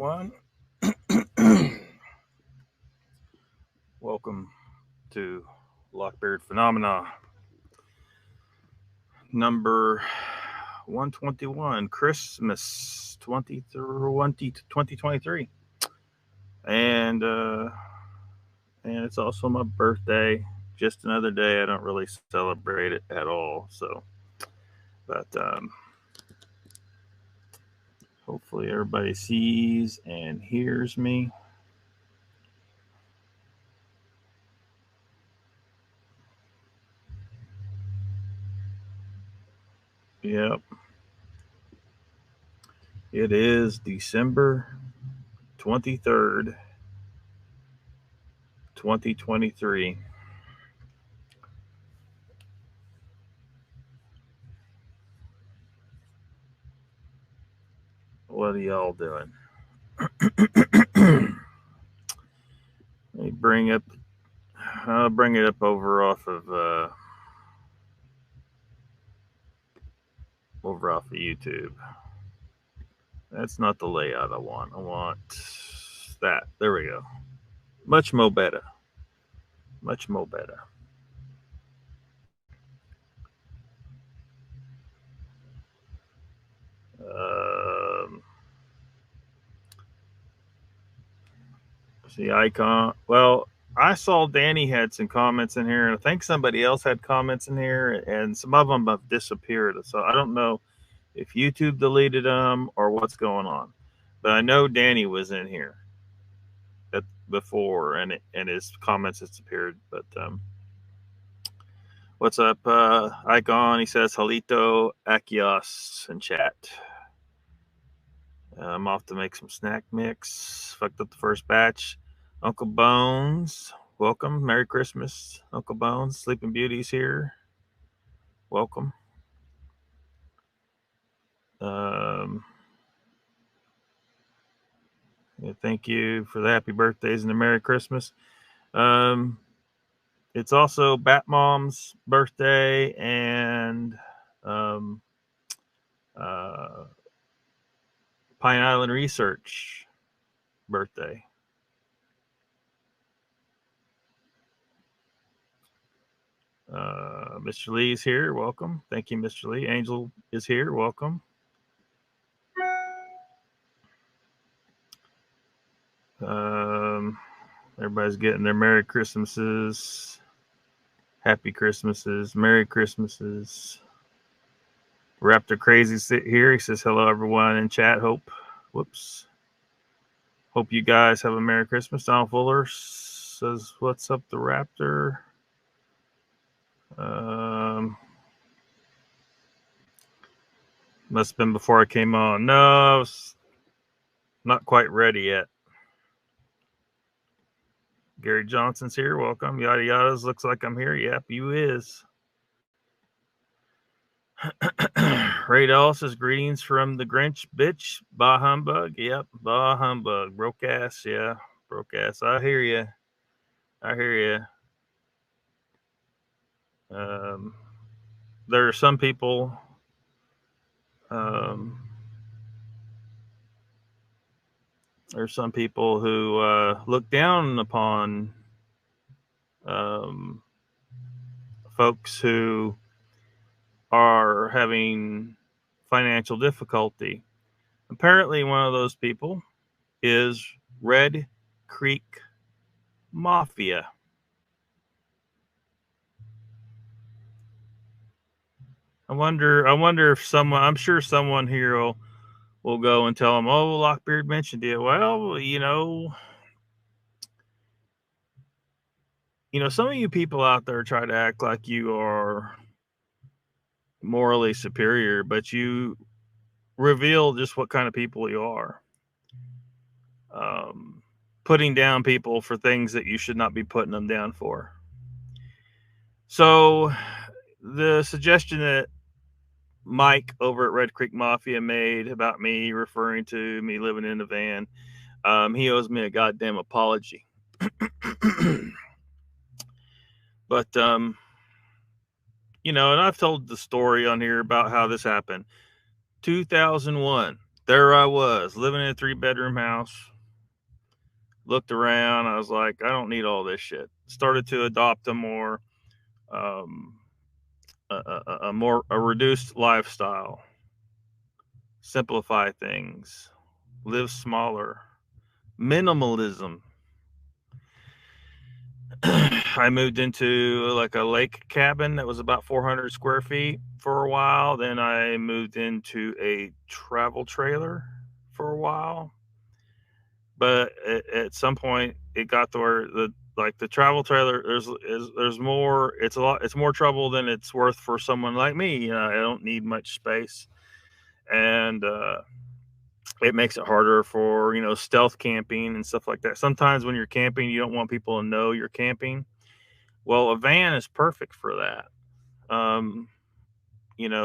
everyone. Welcome to LOCKBEARD Phenomena, number 121, Christmas 2023. And it's also my birthday. Just another day. I don't really celebrate it at all. But hopefully everybody sees and hears me. Yep. It is December 23rd, 2023. What are y'all doing? Let me bring it up over off of YouTube. That's not the layout I want. I want that. There we go. Much more better. Much more better. See icon. Well, I saw Danny had some comments in here, and I think somebody else had comments in here, and some of them have disappeared. So I don't know if YouTube deleted them or what's going on. But I know Danny was in here before, and his comments disappeared. But what's up, Icon? He says, Halito Achaeos in chat. I'm off to make some snack mix. Fucked up the first batch. Uncle Bones, welcome. Merry Christmas, Uncle Bones. Sleeping Beauty's here. Welcome. Yeah, thank you for the happy birthdays and the Merry Christmas. It's also Bat Mom's birthday and Pine Island Research birthday. Mr. Lee's here. Welcome. Thank you, Mr. Lee. Angel is here. Welcome. Everybody's getting their Merry Christmases, Happy Christmases, Merry Christmases. Raptor Crazy here. He says hello, everyone in chat. Hope you guys have a Merry Christmas. Donald Fuller says, "What's up, the Raptor?" Must have been before I came on. No, I was not quite ready yet. Gary Johnson's here. Welcome. Yada yadas. Looks like I'm here. Yep, you is. Ray Doll says, greetings from the Grinch, bitch. Bah humbug. Yep, bah humbug. Broke ass. Yeah, broke ass. I hear you. There are some people who look down upon folks who are having financial difficulty. Apparently, one of those people is Red Creek Mafia. I wonder if someone, I'm sure someone here will go and tell them, oh, Lockbeard mentioned it. Well, some of you people out there try to act like you are morally superior, but you reveal just what kind of people you are. Putting down people for things that you should not be putting them down for. So the suggestion that Mike over at Red Creek Mafia made about me referring to me living in a van, he owes me a goddamn apology. But, and I've told the story on here about how this happened. 2001, there I was living in a 3-bedroom house. Looked around. I was like, I don't need all this shit. Started to adopt a more, um, a reduced lifestyle. Simplify things. Live smaller. Minimalism. I moved into like a lake cabin that was about 400 square feet for a while. Then I moved into a travel trailer for a while. But at some point, it got to where the travel trailer there's more. It's more trouble than it's worth for someone like me. You know, I don't need much space, and it makes it harder for stealth camping and stuff like that. Sometimes when you're camping, you don't want people to know you're camping. Well, a van is perfect for that. Um,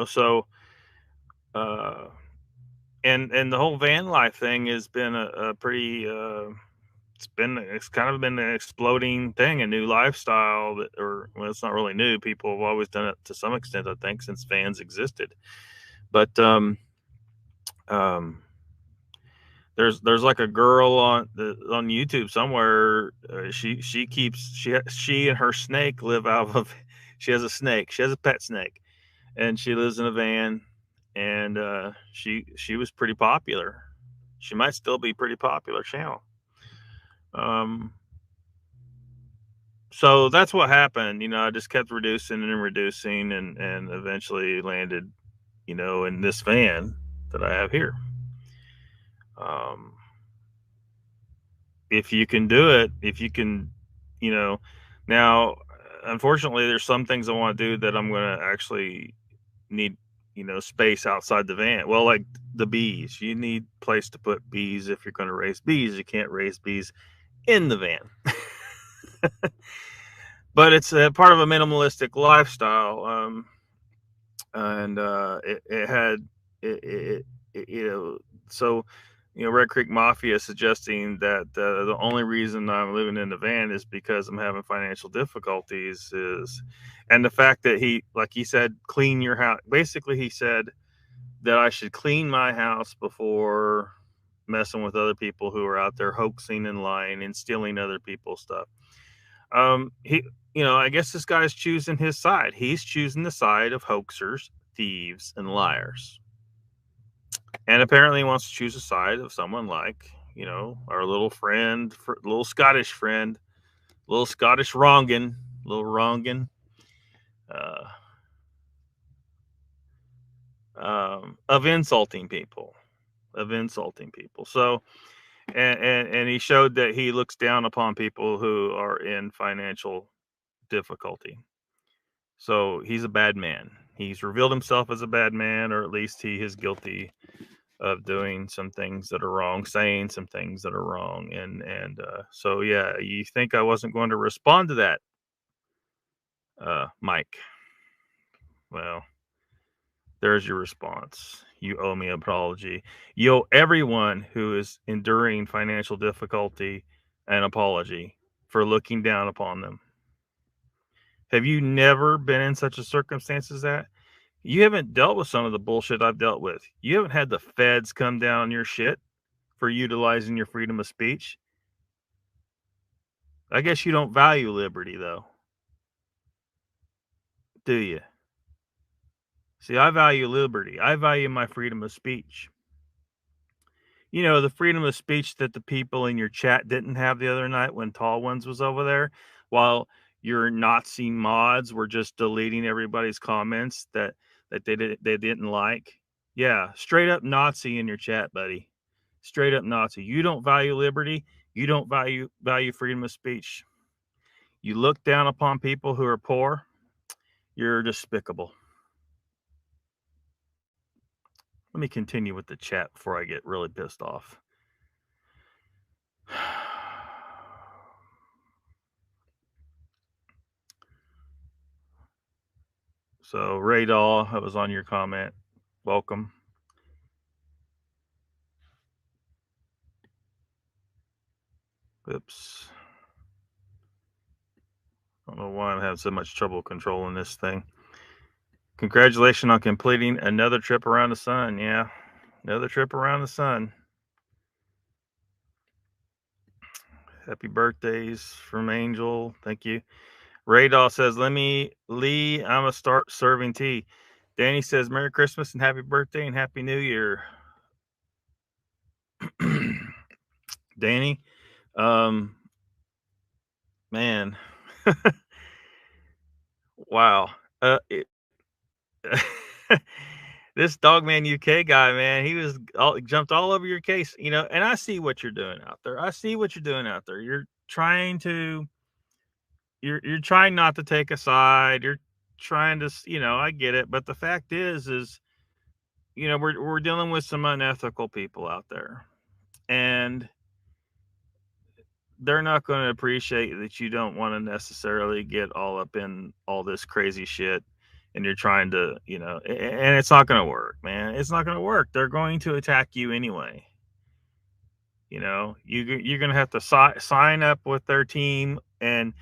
so uh, and the whole van life thing has been a pretty it's kind of been an exploding thing, a new lifestyle that, or well, it's not really new. People have always done it to some extent, I think, since vans existed. But um, there's like a girl on YouTube somewhere. She and her snake live out of. She has a snake. She has a pet snake, and she lives in a van. And she was pretty popular. She might still be pretty popular channel. Um, so that's what happened. I just kept reducing and reducing, and eventually landed, in this van that I have here. Um, if you can do it, if you can, you know, now, unfortunately, there's some things I want to do that I'm going to actually need, space outside the van. Well, like the bees, you need place to put bees if you're going to raise bees. You can't raise bees in the van. But it's a part of a minimalistic lifestyle. And it had so Red Creek Mafia suggesting that the only reason I'm living in the van is because I'm having financial difficulties, and the fact that like he said, clean your house. Basically, he said that I should clean my house before messing with other people who are out there hoaxing and lying and stealing other people's stuff. I guess this guy's choosing his side. He's choosing the side of hoaxers, thieves, and liars. And apparently he wants to choose a side of someone like, our little friend, little Scottish friend, little Scottish Rongan, little Rongan, uh, of insulting people, So, and he showed that he looks down upon people who are in financial difficulty. So he's a bad man. He's revealed himself as a bad man, or at least he is guilty of doing some things that are wrong, saying some things that are wrong. And so, yeah, you think I wasn't going to respond to that, Mike? Well, there's your response. You owe me an apology. You owe everyone who is enduring financial difficulty an apology for looking down upon them. Have you never been in such a circumstance as that? You haven't dealt with some of the bullshit I've dealt with. You haven't had the feds come down on your shit for utilizing your freedom of speech. I guess you don't value liberty, though. Do you? See, I value liberty. I value my freedom of speech. The freedom of speech that the people in your chat didn't have the other night when Tall Ones was over there, while your Nazi mods were just deleting everybody's comments that they didn't like. Yeah, straight up Nazi in your chat, buddy. Straight up Nazi. You don't value liberty. You don't value freedom of speech. You look down upon people who are poor. You're despicable. Let me continue with the chat before I get really pissed off. So, Ray Dahl, I was on your comment. Welcome. Oops. I don't know why I'm having so much trouble controlling this thing. Congratulations on completing another trip around the sun. Yeah. Another trip around the sun. Happy birthdays from Angel. Thank you. Radol says, Lee, I'm going to start serving tea. Danny says, Merry Christmas and happy birthday and Happy New Year. Danny, man, wow. This Dogman UK guy, man, he was jumped all over your case, you know, and I see what you're doing out there. You're trying to, you're trying not to take a side. You're trying to, you know, I get it. But the fact is, you know, we're dealing with some unethical people out there, and they're not going to appreciate that you don't want to necessarily get all up in all this crazy shit, and you're trying to, you know, and it's not going to work, man. It's not going to work. They're going to attack you anyway. You know, you're going to have to sign up with their team and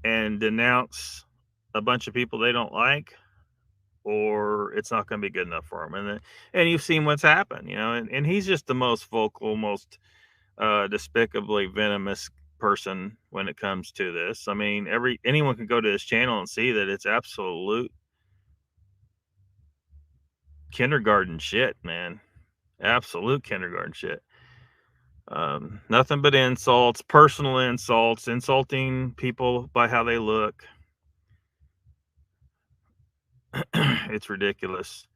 denounce a bunch of people they don't like, or it's not going to be good enough for them. And you've seen what's happened, you know, and he's just the most vocal, most despicably venomous person when it comes to this. I mean, anyone can go to his channel and see that it's absolute kindergarten shit, man. Absolute kindergarten shit. Nothing but insults, personal insults, insulting people by how they look. It's ridiculous.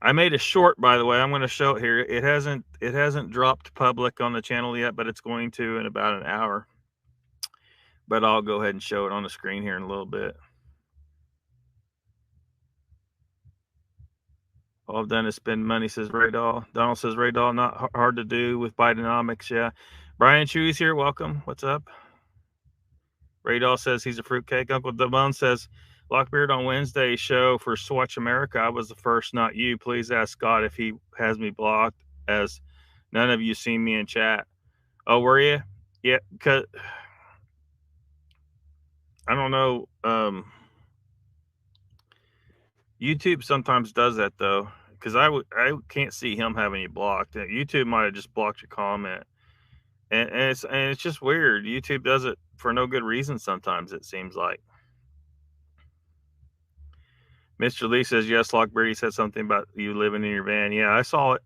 I made a short, by the way. I'm going to show it here. It hasn't dropped public on the channel yet, but it's going to in about an hour. But I'll go ahead and show it on the screen here in a little bit. All I've done is spend money, says Radol. Donald says, Radol, not hard to do with Bidenomics. Yeah. Brian Chewy's here. Welcome. What's up? Radol says he's a fruitcake. Uncle Devon says, Lockbeard on Wednesday show for Swatch America. I was the first, not you. Please ask Scott if he has me blocked, as none of you seen me in chat. Oh, were you? Yeah, because I don't know. YouTube sometimes does that though, because I can't see him having you blocked. YouTube might have just blocked your comment, and it's just weird. YouTube does it for no good reason sometimes. It seems like. Mr. Lee says, yes, Lockbeard, he said something about you living in your van. Yeah, I saw it.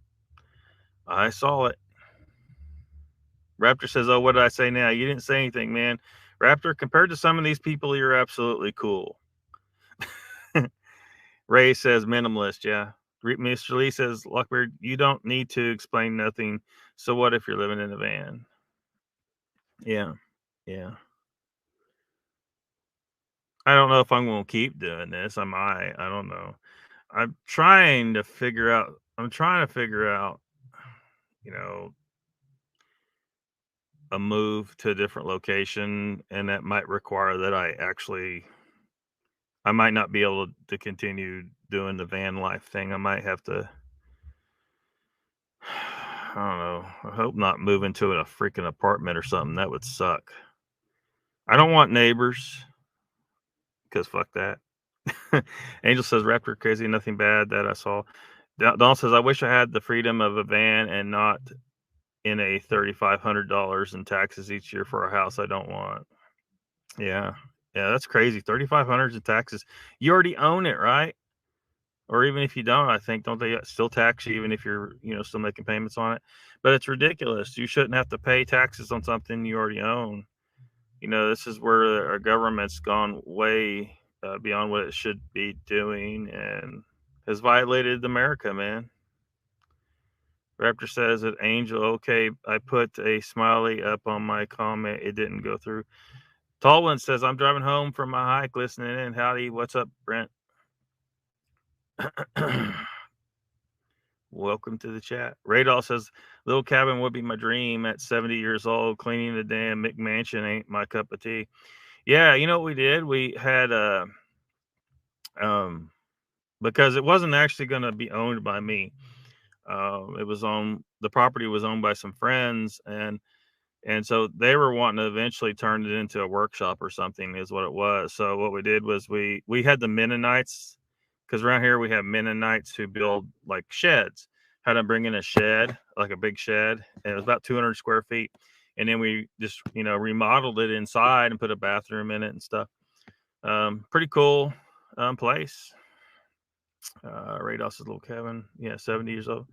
Raptor says, oh, what did I say now? You didn't say anything, man. Raptor, compared to some of these people, you're absolutely cool. Ray says, minimalist, yeah. Mr. Lee says, Lockbeard, you don't need to explain nothing. So what if you're living in a van? Yeah. I don't know if I'm going to keep doing this. I might. I don't know. I'm trying to figure out, you know, a move to a different location, and that might require that I might not be able to continue doing the van life thing. I might have to, I don't know. I hope not move into a freaking apartment or something. That would suck. I don't want neighbors, because fuck that. Angel says, Raptor crazy, nothing bad that I saw. Don says, I wish I had the freedom of a van and not in a $3,500 in taxes each year for a house I don't want. Yeah, that's crazy. $3,500 in taxes. You already own it, right? Or even if you don't, I think, don't they still tax you even if you're, you know, still making payments on it? But it's ridiculous. You shouldn't have to pay taxes on something you already own. You know, this is where our government's gone way beyond what it should be doing and has violated America, man. Raptor says that Angel, okay, I put a smiley up on my comment. It didn't go through. Tallwin says, I'm driving home from my hike listening in. Howdy. What's up, Brent? Welcome to the chat. Radol says, little cabin would be my dream at 70 years old. Cleaning the damn McMansion ain't my cup of tea. Yeah, you know what we did? We had because it wasn't actually going to be owned by me. The property was owned by some friends, and so they were wanting to eventually turn it into a workshop or something, is what it was. So what we did was we had the Mennonites, because around here we have Mennonites who build like sheds. had them bring in a shed, like a big shed, and it was about 200 square feet. And then we just, remodeled it inside and put a bathroom in it and stuff. Pretty cool place. Rados' little cabin. Yeah, 70 years old.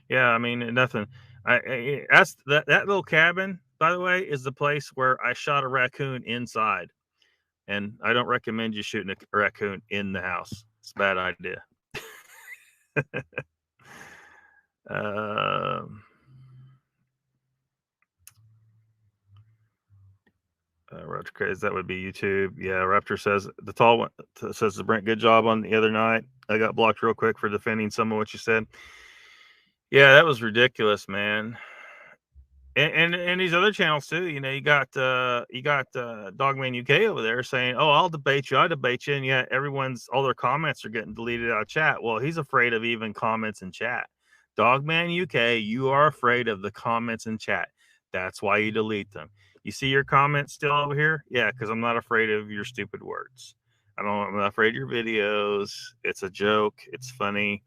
Yeah, I mean, nothing. That's that little cabin, by the way, is the place where I shot a raccoon inside. And I don't recommend you shooting a raccoon in the house. It's a bad idea. Roger Craze, that would be YouTube. Yeah, Raptor says the tall one says Brent, good job on the other night. I got blocked real quick for defending some of what you said. Yeah, that was ridiculous, man. And these other channels too. You got Dogman UK over there saying, "Oh, I'll debate you. I debate you," and yet all their comments are getting deleted out of chat. Well, he's afraid of even comments in chat. Dogman UK, you are afraid of the comments in chat. That's why you delete them. You see your comments still over here? Yeah, because I'm not afraid of your stupid words. I'm not afraid of your videos. It's a joke. It's funny.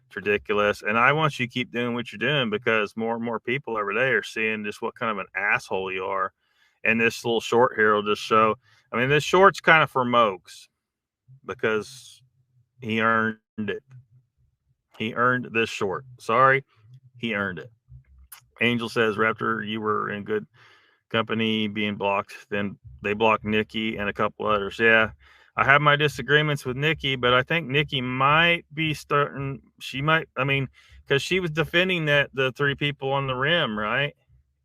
It's ridiculous. And I want you to keep doing what you're doing, because more and more people every day are seeing just what kind of an asshole you are. And this little short here will just show. I mean, this short's kind of for Mokes because he earned it. He earned this short. Sorry, he earned it. Angel says, Raptor, you were in good company being blocked. Then they blocked Nikki and a couple others. Yeah, I have my disagreements with Nikki, but I think Nikki might be starting. She might, because she was defending the three people on the rim, right?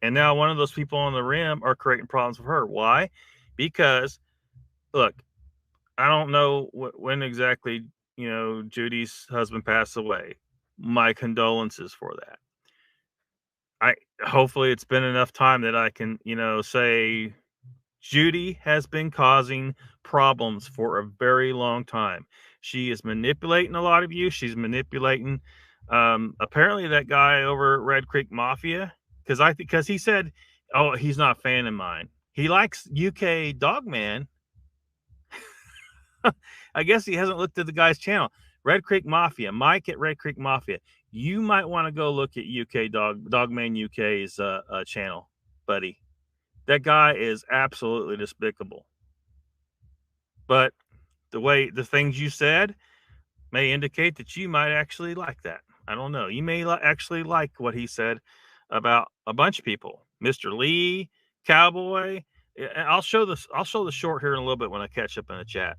And now one of those people on the rim are creating problems for her. Why? Because, look, I don't know when exactly, Judy's husband passed away. My condolences for that. Hopefully it's been enough time that I can, say Judy has been causing problems for a very long time. She is manipulating a lot of you. She's manipulating apparently that guy over at Red Creek Mafia, because he said, oh, he's not a fan of mine. He likes UK Dogman. I guess he hasn't looked at the guy's channel. Red Creek Mafia, Mike at Red Creek Mafia. You might want to go look at UK Dogman UK's channel, buddy. That guy is absolutely despicable. But the things you said may indicate that you might actually like that. I don't know. You may actually like what he said about a bunch of people. Mr. Lee, Cowboy. I'll show the short here in a little bit when I catch up in the chat.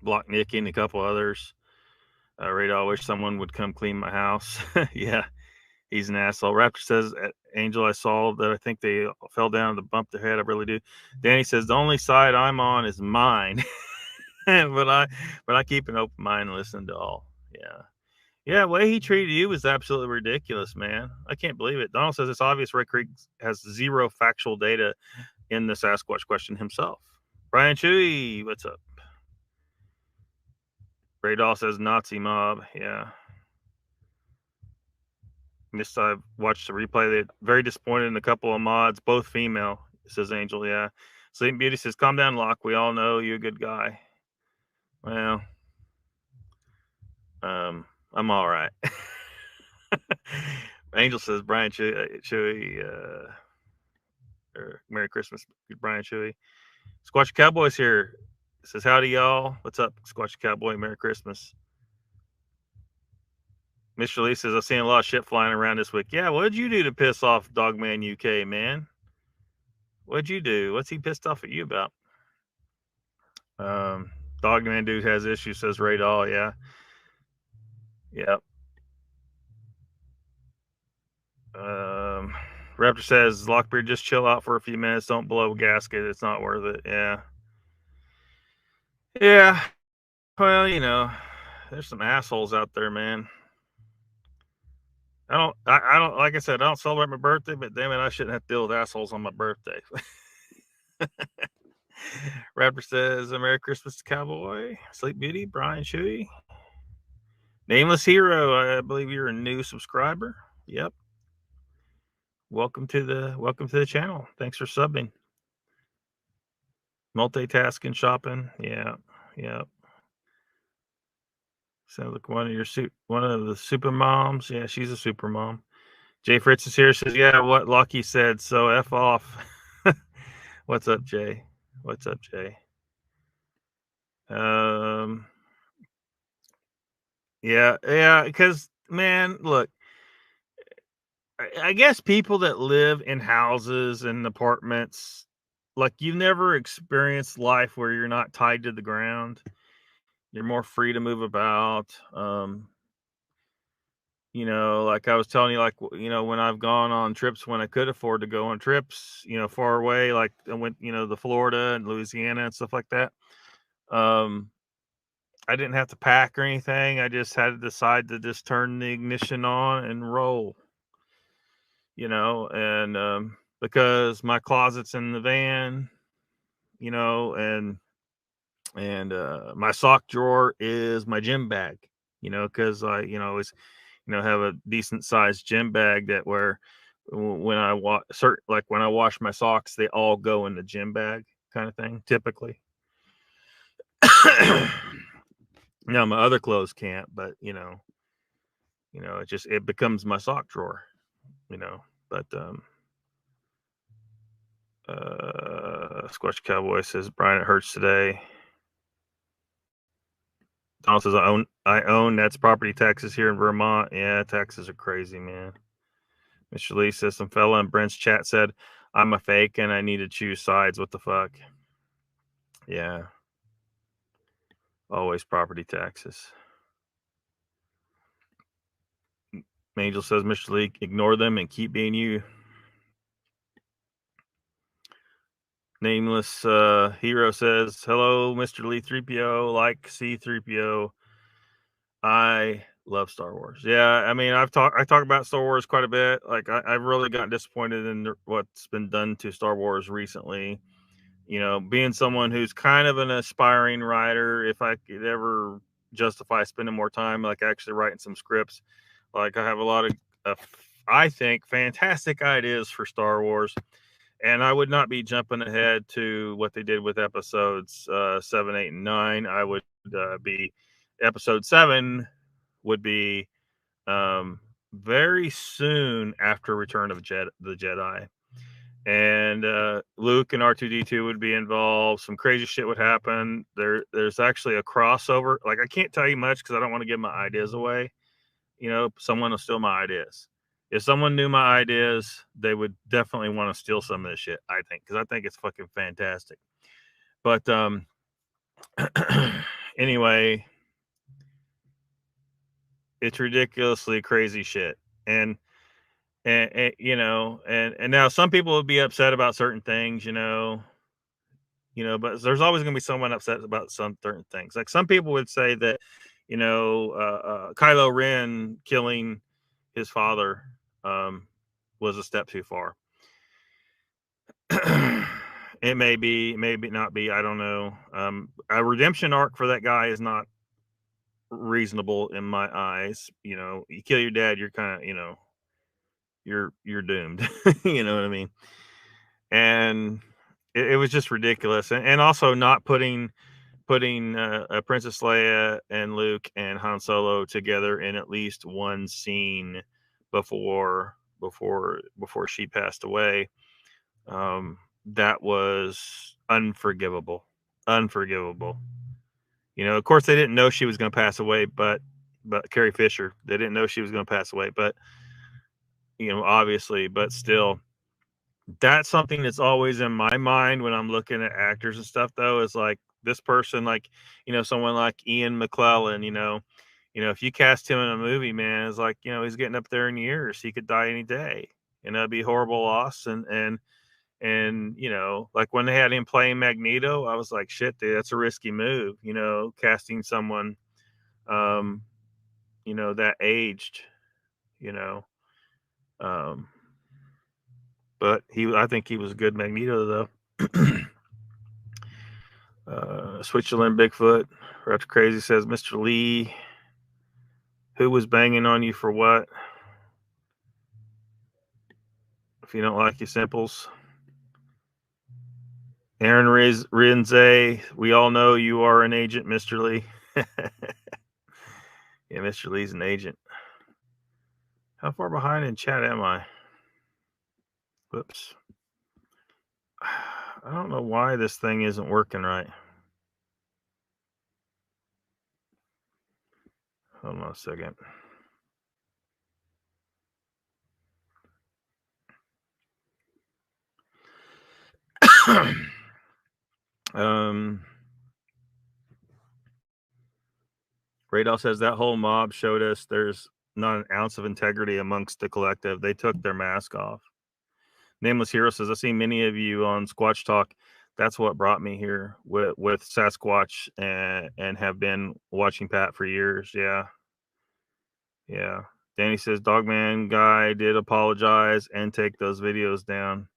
Block Nicky and a couple others. Radar, I wish someone would come clean my house. Yeah, he's an asshole. Raptor says, Angel, I saw that. I think they fell down to bump their head. I really do. Danny says, the only side I'm on is mine. but I keep an open mind and listen to all. Yeah, the way he treated you was absolutely ridiculous, man. I can't believe it. Donald says it's obvious Red Creek has zero factual data in the Sasquatch question himself. Brian Chewy, what's up? Ray Dahl says Nazi mob. Yeah. I've watched the replay. They're very disappointed in a couple of mods, both female, says Angel. Yeah. Sleeping Beauty says, calm down, Lock. We all know you're a good guy. Well, I'm all right. Angel says, Brian Chewy, Merry Christmas, Brian Chewy. Squatch Cowboys here. Says, howdy, y'all. What's up, Squatch Cowboy? Merry Christmas. Mr. Lee says, I've seen a lot of shit flying around this week. Yeah, what did you do to piss off Dogman UK, man? What'd you do? What's he pissed off at you about? Dogman dude has issues, says Ray Dahl. Yeah. Yep. Raptor says, Lockbeard, just chill out for a few minutes. Don't blow a gasket. It's not worth it. Yeah. Yeah. Well, there's some assholes out there, man. I don't, like I said, I don't celebrate my birthday, but damn it, I shouldn't have to deal with assholes on my birthday. Rapper says, Merry Christmas to Cowboy, Sleep Beauty, Brian Chewy. Nameless Hero, I believe you're a new subscriber. Yep. Welcome to the channel. Thanks for subbing. Multitasking, shopping. Yeah. Sounds like one of the super moms. Yeah, she's a super mom. Jay Fritz is here. Says, yeah, what Lucky said. So F off. What's up, Jay? What's up, Jay? Yeah, because man, look, I guess people that live in houses and apartments, like you've never experienced life where you're not tied to the ground. You're more free to move about. Like I was telling you, like, when I've gone on trips when I could afford to go on trips, far away, like I went, to Florida and Louisiana and stuff like that. I didn't have to pack or anything. I just had to decide to just turn the ignition on and roll, and because my closet's in the van, and my sock drawer is my gym bag, because I, always, have a decent sized gym bag that where when I when I wash my socks, they all go in the gym bag kind of thing, typically. Now my other clothes can't, but it becomes my sock drawer, but Squash Cowboy says, Brian, it hurts today. Donald says, I own that's property taxes here in Vermont. Yeah, taxes are crazy, man. Mr. Lee says, some fella in Brent's chat said, I'm a fake and I need to choose sides. What the fuck? Yeah. Always property taxes. Angel says, Mr. Lee, ignore them and keep being you. Nameless Hero says, hello, Mr. Lee 3PO, like C3PO. I love Star Wars. Yeah, I mean, I talk about Star Wars quite a bit. Like, I've really gotten disappointed in what's been done to Star Wars recently. Being someone who's kind of an aspiring writer, if I could ever justify spending more time, like actually writing some scripts, like I have a lot of, I think, fantastic ideas for Star Wars. And I would not be jumping ahead to what they did with episodes 7, 8, and 9. I would be episode 7 would be very soon after Return of the Jedi. And Luke and R2D2 would be involved. Some crazy shit would happen. There's actually a crossover. Like, I can't tell you much because I don't want to give my ideas away. Someone will steal my ideas. If someone knew my ideas, they would definitely want to steal some of this shit, I think, because I think it's fucking fantastic. But anyway, it's ridiculously crazy shit. And now some people would be upset about certain things, but there's always going to be someone upset about some certain things. Like some people would say that, Kylo Ren killing his father was a step too far. It may be, maybe not be. I don't know. A redemption arc for that guy is not reasonable in my eyes. You kill your dad, you're kind of, you're doomed. You know what I mean? And it was just ridiculous, and also not putting Princess Leia and Luke and Han Solo together in at least one scene before she passed away. That was unforgivable. Of course, they didn't know she was going to pass away, but Carrie Fisher, they didn't know she was going to pass away, but obviously, but still, that's something that's always in my mind when I'm looking at actors and stuff, though, is like this person, like, someone like Ian McClellan, if you cast him in a movie, man, it's like, he's getting up there in years. He could die any day, and that'd be a horrible loss. And like when they had him playing Magneto, I was like, shit, dude, that's a risky move, casting someone, that aged, you know. Um, but I think he was a good Magneto, though. Switzerland Bigfoot, Reps Crazy says, Mr. Lee, who was banging on you for what? If you don't like your simples. Aaron Rinze, we all know you are an agent, Mr. Lee. Yeah, Mr. Lee's an agent. How far behind in chat am I? Whoops. I don't know why this thing isn't working right. Hold on a second. Radal says that whole mob showed us there's not an ounce of integrity amongst the collective. They took their mask off. Nameless Hero says, I've seen many of you on Squatch Talk. That's what brought me here with Sasquatch and have been watching Pat for years. Yeah. Yeah. Danny says, Dogman guy did apologize and take those videos down.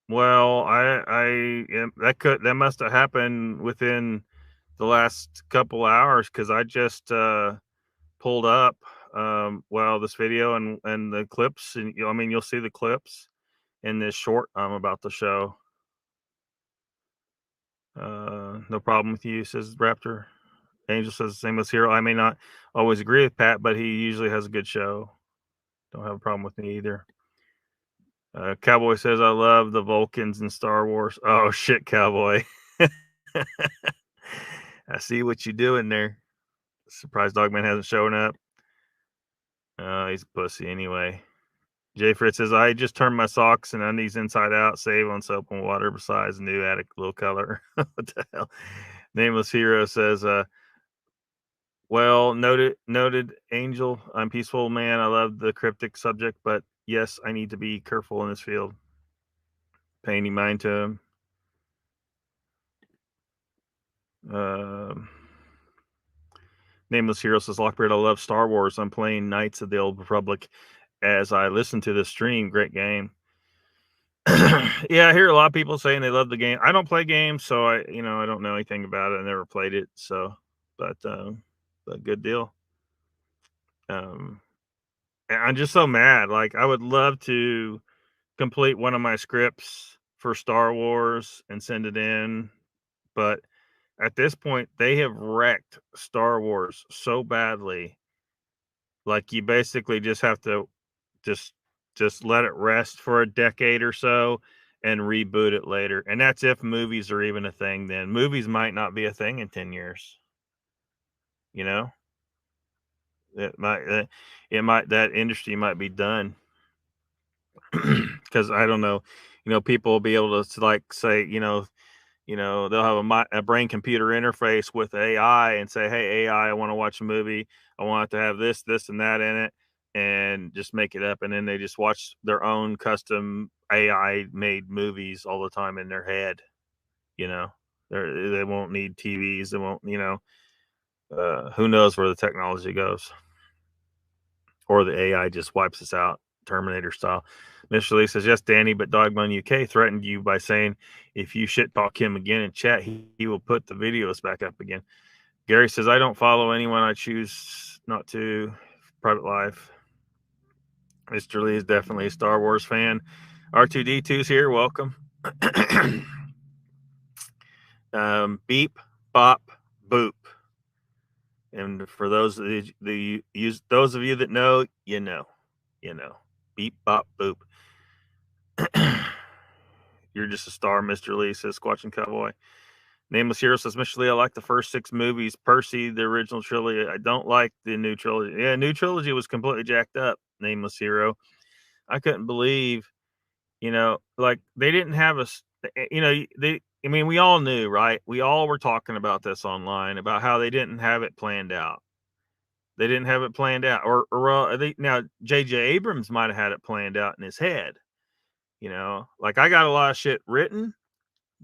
Well, that must have happened within the last couple hours because I just pulled up this video and the clips, and you'll see the clips in this short I'm about to show. No problem with you, says Raptor. Angel says the same as Hero. I may not always agree with Pat, but he usually has a good show. Don't have a problem with me either. Cowboy says, I love the Vulcans in Star Wars. Oh, shit, Cowboy. I see what you're doing there. Surprised Dogman hasn't shown up. He's a pussy anyway. Jay Fritz says, I just turned my socks and undies inside out, save on soap and water besides new attic little color. What the hell? Nameless Hero says, well, noted Angel. I'm peaceful man. I love the cryptic subject, but yes, I need to be careful in this field. Pay any mind to him. Nameless Hero says, Lockbeard, I love Star Wars. I'm playing Knights of the Old Republic as I listen to this stream. Great game. Yeah, I hear a lot of people saying they love the game. I don't play games, so I don't know anything about it. I never played it, so but good deal. I'm just so mad. Like, I would love to complete one of my scripts for Star Wars and send it in, but at this point, they have wrecked Star Wars so badly. Like, you basically just have to just let it rest for a decade or so and reboot it later. And that's if movies are even a thing then. Movies might not be a thing in 10 years. You know? That industry might be done. Cuz I don't know, people will be able to like say, they'll have a brain computer interface with AI and say, hey, AI, I want to watch a movie. I want it to have this, this, and that in it, and just make it up. And then they just watch their own custom AI made movies all the time in their head. They won't need TVs. They won't, who knows where the technology goes, or the AI just wipes us out, Terminator style. Mr. Lee says, yes, Danny, but Dogman UK threatened you by saying if you shit talk him again in chat, he will put the videos back up again. Gary says, I don't follow anyone. I choose not to. Private life. Mr. Lee is definitely a Star Wars fan. R2D2's here. Welcome. Beep, bop, boop. And for those of those of you that know, you know. Beep, bop, boop. You're just a star, Mr. Lee, says Squatching Cowboy. Nameless Hero says, Mr. Lee, I like the first 6 movies. Percy, the original trilogy. I don't like the new trilogy. Yeah, new trilogy was completely jacked up, Nameless Hero. I couldn't believe, like they didn't have we all knew, right? We all were talking about this online about how they didn't have it planned out. They didn't have it planned out. Now, J.J. Abrams might have had it planned out in his head. Like I got a lot of shit written,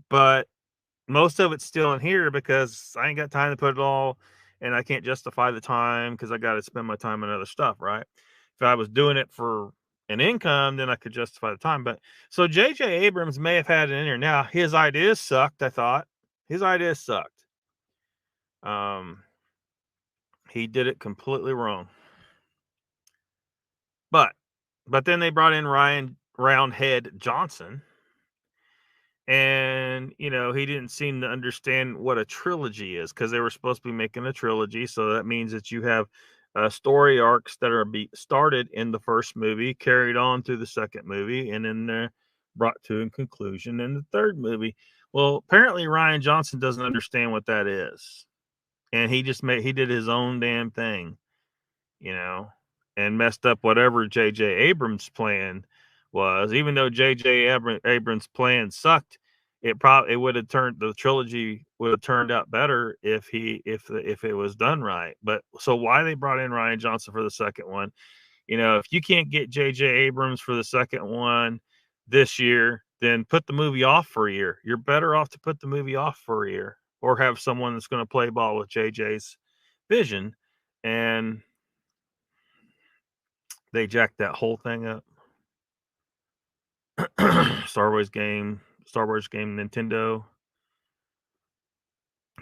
but most of it's still in here because I ain't got time to put it all, and I can't justify the time because I got to spend my time on other stuff, right? If I was doing it for an income, then I could justify the time. But so J.J. Abrams may have had it in here. Now, his ideas sucked, I thought. His ideas sucked. He did it completely wrong. But then they brought in Ryan Roundhead Johnson, And he didn't seem to understand what a trilogy is, because they were supposed to be making a trilogy. So that means that you have story arcs that are started in the first movie, carried on through the second movie, and then they're brought to a conclusion in the third movie. Well, apparently Ryan Johnson doesn't understand what that is, and he did his own damn thing, you know, and messed up whatever J.J. Abrams' plan was. Even though J.J. Abrams' plan sucked, it would have the trilogy would have turned out better if it was done right. But so why they brought in Ryan Johnson for the second one? If you can't get J.J. Abrams for the second one this year, then put the movie off for a year. You're better off to put the movie off for a year, or have someone that's going to play ball with J.J.'s vision. And they jacked that whole thing up. Star Wars game, Nintendo.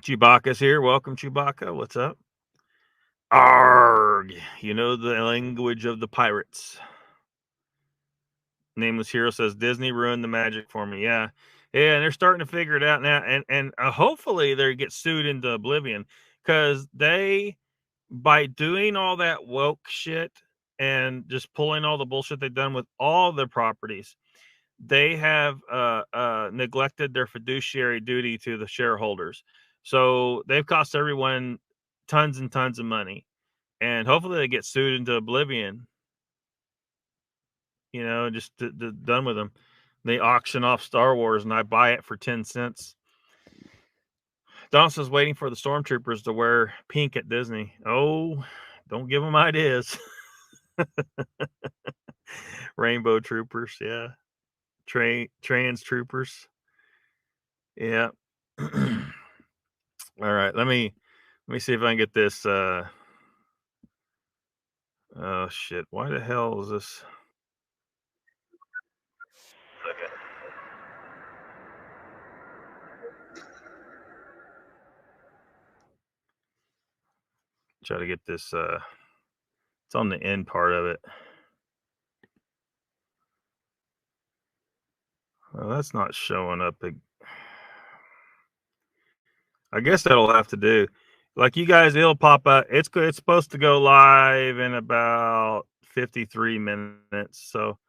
Chewbacca's here. Welcome, Chewbacca. What's up? Arg! You know the language of the pirates. Nameless Hero says Disney ruined the magic for me. Yeah, and they're starting to figure it out now, and hopefully they get sued into oblivion, because by doing all that woke shit and just pulling all the bullshit they've done with all their properties, they have neglected their fiduciary duty to the shareholders. So they've cost everyone tons and tons of money, and hopefully they get sued into oblivion. Just done with them. They auction off Star Wars, and I buy it for 10 cents. Dawson's waiting for the stormtroopers to wear pink at Disney. Oh, don't give them ideas. Rainbow troopers, yeah. Trans troopers. Yeah. All right, let me see if I can get this. Oh shit! Why the hell is this? Okay. Try to get this. It's on the end part of it. Well, that's not showing up. I guess that'll have to do. Like you guys, it'll pop up. It's supposed to go live in about 53 minutes. So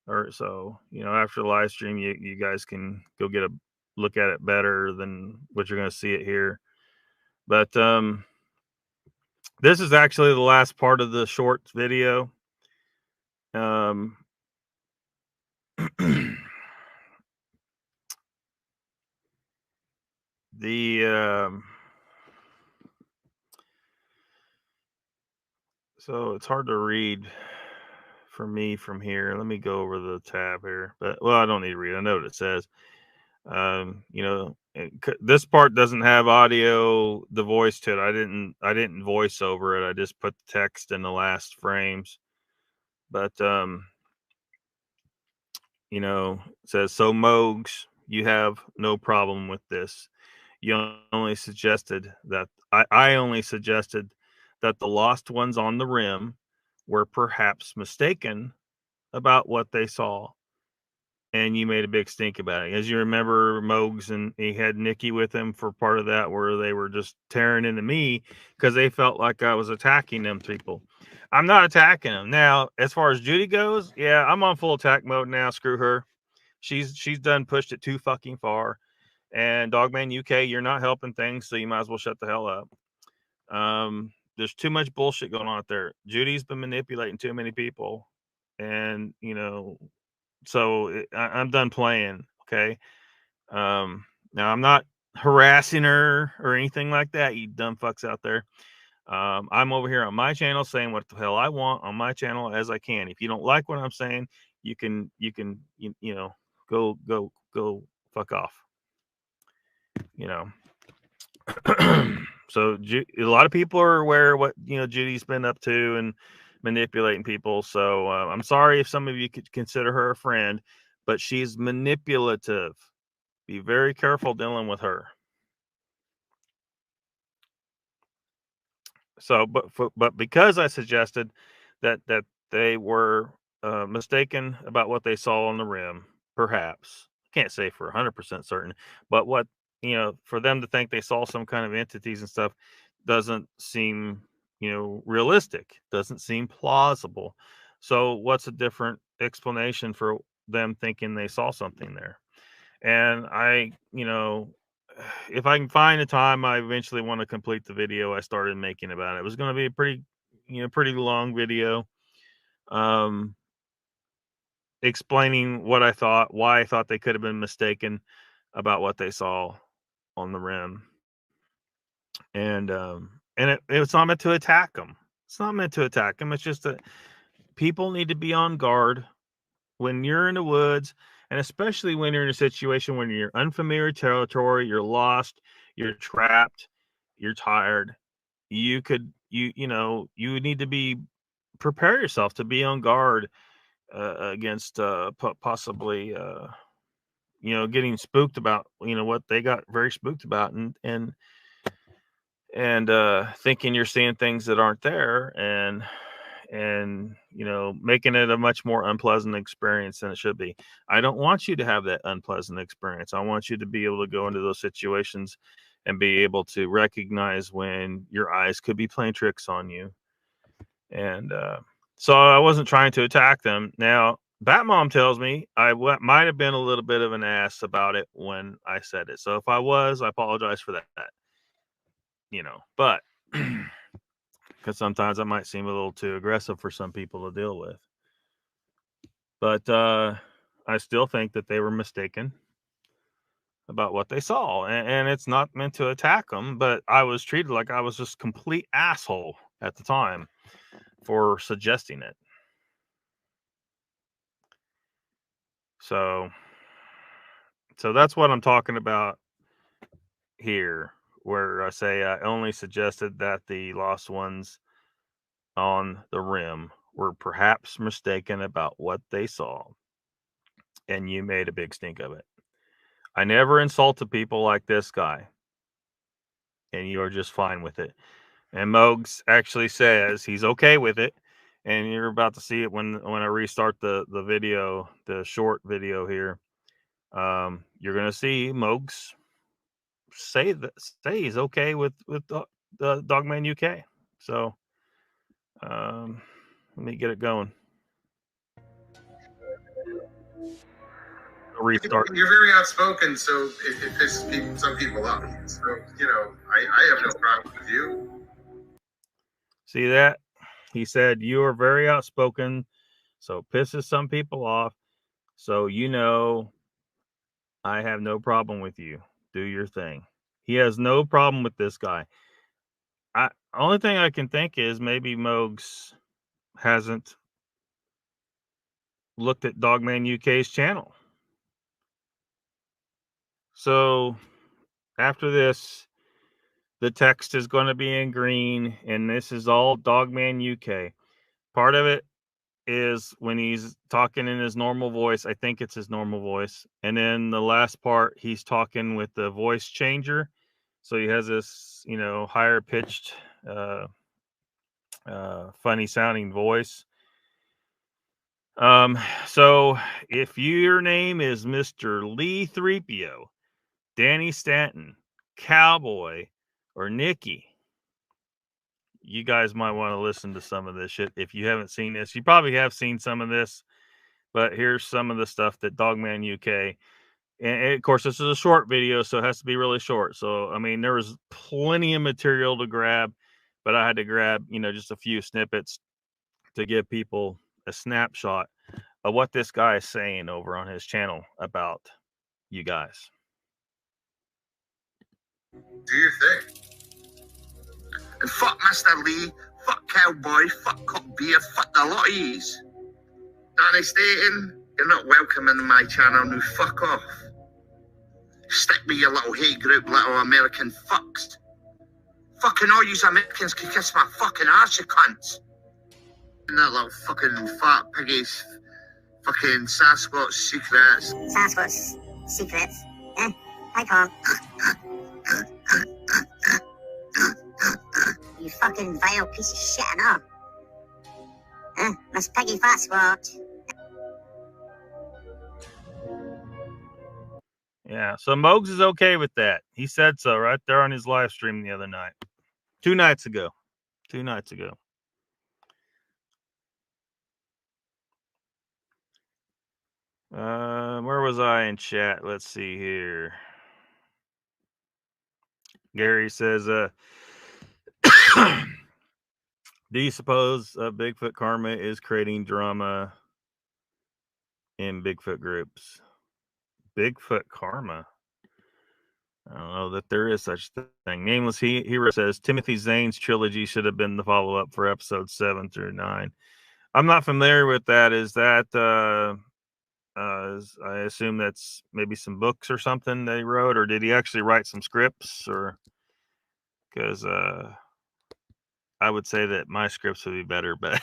after the live stream, you guys can go get a look at it better than what you're going to see it here. But this is actually the last part of the short video. So it's hard to read for me from here. Let me go over the tab here. But I don't need to read. I know what it says. This part doesn't have audio, the voice to it. I didn't voice over it. I just put the text in the last frames. But it says, so Mogs, you have no problem with this. You only suggested that I only suggested that the lost ones on the rim were perhaps mistaken about what they saw, and you made a big stink about it. As you remember, Mogs, and he had Nikki with him for part of that, where they were just tearing into me because they felt like I was attacking them people. I'm not attacking them. Now, as far as Judy goes, yeah, I'm on full attack mode now. Screw her. She's done pushed it too fucking far. And Dogman UK, you're not helping things, so you might as well shut the hell up. There's too much bullshit going on out there. Judy's been manipulating too many people, and so I'm done playing. Okay. Now I'm not harassing her or anything like that, you dumb fucks out there. I'm over here on my channel saying what the hell I want on my channel as I can. If you don't like what I'm saying, you can go fuck off. So a lot of people are aware of what Judy's been up to and manipulating people. So I'm sorry if some of you could consider her a friend, but she's manipulative. Be very careful dealing with her. So, but because I suggested that they were mistaken about what they saw on the rim, perhaps can't say for 100% certain, but what, for them to think they saw some kind of entities and stuff doesn't seem, realistic, doesn't seem plausible. So what's a different explanation for them thinking they saw something there? And if I can find a time, I eventually want to complete the video I started making about it. It was going to be a pretty long video, explaining what I thought, why I thought they could have been mistaken about what they saw on the rim. And it's not meant to attack them. It's not meant to attack them. It's just that people need to be on guard when you're in the woods, and especially when you're in a situation when you're unfamiliar territory, you're lost, you're trapped, you're tired. You need to be prepare yourself to be on guard against possibly getting spooked about what they got very spooked about, and thinking you're seeing things that aren't there, and making it a much more unpleasant experience than it should be. I don't want you to have that unpleasant experience. I want you to be able to go into those situations and be able to recognize when your eyes could be playing tricks on you. And so I wasn't trying to attack them. Now, Batmom tells me I might have been a little bit of an ass about it when I said it. So if I was, I apologize for that. But because sometimes I might seem a little too aggressive for some people to deal with. But I still think that they were mistaken about what they saw. And it's not meant to attack them, but I was treated like I was just complete asshole at the time for suggesting it. So that's what I'm talking about here, where I say I only suggested that the lost ones on the rim were perhaps mistaken about what they saw, and you made a big stink of it. I never insulted people like this guy, and you are just fine with it. And Mogs actually says he's okay with it, and you're about to see it when I restart the video, the short video here. You're gonna see Mogs say he's okay with the Dogman UK. So let me get it going. Restart. You're very outspoken, so it pisses some people off. So I have no problem with you. See that? He said you are very outspoken, so it pisses some people off. So I have no problem with you. Do your thing. He has no problem with this guy. Only thing I can think is maybe Mogs hasn't looked at Dogman UK's channel. So after this, the text is going to be in green, and this is all Dogman UK. Part of it is when he's talking in his normal voice. I think it's his normal voice. And then the last part, he's talking with the voice changer. So he has this, higher pitched, funny sounding voice. So if your name is Mr. Lee 3PO, Danny Stanton, Cowboy, or Nikki, you guys might want to listen to some of this shit. If you haven't seen this, you probably have seen some of this, but here's some of the stuff that Dogman UK, and of course, this is a short video, so it has to be really short. So, I mean, there was plenty of material to grab, but I had to grab, just a few snippets to give people a snapshot of what this guy is saying over on his channel about you guys. Do your thing. And fuck Mr. Lee, fuck Cowboy, fuck Cockbeard, fuck the lot of yous. Danny Staten, you're not welcome in my channel, now fuck off. Stick with your little hate group, little American fucks. Fucking all yous Americans can kiss my fucking arse, you cunts. And that little fucking fat piggies, fucking Sasquatch secrets. Sasquatch secrets? Eh? Hi, Paul. You fucking vile piece of shit and all. Miss Peggy Sasquatch. Yeah, so Mogs is okay with that. He said so right there on his live stream the other night. 2 nights ago. 2 nights ago. Where was I in chat? Let's see here. Gary says, do you suppose Bigfoot karma is creating drama in Bigfoot groups? Bigfoot karma? I don't know that there is such thing. Nameless Hero says Timothy Zane's trilogy should have been the follow-up for episodes 7 through 9. I'm not familiar with that. Is that I assume that's maybe some books or something they wrote, or did he actually write some scripts? Or because I would say that my scripts would be better, but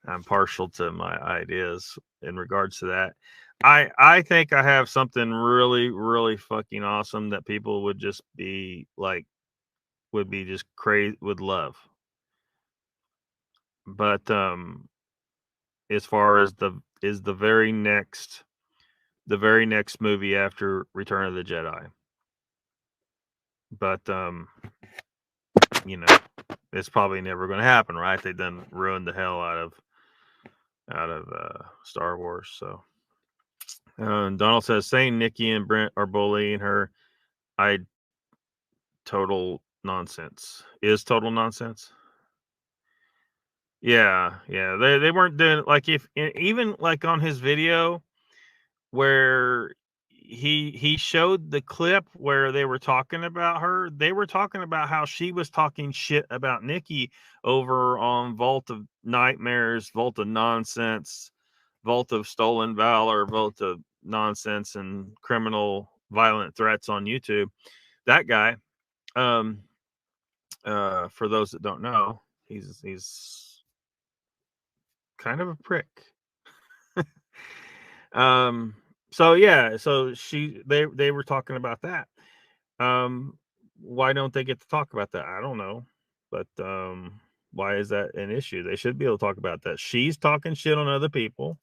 I'm partial to my ideas in regards to that. I think I have something really, really fucking awesome that people would just be like, would be just crazy, would love. But as far as the very next movie after Return of the Jedi. But you know, it's probably never going to happen, right? They done ruined the hell out of Star Wars. So Donald says saying Nikki and Brent are bullying her, total nonsense. Is total nonsense. Yeah. They weren't doing like if even like on his video where he showed the clip where they were talking about her. They were talking about how she was talking shit about Nikki over on Vault of Nightmares, Vault of Nonsense, Vault of Stolen Valor, Vault of Nonsense, and criminal violent threats on YouTube. That guy, for those that don't know, he's kind of a prick. So yeah, so they were talking about that. Why don't they get to talk about that? I don't know. But why is that an issue? They should be able to talk about that. She's talking shit on other people.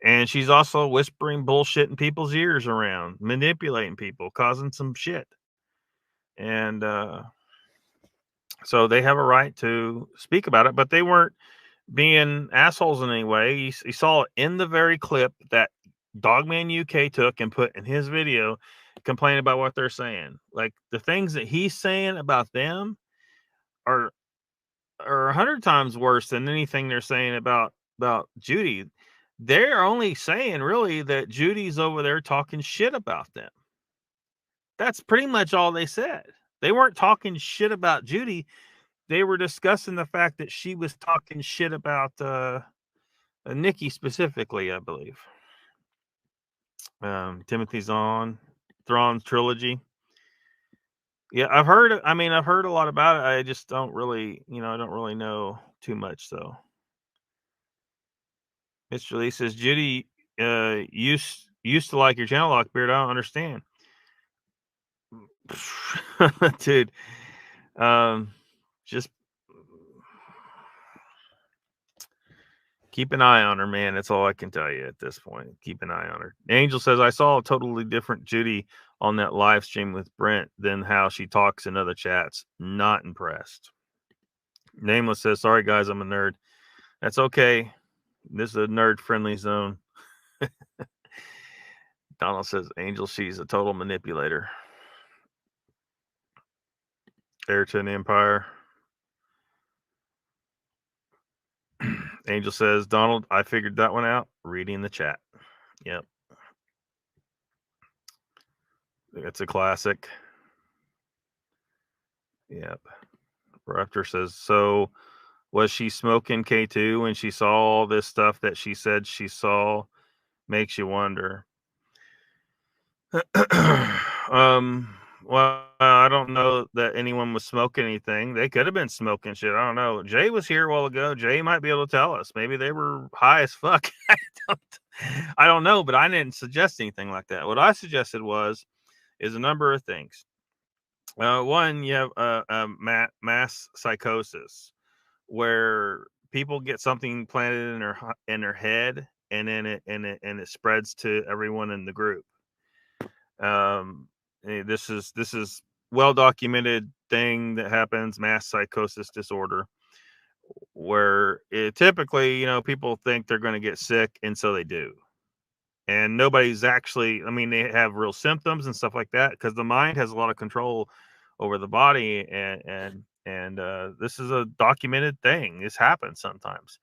And she's also whispering bullshit in people's ears around, manipulating people, causing some shit. And so they have a right to speak about it, but they weren't being assholes in any way. You saw it in the very clip that Dogman UK took and put in his video, complaining about what they're saying. Like the things that he's saying about them are 100 times worse than anything they're saying about Judy. They're only saying really that Judy's over there talking shit about them. That's pretty much all they said. They weren't talking shit about Judy. They were discussing the fact that she was talking shit about Nikki specifically, I believe. Timothy's on Thrawn's trilogy. Yeah, I've heard a lot about it. I just don't really, I don't really know too much. So, Mr. Lee says, Judy used to like your channel, Lockbeard. I don't understand. Dude, just keep an eye on her, man. That's all I can tell you at this point. Keep an eye on her. Angel says, I saw a totally different Judy on that live stream with Brent than how she talks in other chats. Not impressed. Nameless says, sorry, guys, I'm a nerd. That's okay. This is a nerd-friendly zone. Donald says, Angel, she's a total manipulator. Heir to an empire. Angel says, Donald, I figured that one out reading the chat. Yep. It's a classic. Yep. Raptor says, so was she smoking K2 when she saw all this stuff that she said she saw? Makes you wonder. Well, I don't know that anyone was smoking anything. They could have been smoking shit. I don't know. Jay was here a while ago. Jay might be able to tell us. Maybe they were high as fuck. I don't know, but I didn't suggest anything like that. What I suggested is a number of things. One, you have mass psychosis, where people get something planted in their head, and then it spreads to everyone in the group. This is well documented thing that happens, mass psychosis disorder, where typically, people think they're going to get sick, and so they do. And nobody's actually, I mean, they have real symptoms and stuff like that because the mind has a lot of control over the body, and this is a documented thing. This happens sometimes.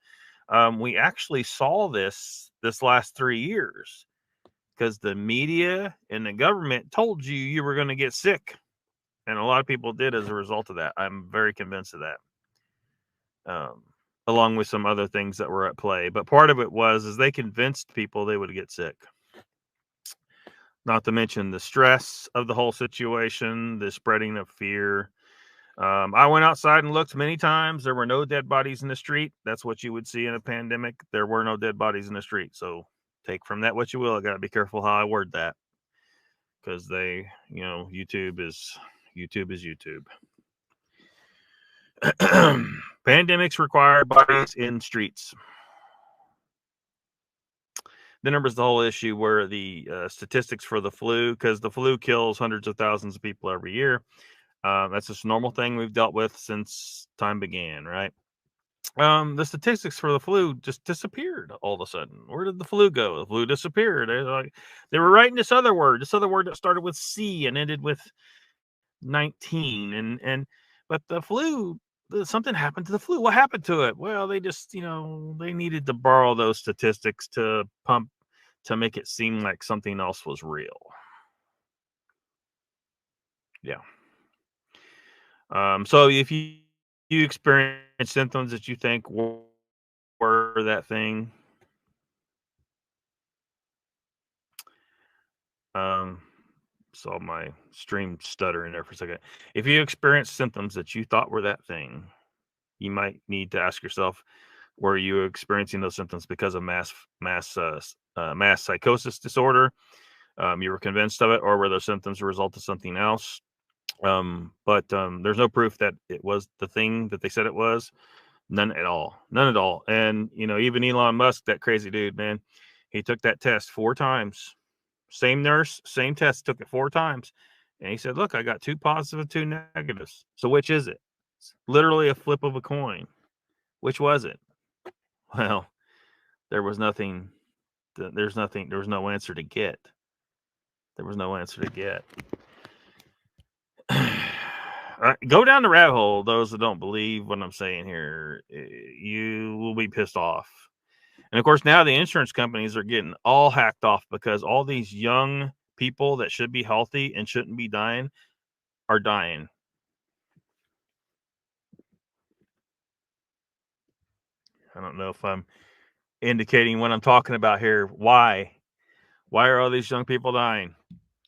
We actually saw this last 3 years because the media and the government told you were going to get sick, and a lot of people did as a result of that. I'm very convinced of that. Along with some other things that were at play, but part of it is they convinced people they would get sick. Not to mention the stress of the whole situation, the spreading of fear. I went outside and looked many times. There were no dead bodies in the street. That's what you would see in a pandemic. There were no dead bodies in the street. So take from that what you will. I got to be careful how I word that because YouTube is YouTube. Pandemics require bodies in streets. Then there was the whole issue where the statistics for the flu, because the flu kills hundreds of thousands of people every year. That's just a normal thing we've dealt with since time began, right? The statistics for the flu just disappeared all of a sudden. Where did the flu go? The flu disappeared. They were writing this other word that started with C and ended with 19. But the flu, something happened to the flu. What happened to it? Well, they just, they needed to borrow those statistics to make it seem like something else was real. Yeah. So if you experience symptoms that you think were that thing, saw my stream stuttering there for a second. If you experience symptoms that you thought were that thing, you might need to ask yourself, were you experiencing those symptoms because of mass psychosis disorder? You were convinced of it, or were those symptoms a result of something else? But there's no proof that it was the thing that they said it was. None at all. And even Elon Musk, that crazy dude, man, he took that test 4 times. Same nurse, same test, took it 4 times. And he said, look, I got 2 positive and 2 negatives. So which is it? It's literally a flip of a coin. Which was it? Well, there was nothing. There was no answer to get. Go down the rabbit hole. Those that don't believe what I'm saying here, you will be pissed off. And of course, now the insurance companies are getting all hacked off because all these young people that should be healthy and shouldn't be dying are dying. I don't know if I'm indicating what I'm talking about here. Why are all these young people dying?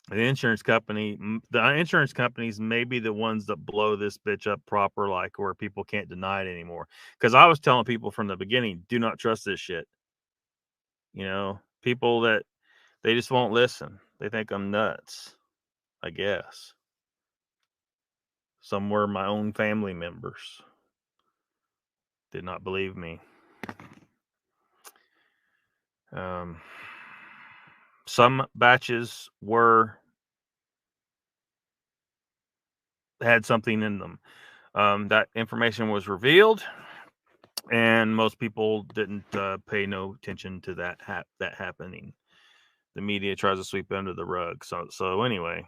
The insurance companies may be the ones that blow this bitch up proper, like where people can't deny it anymore. Because I was telling people from the beginning, do not trust this shit. People that they just won't listen. They think I'm nuts, I guess. Some were my own family members. Did not believe me. Some batches had something in them. That information was revealed, and most people didn't pay no attention to that happening. The media tries to sweep it under the rug. So anyway,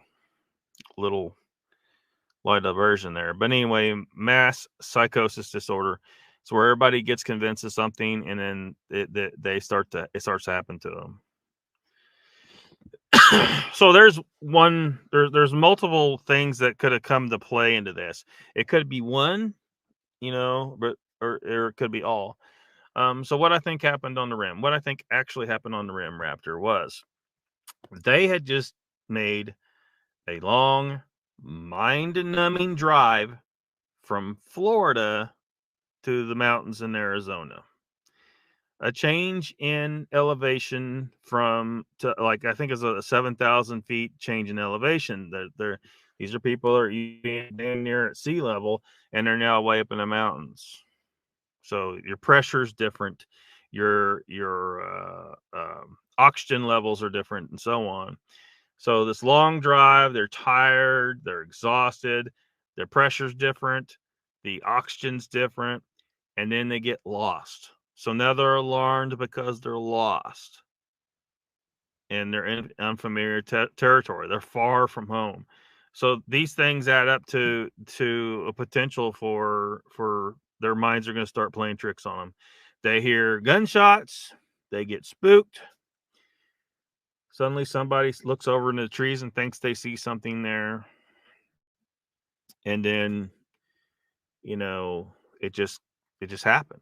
little light diversion there. But anyway, mass psychosis disorder. It's where everybody gets convinced of something, and then it starts to happen to them. So there's multiple things that could have come to play into this. It could be one, but or it could be all. So what I think happened on the rim, what I think actually happened on the rim, Raptor, was they had just made a long, mind-numbing drive from Florida to the mountains in Arizona. A change in elevation to like, I think it's a 7,000 feet change in elevation. These are people that are damn near at sea level, and they're now way up in the mountains. So your pressure is different, your oxygen levels are different, and so on. So this long drive, they're tired, they're exhausted, their pressure's different, the oxygen's different, and then they get lost. So now they're alarmed because they're lost and they're in unfamiliar territory. They're far from home. So these things add up to a potential for their minds are going to start playing tricks on them. They hear gunshots, they get spooked. Suddenly somebody looks over into the trees and thinks they see something there. And then, it just happened.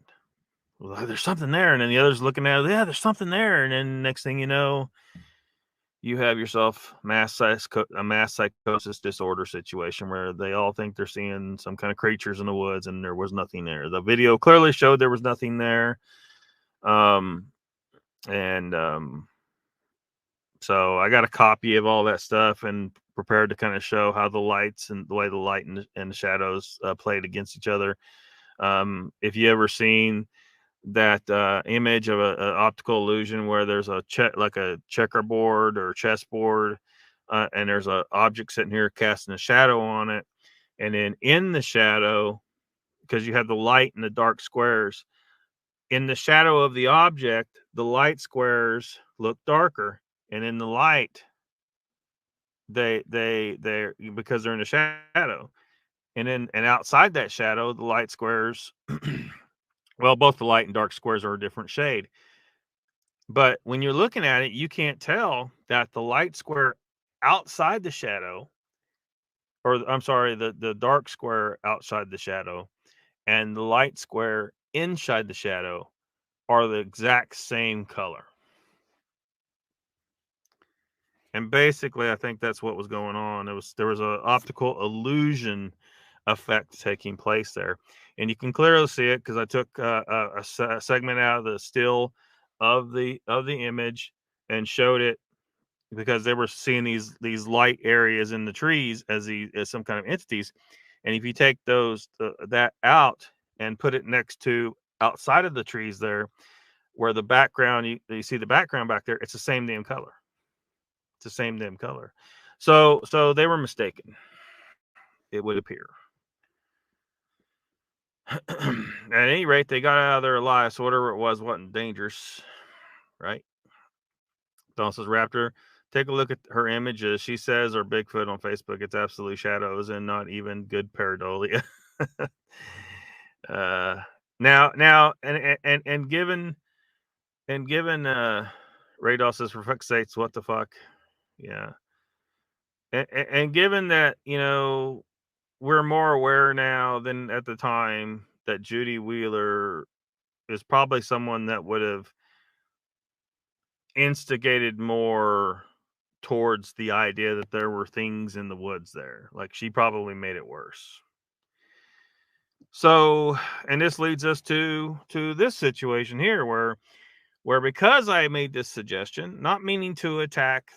Well, there's something there. And then the other's looking at it, yeah, there's something there. And then next thing you know, you have yourself a mass psychosis disorder situation where they all think they're seeing some kind of creatures in the woods and there was nothing there. The video clearly showed there was nothing there. So I got a copy of all that stuff and prepared to kind of show how the lights and the way the light and the shadows played against each other. If you ever seen that image of an optical illusion where there's like a checkerboard or chessboard, and there's an object sitting here casting a shadow on it, and then in the shadow, because you have the light and the dark squares, in the shadow of the object, the light squares look darker, and in the light, they're because they're in the shadow, and outside that shadow, the light squares. Well, both the light and dark squares are a different shade. But when you're looking at it, you can't tell that the light square outside the shadow, or I'm sorry, the dark square outside the shadow and the light square inside the shadow are the exact same color. And basically, I think that's what was going on. There was an optical illusion effect taking place there, and you can clearly see it because I took a segment out of the still of the image and showed it because they were seeing these light areas in the trees as some kind of entities, and if you take that out and put it next to outside of the trees there, where the background you see the background back there, it's the same damn color. It's the same damn color. So they were mistaken, it would appear. At any rate, they got out of there alive, so whatever it was wasn't dangerous, right? Don says, Raptor, take a look at her images. She says, or Bigfoot on Facebook, it's absolutely shadows and not even good pareidolia. Now, and given Radol says, for fuck's sakes, what the fuck? Yeah. And given that, we're more aware now than at the time that Judy Wheeler is probably someone that would have instigated more towards the idea that there were things in the woods there. Like, she probably made it worse. So, and this leads us to this situation here where because I made this suggestion, not meaning to attack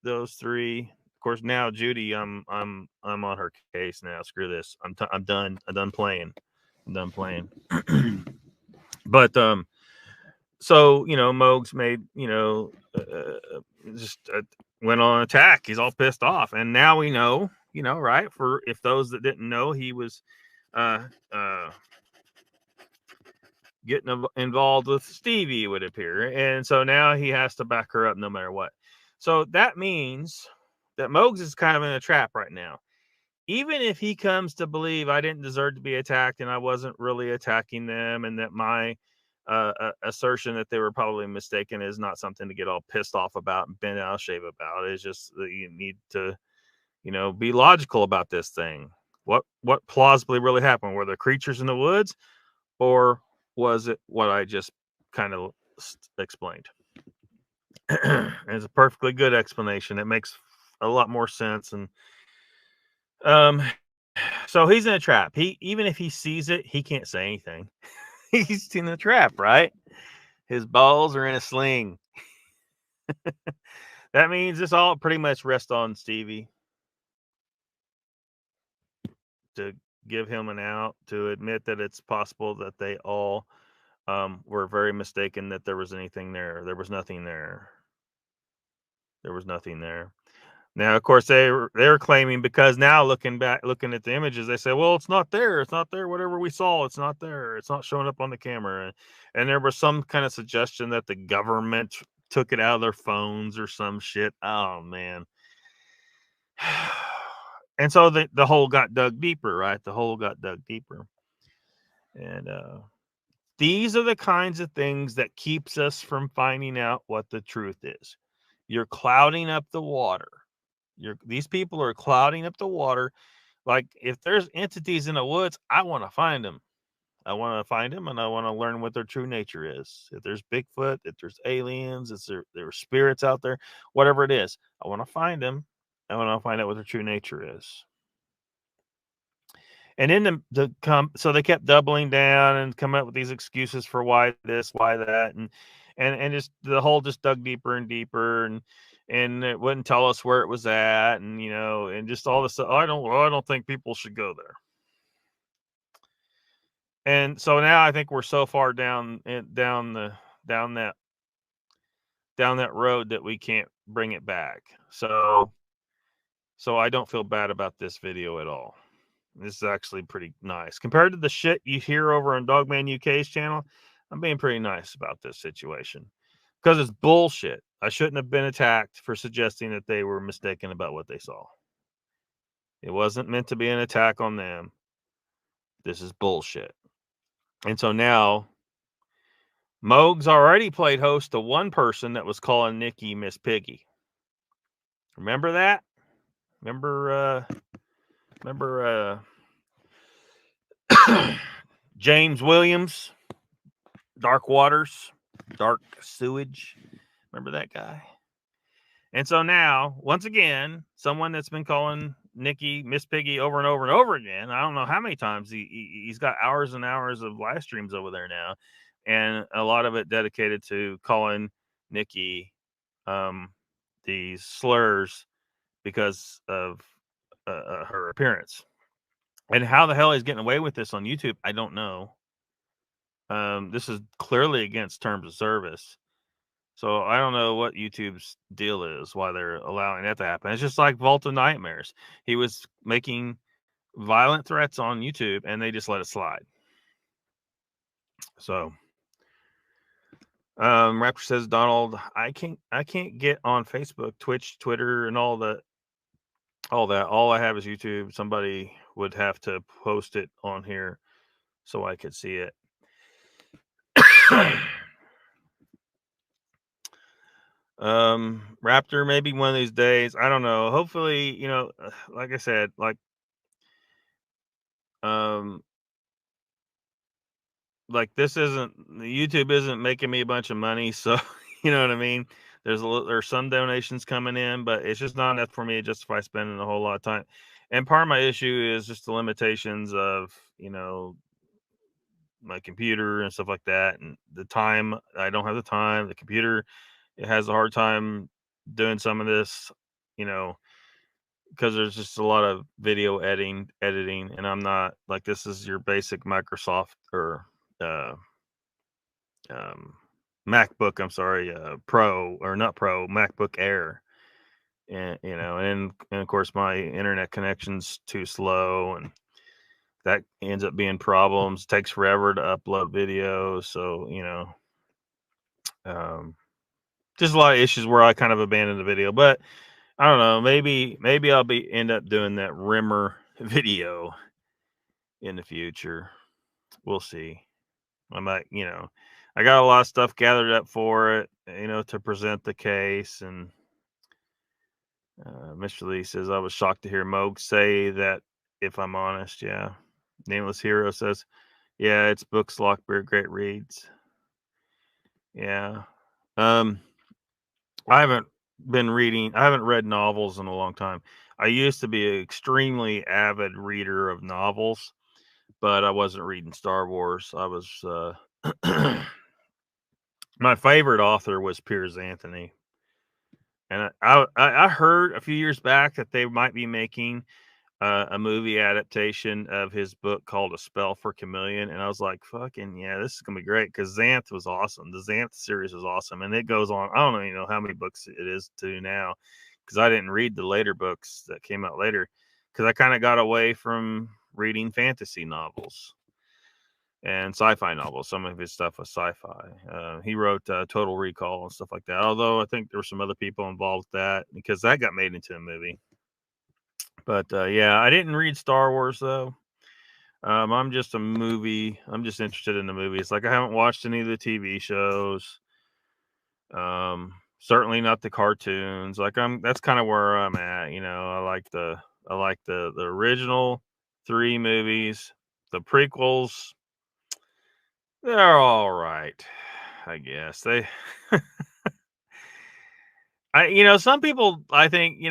those three. Of course, now Judy, I'm on her case now. Screw this. I'm done. I'm done playing. But so Mogs made just went on attack. He's all pissed off, and now we know, right? For if those that didn't know, he was getting involved with Stevie, it would appear, and so now he has to back her up no matter what. So that means that Mogs is kind of in a trap right now. Even if he comes to believe I didn't deserve to be attacked and I wasn't really attacking them, and that my assertion that they were probably mistaken is not something to get all pissed off about and bent out of shape about. It's just that you need to, be logical about this thing. What plausibly really happened? Were there creatures in the woods, or was it what I just kind of explained? It's a perfectly good explanation. It makes a lot more sense. And so he's in a trap. Even if he sees it, he can't say anything. He's in a trap, right? His balls are in a sling. That means this all pretty much rests on Stevie to give him an out, to admit that it's possible that they all were very mistaken that there was anything there. There was nothing there. Now, of course, they're claiming, because now looking at the images, they say, well, it's not there. It's not there. Whatever we saw, it's not there. It's not showing up on the camera. And there was some kind of suggestion that the government took it out of their phones or some shit. Oh, man. And so the hole got dug deeper, right? The hole got dug deeper. And these are the kinds of things that keeps us from finding out what the truth is. You're clouding up the water. These people are clouding up the water. Like, if there's entities in the woods, I want to find them. I want to find them, and I want to learn what their true nature is. If there's Bigfoot, if there's aliens, if there's spirits out there, whatever it is, I want to find them. I want to find out what their true nature is. And then so they kept doubling down and coming up with these excuses for why this, why that, and just the hole just dug deeper and deeper, and it wouldn't tell us where it was at, and and just all this. I don't think people should go there. And so now I think we're so far down that road that we can't bring it back. So I don't feel bad about this video at all. This is actually pretty nice compared to the shit you hear over on Dogman UK's channel. I'm being pretty nice about this situation because it's bullshit. I shouldn't have been attacked for suggesting that they were mistaken about what they saw. It wasn't meant to be an attack on them. This is bullshit. And so now Moog's already played host to one person that was calling Nikki Miss Piggy. Remember that? Remember James Williams, Dark Waters, Dark Sewage. Remember that guy? And so now, once again, someone that's been calling Nikki Miss Piggy over and over and over again. I don't know how many times he's got hours and hours of live streams over there now, and a lot of it dedicated to calling Nikki these slurs because of her appearance. And how the hell he's getting away with this on YouTube, I don't know. This is clearly against terms of service. So I don't know what YouTube's deal is, why they're allowing that to happen. It's just like Vault of Nightmares. He was making violent threats on YouTube, and they just let it slide. So Raptor says, Donald, I can't get on Facebook, Twitch, Twitter, and all that. All I have is YouTube. Somebody would have to post it on here so I could see it. Raptor, maybe one of these days. I don't know. Hopefully, like I said, like this YouTube isn't making me a bunch of money, so you know what I mean. There's some donations coming in, but it's just not enough for me to justify spending a whole lot of time. And part of my issue is just the limitations of my computer and stuff like that, and the time. I don't have the time. The computer, it has a hard time doing some of this, because there's just a lot of video editing, and I'm not like, this is your basic Microsoft or MacBook. I'm sorry, Pro or not Pro, MacBook Air, and and of course my internet connection's too slow, and that ends up being problems. It takes forever to upload videos, so just a lot of issues where I kind of abandoned the video. But I don't know, maybe I'll end up doing that Rimmer video in the future. We'll see. I might, I got a lot of stuff gathered up for it, to present the case. And Mr. Lee says, I was shocked to hear Moog say that, if I'm honest. Yeah. Nameless Hero says, yeah, it's books, Lockbeard, great reads. Yeah. I haven't read novels in a long time. I used to be an extremely avid reader of novels, but I wasn't reading Star Wars. I was my favorite author was Piers Anthony. And I heard a few years back that they might be making a movie adaptation of his book called A Spell for Chameleon. And I was like, fucking yeah, this is going to be great, because Xanth was awesome. The Xanth series was awesome. And it goes on. I don't even know how many books it is to now, because I didn't read the later books that came out later, because I kind of got away from reading fantasy novels and sci-fi novels. Some of his stuff was sci-fi. He wrote Total Recall and stuff like that. Although I think there were some other people involved with that, because that got made into a movie. But yeah, I didn't read Star Wars though. I'm just interested in the movies. Like, I haven't watched any of the TV shows. Certainly not the cartoons. Like, that's kind of where I'm at. I like the original 3 movies. The prequels, they're all right, I guess. Some people, I think,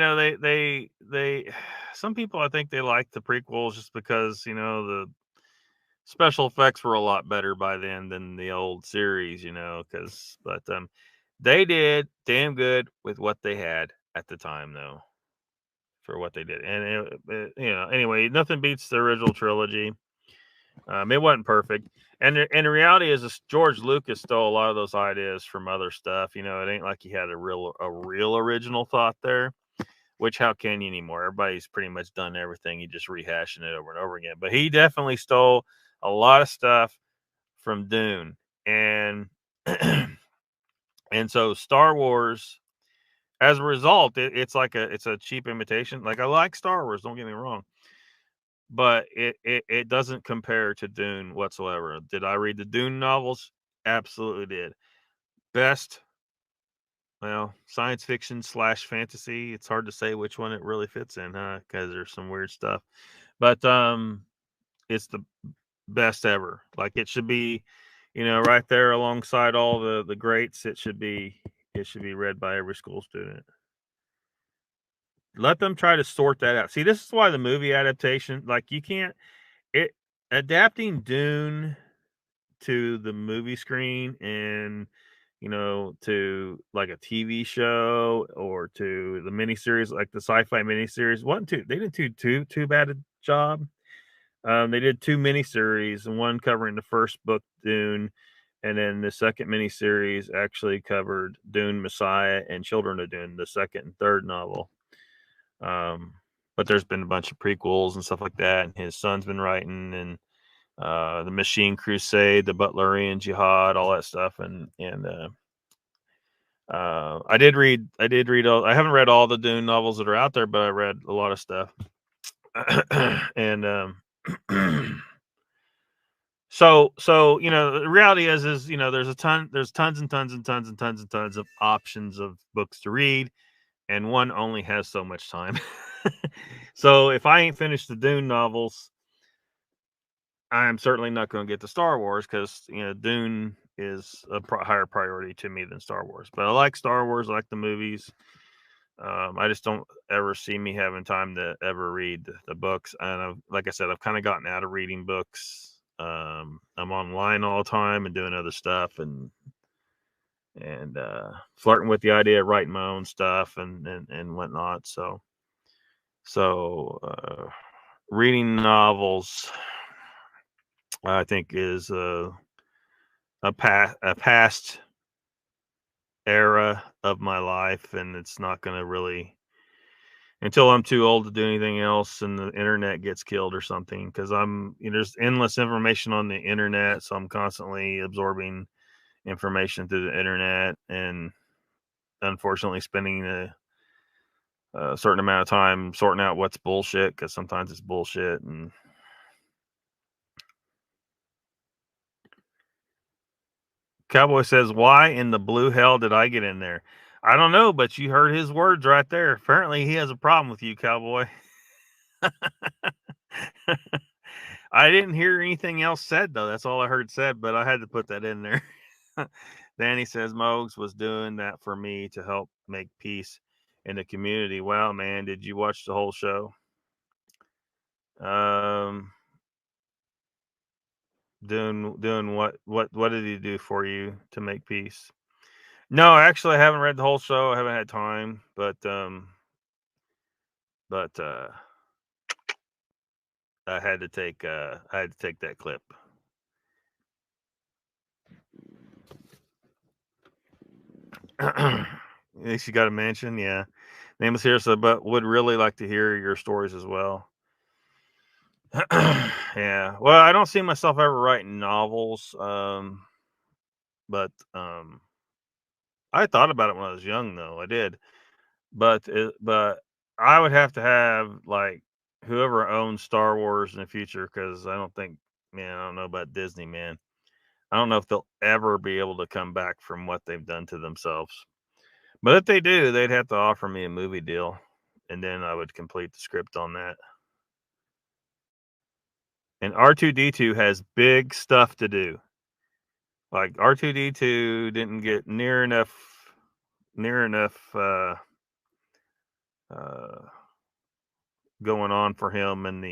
some people, I think they like the prequels just because, the special effects were a lot better by then than the old series, but they did damn good with what they had at the time, though, for what they did. And anyway, nothing beats the original trilogy. It wasn't perfect, and the reality is, George Lucas stole a lot of those ideas from other stuff. It ain't like he had a real original thought there. Which, how can you anymore? Everybody's pretty much done everything. You just rehashing it over and over again. But he definitely stole a lot of stuff from Dune, and and so Star Wars, as a result, it's a cheap imitation. Like, I like Star Wars, don't get me wrong, but it doesn't compare to Dune whatsoever. Did I read the Dune novels? Absolutely did. Best, well, science fiction / fantasy. It's hard to say which one it really fits in, huh? Because there's some weird stuff. But it's the best ever. Like, it should be, right there alongside all the greats. It should be read by every school student. Let them try to sort that out. See, this is why the movie adaptation, like, you can't adapting Dune to the movie screen and to like a TV show or to the miniseries, like the sci-fi miniseries, they didn't do too bad a job. They did 2 miniseries, and one covering the first book, Dune, and then the second miniseries actually covered Dune Messiah and Children of Dune, the second and third novel. But there's been a bunch of prequels and stuff like that, and his son's been writing, and the Machine Crusade, the Butlerian Jihad, all that stuff, and I did read I haven't read all the Dune novels that are out there, but I read a lot of stuff. And so the reality is there's tons and tons and tons and tons and tons of options of books to read, and one only has so much time. So if I ain't finished the Dune novels, I'm certainly not going to get to Star Wars, because Dune is a higher priority to me than Star Wars. But I like Star Wars, I like the movies. I just don't ever see me having time to ever read the books. And like I said, I've kind of gotten out of reading books. I'm online all the time and doing other stuff, and flirting with the idea of writing my own stuff and whatnot. So reading novels, I think, is a past era of my life, and it's not going to really, until I'm too old to do anything else and the internet gets killed or something, because there's endless information on the internet, so I'm constantly absorbing information through the internet, and unfortunately spending a certain amount of time sorting out what's bullshit, because sometimes it's bullshit. And Cowboy says, why in the blue hell did I get in there? I don't know, but you heard his words right there. Apparently he has a problem with you, Cowboy. I didn't hear anything else said, though. That's all I heard said, but I had to put that in there. Danny says Mogs was doing that for me to help make peace in the community. Wow, man, did you watch the whole show? Doing what did he do for you to make peace? No, actually, I haven't read the whole show. I haven't had time, but I had to take that clip. At least you got a mansion, yeah. Nameless here said, but would really like to hear your stories as well. Yeah. Well, I don't see myself ever writing novels. But I thought about it when I was young, though. I did. But I would have to have like whoever owns Star Wars in the future, because I don't think, man, I don't know about Disney, man. I don't know if they'll ever be able to come back from what they've done to themselves. But if they do, they'd have to offer me a movie deal, and then I would complete the script on that. And R2D2 has big stuff to do. Like R2D2 didn't get near enough going on for him and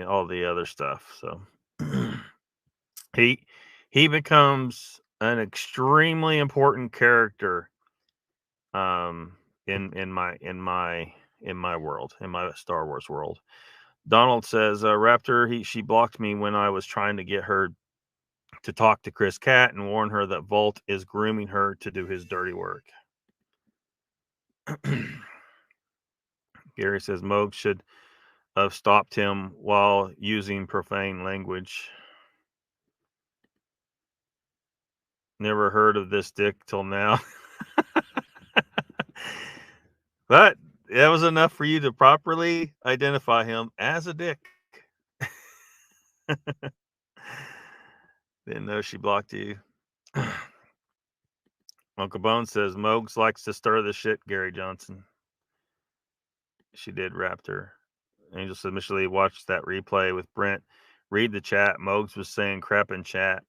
all the other stuff. So he becomes an extremely important character in my world, in my Star Wars world. Donald says, Raptor, she blocked me when I was trying to get her to talk to Chris Cat and warn her that Volt is grooming her to do his dirty work. Gary says Moog should have stopped him while using profane language. Never heard of this dick till now. But that was enough for you to properly identify him as a dick. Didn't know she blocked you. Uncle Bone says Mogs likes to stir the shit, Gary Johnson. She did, Raptor. Angel said Michelle Lee watched that replay with Brent. Read the chat. Mogs was saying crap in chat.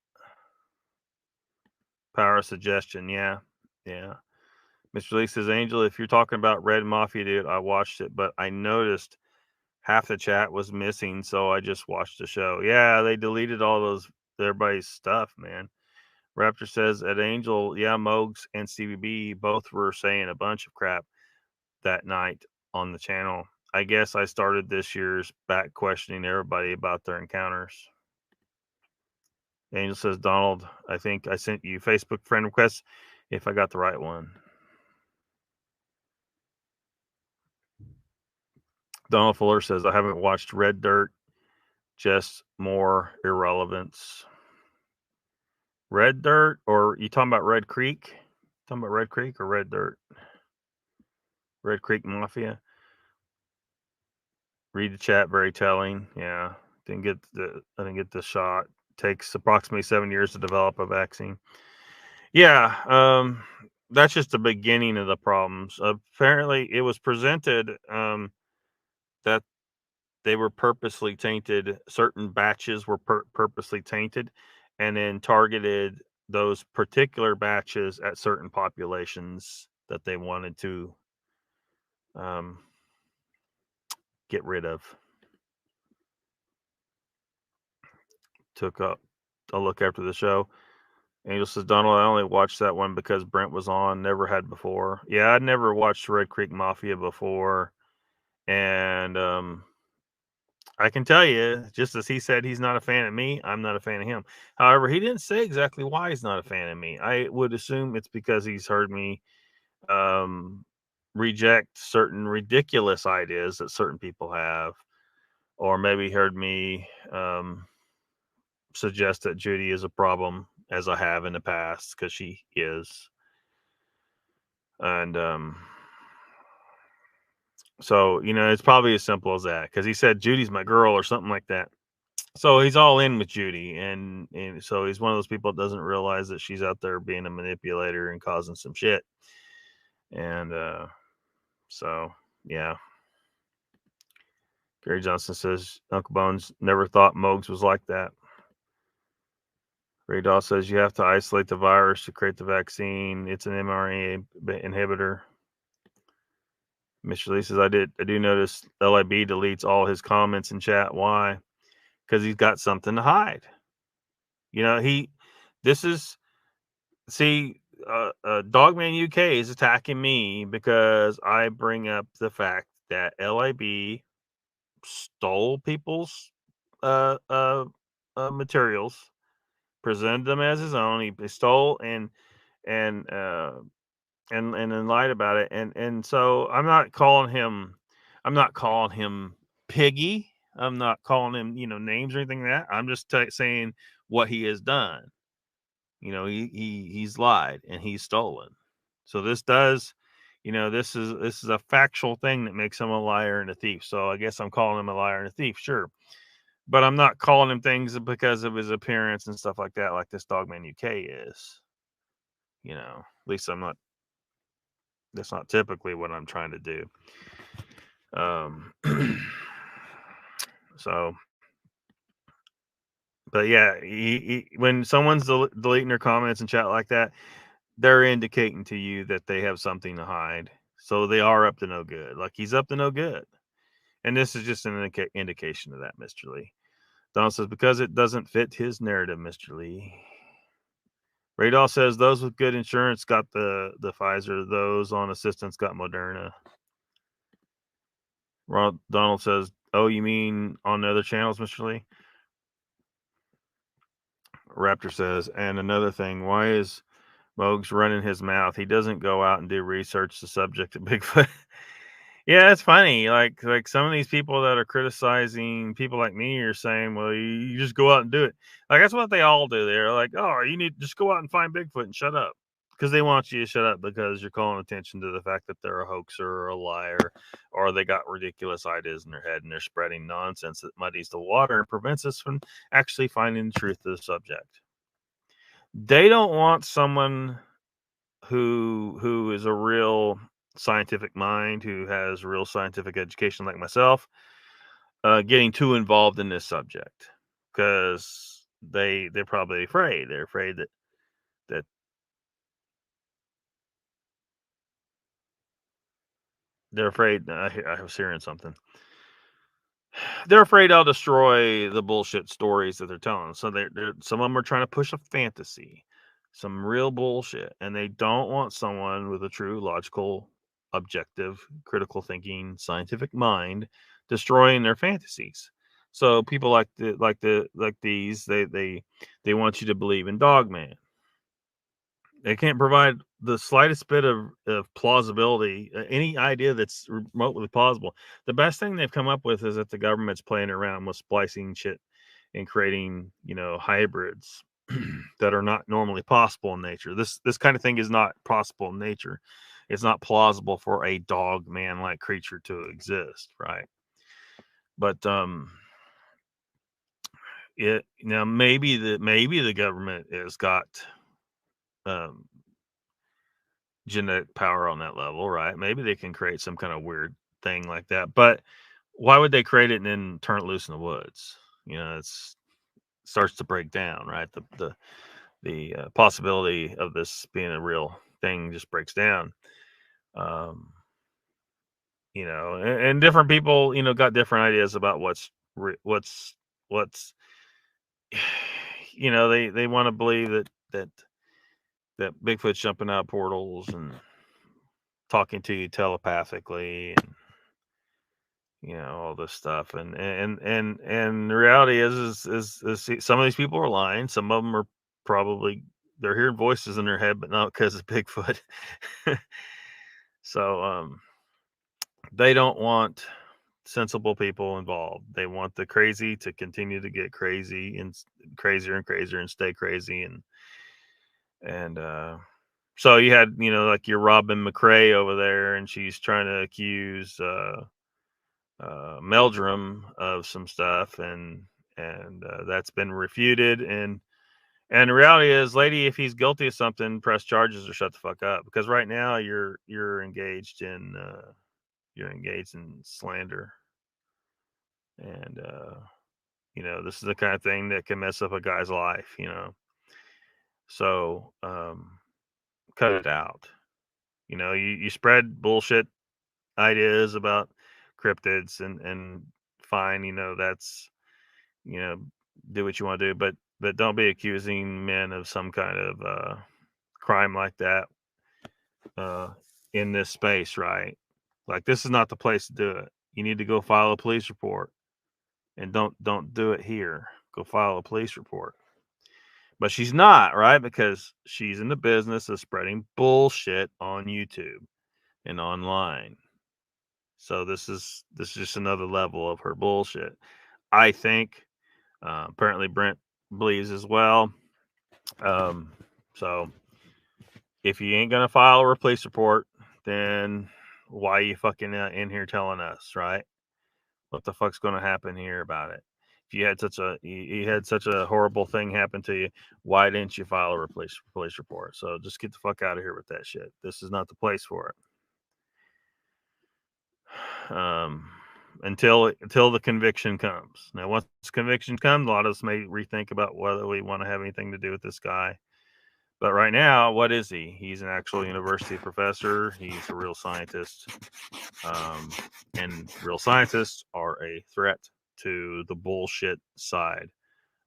Power of suggestion. Yeah. Mr. Lee says, Angel, if you're talking about Red Mafia, dude, I watched it, but I noticed half the chat was missing, so I just watched the show. Yeah, they deleted all everybody's stuff, man. Raptor says at Angel, yeah, Mogs and Stevie B both were saying a bunch of crap that night on the channel. I guess I started this year's back questioning everybody about their encounters. Angel says, Donald, I think I sent you Facebook friend requests if I got the right one. Donald Fuller says, I haven't watched Red Dirt, just more irrelevance. Red Dirt, or you talking about Red Creek? Talking about Red Creek or Red Dirt? Red Creek Mafia. Read the chat, very telling. Yeah, I didn't get the shot. Takes approximately 7 years to develop a vaccine. Yeah, that's just the beginning of the problems. Apparently, it was presented that they were purposely tainted. Certain batches were purposely tainted, and then targeted those particular batches at certain populations that they wanted to get rid of. Took a look after the show. Angel says, Donald, I only watched that one because Brent was on. Never had before. Yeah, I'd never watched Red Creek Mafia before. And I can tell you, just as he said he's not a fan of me, I'm not a fan of him. However, he didn't say exactly why he's not a fan of me. I would assume it's because he's heard me reject certain ridiculous ideas that certain people have, or maybe heard me suggest that Judy is a problem, as I have in the past, because she is. And so, it's probably as simple as that, because he said Judy's my girl or something like that. So he's all in with Judy, and so he's one of those people that doesn't realize that she's out there being a manipulator and causing some shit. And so, yeah. Gary Johnson says, Uncle Bones never thought Mogs was like that. Ray Daw says you have to isolate the virus to create the vaccine. It's an mRNA inhibitor. Mr. Lee says, I do notice LIB deletes all his comments in chat. Why? Because he's got something to hide. Dogman UK is attacking me because I bring up the fact that LIB stole people's materials, presented them as his own. He stole and and lied about it. And so I'm not calling him piggy. I'm not calling him, names or anything like that. I'm just saying what he has done. He's lied and he's stolen. So this does, this is a factual thing that makes him a liar and a thief. So I guess I'm calling him a liar and a thief, sure. But I'm not calling him things because of his appearance and stuff like that, like this Dogman UK is. At least I'm not. That's not typically what I'm trying to do. So, but yeah, when someone's deleting their comments and chat like that, they're indicating to you that they have something to hide. So they are up to no good. Like he's up to no good. And this is just an indication of that, Mr. Lee. Donald says, because it doesn't fit his narrative, Mr. Lee. Radol says, those with good insurance got the Pfizer. Those on assistance got Moderna. Donald says, oh, you mean on the other channels, Mr. Lee? Raptor says, and another thing, why is Mogs running his mouth? He doesn't go out and do research the subject of Bigfoot. Yeah, it's funny. Like some of these people that are criticizing people like me are saying, well, you just go out and do it. Like that's what they all do. They're like, oh, you need to just go out and find Bigfoot and shut up. Because they want you to shut up because you're calling attention to the fact that they're a hoaxer or a liar, or they got ridiculous ideas in their head and they're spreading nonsense that muddies the water and prevents us from actually finding the truth of the subject. They don't want someone who is a real scientific mind, who has real scientific education like myself, getting too involved in this subject because they're probably afraid. They're afraid that they're afraid. I was hearing something. They're afraid I'll destroy the bullshit stories that they're telling. So they're some of them are trying to push a fantasy, some real bullshit, and they don't want someone with a true logical, objective, critical thinking, scientific mind destroying their fantasies. So people like these, they want you to believe in Dogman. They can't provide the slightest bit of plausibility, any idea that's remotely plausible. The best thing they've come up with is that the government's playing around with splicing shit and creating, hybrids that are not normally possible in nature. This kind of thing is not possible in nature. It's not plausible for a dog man like creature to exist, right? But maybe the government has got genetic power on that level, right? Maybe they can create some kind of weird thing like that. But why would they create it and then turn it loose in the woods? It starts to break down, right? The possibility of this being a real thing just breaks down. And different people, got different ideas about what's they want to believe that Bigfoot's jumping out portals and talking to you telepathically and all this stuff. And the reality is some of these people are lying. Some of them are probably they're hearing voices in their head, but not because of Bigfoot. So they don't want sensible people involved. They want the crazy to continue to get crazy and crazier and crazier and stay crazy. And so you had, like your Robin McRae over there, and she's trying to accuse Meldrum of some stuff, and that's been refuted. And the reality is, lady, if he's guilty of something, press charges or shut the fuck up. Because right now you're engaged in slander, and this is the kind of thing that can mess up a guy's life. So cut it out. You spread bullshit ideas about cryptids and fine, that's do what you want to do, but don't be accusing men of some kind of crime like that in this space, right? Like this is not the place to do it. You need to go file a police report, and don't do it here. Go file a police report, But she's not, right? Because she's in the business of spreading bullshit on YouTube and online. So this is just another level of her bullshit. I think. Apparently Brent believes as well. So if you ain't gonna file a police report, then why are you fucking in here telling us, right? What the fuck's gonna happen here about it? If you had such a horrible thing happen to you, why didn't you file a police report? So just get the fuck out of here with that shit. This is not the place for it. Until the conviction comes. Now, once conviction comes, a lot of us may rethink about whether we want to have anything to do with this guy. But right now, what is he? He's an actual university professor. He's a real scientist. And real scientists are a threat to the bullshit side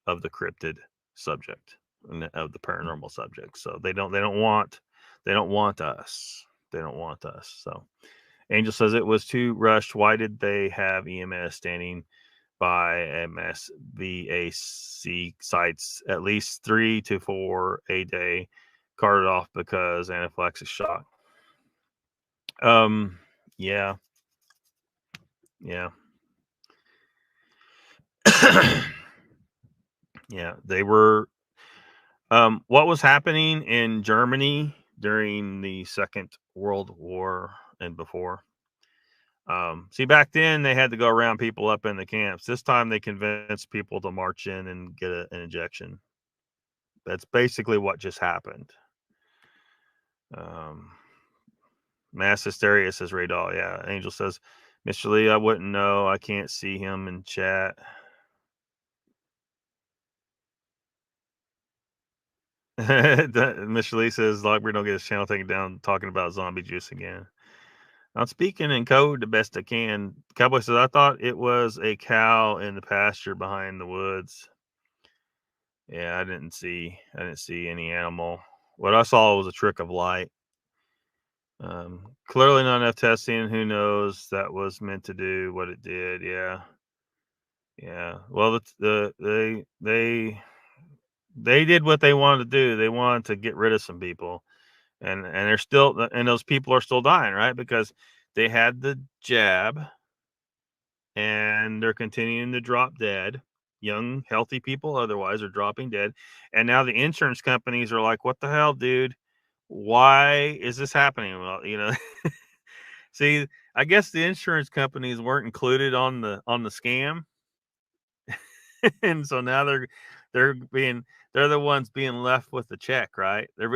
of the cryptid subject, of the paranormal subject. So they don't want us. They don't want us. So Angel says it was too rushed. Why did they have EMS standing by MSVAC sites at least 3 to 4 a day, carted off because anaphylaxis shock? Yeah. Yeah, they were. What was happening in Germany during the Second World War and before? See, back then they had to go around people up in the camps. This time they convinced people to march in and get an injection. That's basically what just happened. Mass hysteria, says Ray Dahl. Yeah, Angel says, Mr. Lee, I wouldn't know. I can't see him in chat. Mr. Lee says, Lockbeard don't get his channel taken down talking about zombie juice again. I'm speaking in code the best I can. Cowboy says, I thought it was a cow in the pasture behind the woods. Yeah, I didn't see any animal. What I saw was a trick of light. Clearly not enough testing. Who knows? That was meant to do what it did. Yeah. Well, they did what they wanted to do. They wanted to get rid of some people, and they're still, and those people are still dying, right? Because they had the jab, and they're continuing to drop dead. Young, healthy people otherwise are dropping dead, and now the insurance companies are like, "What the hell, dude? Why is this happening?" Well, see, I guess the insurance companies weren't included on the scam, and so now they're the ones being left with the check, right? They're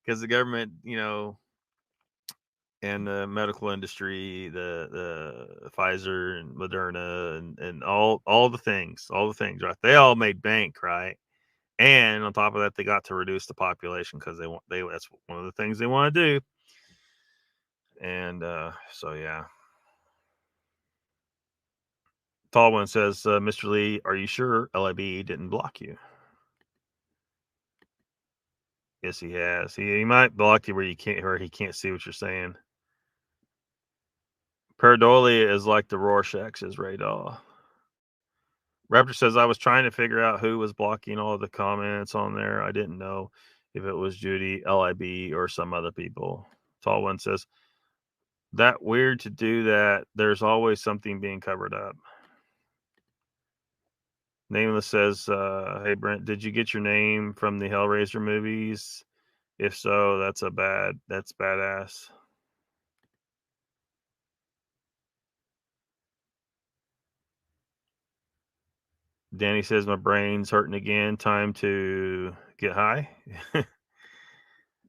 because the government, and the medical industry, the Pfizer and Moderna and all the things, right? They all made bank, right? And on top of that, they got to reduce the population because that's one of the things they want to do. And so yeah. Tall one says, Mr. Lee, are you sure LIB didn't block you? Yes, he has. He might block you where he can't see what you're saying. Pareidolia is like the Rorschach, says Ray Dahl. Raptor says, I was trying to figure out who was blocking all the comments on there. I didn't know if it was Judy, LIB, or some other people. Tall one says, that weird to do that. There's always something being covered up. Nameless says, hey, Brent, did you get your name from the Hellraiser movies? If so, that's badass. Danny says, my brain's hurting again. Time to get high.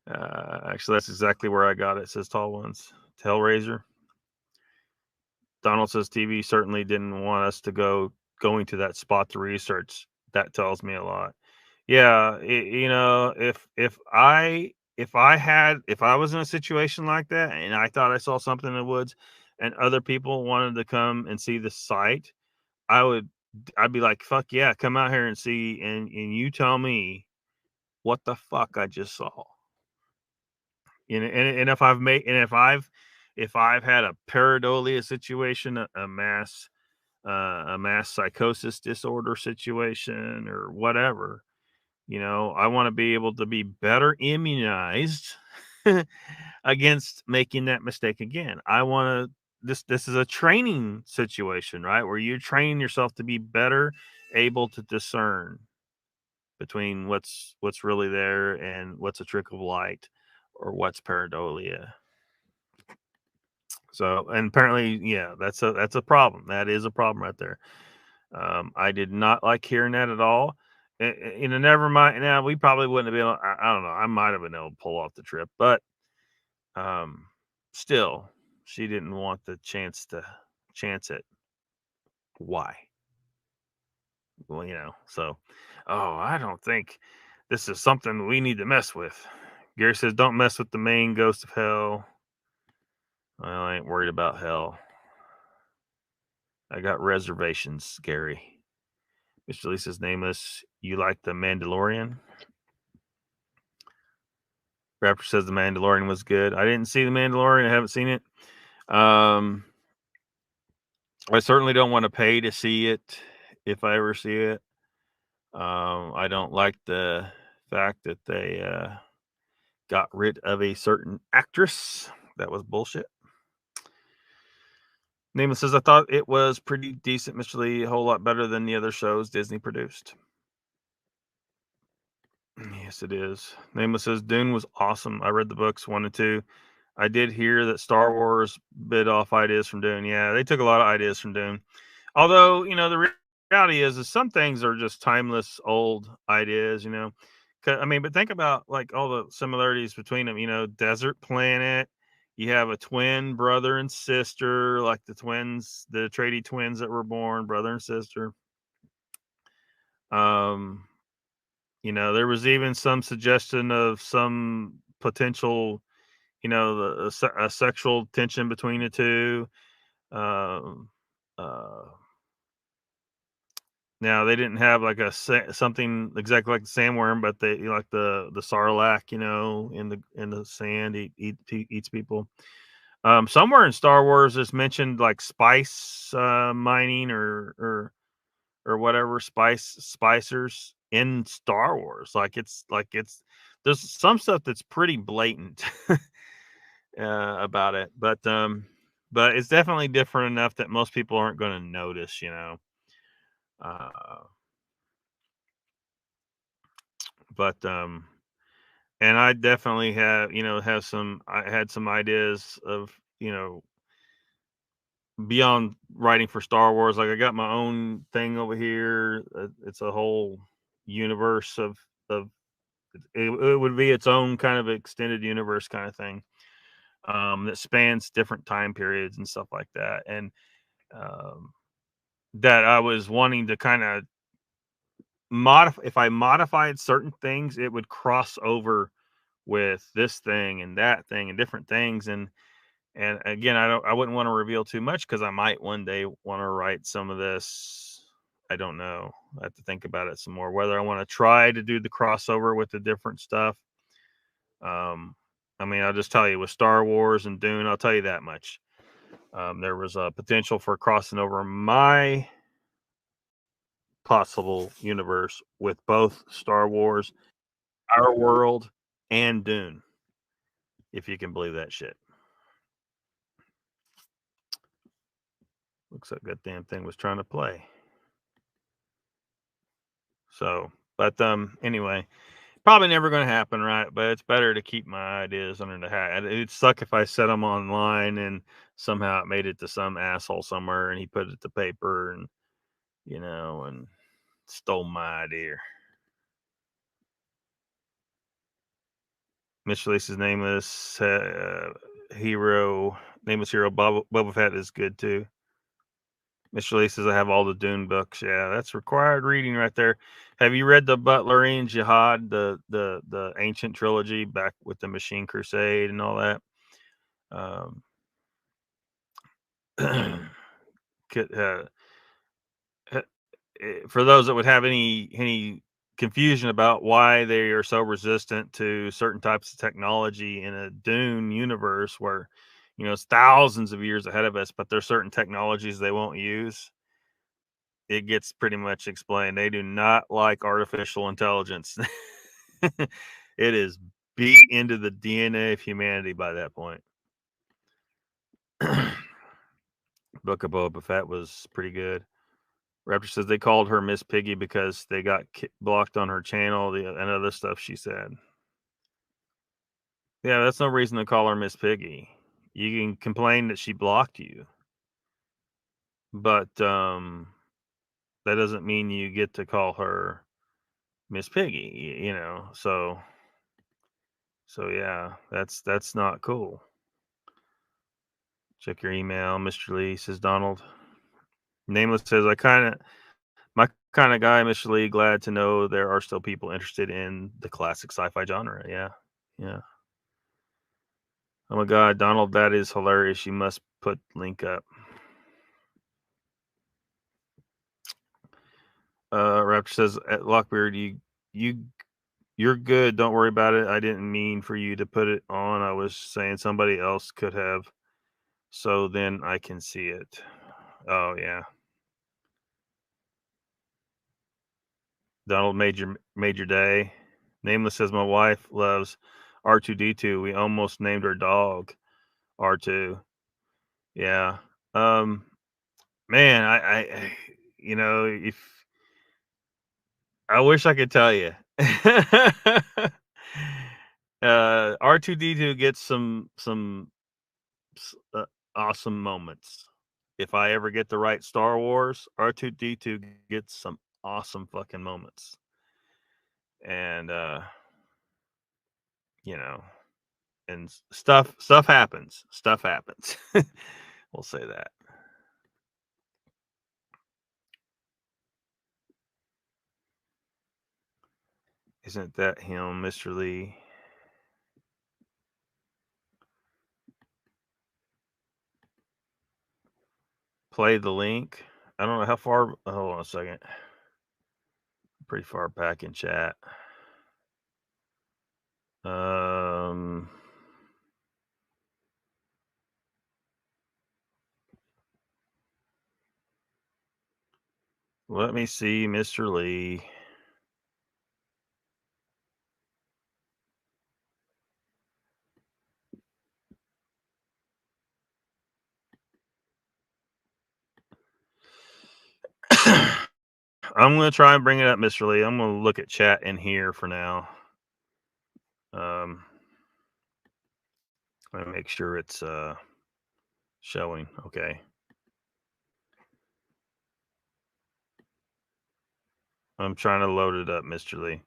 Actually, that's exactly where I got it, says Tall Ones. Hellraiser. Donald says, TV certainly didn't want us to going to that spot to research. That tells me a lot. Yeah, if I was in a situation like that and I thought I saw something in the woods and other people wanted to come and see the site, I'd be like, fuck yeah, come out here and see, and you tell me what the fuck I just saw. And if I've had a pareidolia situation, a mass psychosis disorder situation, or whatever, You know, I want to be able to be better immunized against making that mistake again. I want to this is a training situation, right? Where you're training yourself to be better able to discern between what's really there and what's a trick of light or what's pareidolia. So, and apparently, yeah, that's a problem. That is a problem right there. I did not like hearing that at all. You know, never mind. Now we probably wouldn't have been. I don't know. I might have been able to pull off the trip, but still, she didn't want the chance it. Why? Well, you know. So, I don't think this is something we need to mess with. Gary says, "Don't mess with the main ghost of hell." Well, I ain't worried about hell. I got reservations, Gary. Mr. Lisa's nameless. You like the Mandalorian? Raptor says the Mandalorian was good. I didn't see the Mandalorian. I haven't seen it. I certainly don't want to pay to see it if I ever see it. I don't like the fact that they got rid of a certain actress. That was bullshit. Nameless says, I thought it was pretty decent, Mr. Lee. A whole lot better than the other shows Disney produced. Yes, it is. Nameless says, Dune was awesome. I read the books 1 and 2. I did hear that Star Wars bit off ideas from Dune. Yeah, they took a lot of ideas from Dune. Although, you know, the reality is some things are just timeless, old ideas, you know. I mean, but think about like all the similarities between them, you know, desert planet. You have a twin brother and sister, like the Atreides twins that were born, brother and sister. You know, there was even some suggestion of some potential, you know, a sexual tension between the two. Now they didn't have like something exactly like the sandworm, but they like the sarlacc, you know, in the sand eats people. Somewhere in Star Wars, it's mentioned like spice mining or whatever spicers in Star Wars. Like it's there's some stuff that's pretty blatant about it, but it's definitely different enough that most people aren't going to notice, you know. But and I definitely have, you know, I had some ideas of, you know, beyond writing for Star Wars. Like I got my own thing over here. It's a whole universe of it would be its own kind of extended universe kind of thing that spans different time periods and stuff like that. And that I was wanting to kind of modify. If I modified certain things, it would cross over with this thing and that thing and different things. And again, I wouldn't want to reveal too much because I might one day want to write some of this. I don't know. I have to think about it some more. Whether I want to try to do the crossover with the different stuff. I mean, I'll just tell you with Star Wars and Dune, I'll tell you that much. There was a potential for crossing over my possible universe with both Star Wars, Our World, and Dune. If you can believe that shit. Looks like that damn thing was trying to play. So, but anyway, probably never going to happen, right? But it's better to keep my ideas under the hat. It'd suck if I set them online and somehow it made it to some asshole somewhere and he put it to paper and, you know, and stole my idea. Mr. Lisa's nameless hero. Nameless hero Boba Fett is good too. Mr. Lee says I have all the Dune books. Yeah, that's required reading right there. Have you read the Butlerian Jihad, the ancient trilogy back with the Machine Crusade and all that? For those that would have any confusion about why they are so resistant to certain types of technology in a Dune universe where, you know, it's thousands of years ahead of us, but there's certain technologies they won't use. it gets pretty much explained. They do not like artificial intelligence. It is beat into the DNA of humanity by that point. Book of Boba Fett was pretty good. Raptor says they called her Miss Piggy because they got blocked on her channel and other stuff she said. Yeah, that's no reason to call her Miss Piggy. You can complain that she blocked you, but that doesn't mean you get to call her Miss Piggy. You know, so yeah, that's not cool. Check your email, Mr. Lee, says Donald. Nameless says, my kind of guy, Mr. Lee, glad to know there are still people interested in the classic sci-fi genre. Yeah. Oh my God, Donald, that is hilarious. You must put link up. Raptor says, at Lockbeard, you're good. Don't worry about it. I didn't mean for you to put it on. I was saying somebody else could have. So then I can see it. Oh yeah. Donald made your day. Nameless says my wife loves R2D2. We almost named our dog R2. Yeah. Man, I if I wish I could tell you. R2D2 gets some awesome moments. If I ever get to write Star Wars, R2D2 gets some awesome fucking moments. And and stuff happens. Stuff happens. We'll say that. Isn't that him, Mr. Lee? Play the link. I don't know how far. Hold on a second. Pretty far back in chat. Let me see, Mr. Lee. I'm going to try and bring it up, Mr. Lee. I'm going to look at chat in here for now. Let me make sure it's showing. Okay. I'm trying to load it up, Mr. Lee.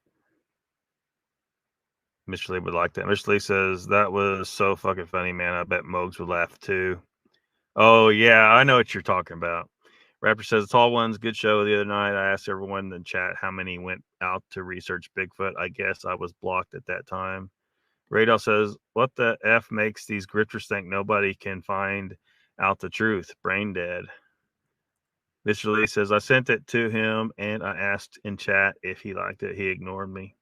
Mr. Lee would like that. Mr. Lee says, that was so fucking funny, man. I bet Mogs would laugh too. Oh, yeah, I know what you're talking about. Raptor says, Tall Ones, good show the other night. I asked everyone in the chat how many went out to research Bigfoot. I guess I was blocked at that time. Radal says, what the F makes these grifters think nobody can find out the truth? Brain dead. Mr. Lee says, I sent it to him and I asked in chat if he liked it. He ignored me.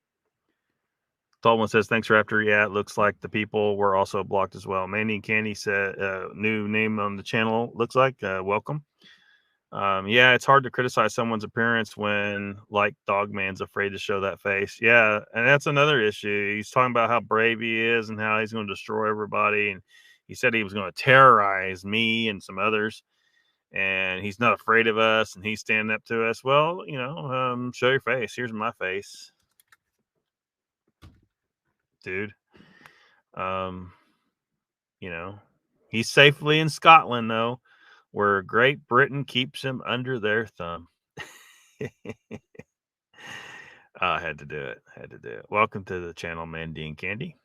Tall One says, thanks, Raptor. Yeah, it looks like the people were also blocked as well. Mandy and Candy said, new name on the channel, looks like. Welcome. Yeah, it's hard to criticize someone's appearance when, like, Dogman's afraid to show that face. Yeah, and that's another issue. He's talking about how brave he is and how he's going to destroy everybody. And he said he was going to terrorize me and some others. And he's not afraid of us, and he's standing up to us. Well, show your face. Here's my face, dude. He's safely in Scotland, though, where Great Britain keeps him under their thumb. I had to do it. Welcome to the channel, Mandy and Candy.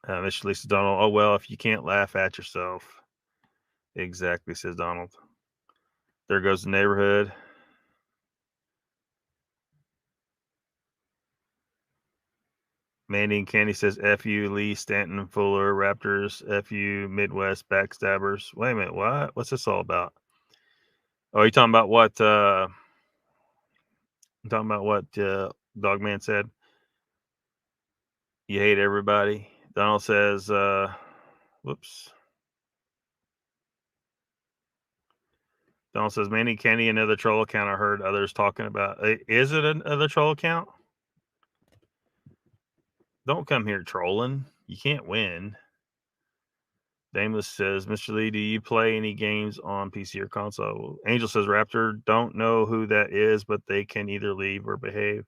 Mr. Lisa Donald. Oh, well, if you can't laugh at yourself. Exactly, says Donald. There goes the neighborhood. Mandy and Candy says, F you, Lee, Stanton, Fuller, Raptors, F you, Midwest, Backstabbers. Wait a minute, what? What's this all about? Oh, you talking about what? Dogman said? You hate everybody. Donald says, whoops. Donald says, Mandy Candy, another troll account I heard others talking about. Is it another troll account? Don't come here trolling. You can't win. Dameless says, Mr. Lee, do you play any games on PC or console? Angel says, Raptor, don't know who that is, but they can either leave or behave.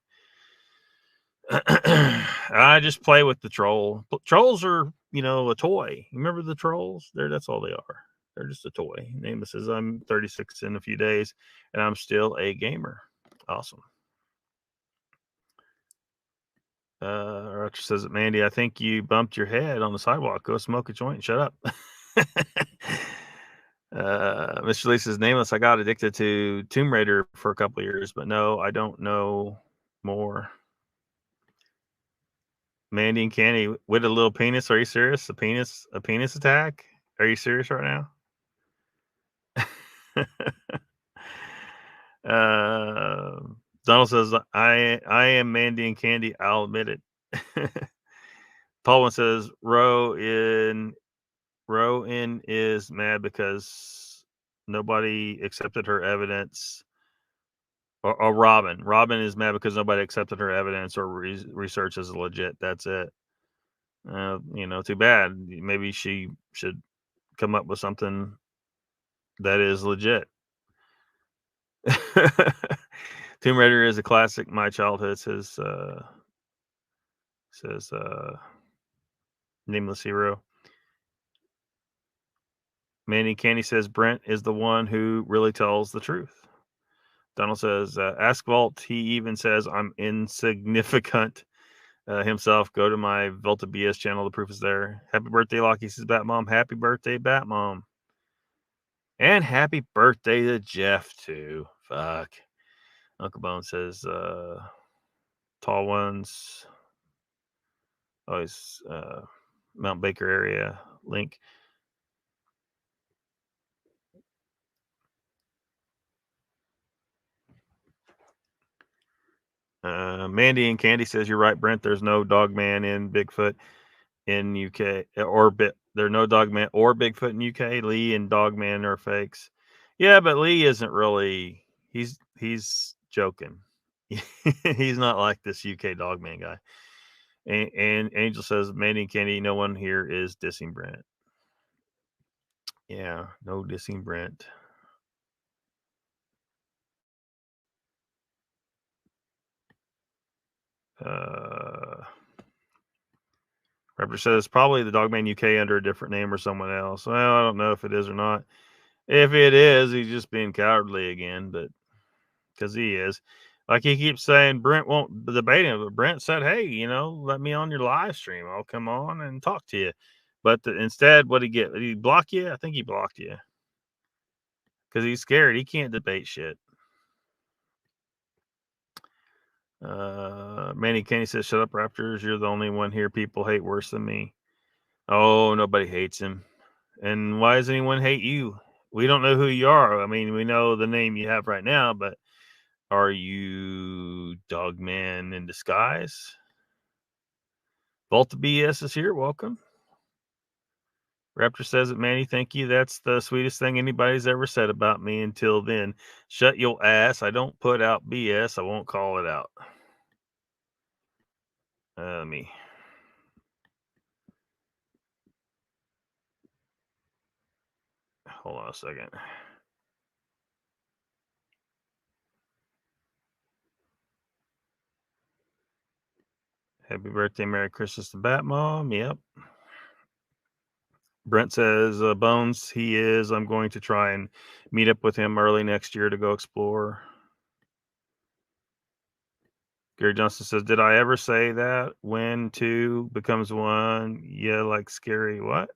I just play with the troll. Trolls are, a toy. Remember the trolls? That's all they are. They're just a toy. Nameless says, I'm 36 in a few days, and I'm still a gamer. Awesome. Raptor says, Mandy, I think you bumped your head on the sidewalk. Go smoke a joint and shut up. Mr. Lee says, Nameless, I got addicted to Tomb Raider for a couple of years, but no, I don't know more. Mandy and Candy with a little penis. Are you serious? A penis attack? Are you serious right now? Donald says, I am Mandy and Candy. I'll admit it. Paul one says, Row in is mad because nobody accepted her evidence. Or Robin is mad because nobody accepted her evidence or research as legit. That's it. Too bad. Maybe she should come up with something that is legit. Tomb Raider is a classic. My childhood, says Nameless Hero. Manny Candy says Brent is the one who really tells the truth. Donald says, ask Vault. He even says I'm insignificant himself. Go to my Volta BS channel. The proof is there. Happy birthday, Lockie, says Batmom. Happy birthday, Batmom. And happy birthday to Jeff, too. Fuck. Uncle Bone says, tall ones. Always Mount Baker area. Link. Mandy and Candy says, you're right, Brent. There's no Dogman in Bigfoot in UK there's no Dogman or Bigfoot in UK. Lee and Dogman are fakes. Yeah, but Lee isn't really. He's joking. He's not like this UK Dogman guy. And Angel says, Mandy and Candy, no one here is dissing Brent. Yeah, no dissing Brent. Raptor says probably the Dogman UK under a different name or someone else. Well, I don't know if it is or not. If it is, he's just being cowardly again, but because he is. Like he keeps saying, Brent won't debate him, but Brent said, hey, let me on your live stream. I'll come on and talk to you. But instead, what did he get? Did he block you? I think he blocked you. Because he's scared. He can't debate shit. Manny Kenny says, shut up, Raptors. You're the only one here people hate worse than me. Oh, nobody hates him. And why does anyone hate you? We don't know who you are. I mean, we know the name you have right now, but are you Dogman in disguise? Volta BS is here. Welcome. Raptor says it, Manny. Thank you. That's the sweetest thing anybody's ever said about me until then. Shut your ass. I don't put out BS. I won't call it out. Hold on a second. Happy birthday, Merry Christmas to Batmom. Yep. Brent says, Bones, he is. I'm going to try and meet up with him early next year to go explore. Gary Johnson says, did I ever say that when two becomes one? Yeah, like scary. What?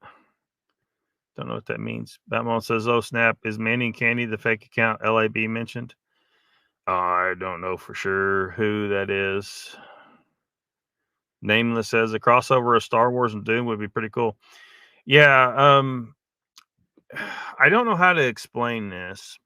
Don't know what that means. Batmom says, oh, snap. Is Manny and Candy the fake account LAB mentioned? I don't know for sure who that is. Nameless says, a crossover of Star Wars and Doom would be pretty cool. Yeah, I don't know how to explain this.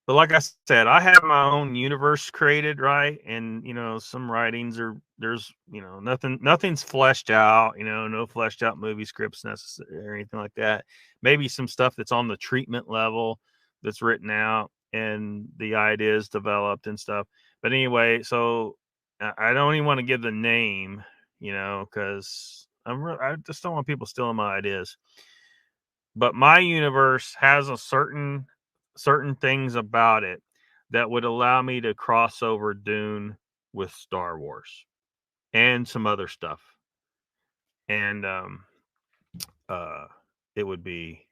But like I said, I have my own universe created, right? And some writings there's nothing's fleshed out, no fleshed out movie scripts necessary or anything like that. Maybe some stuff that's on the treatment level that's written out and the ideas developed and stuff. But anyway, so I don't even want to give the name, because I just don't want people stealing my ideas. But my universe has a certain things about it that would allow me to cross over Dune with Star Wars and some other stuff. And it would be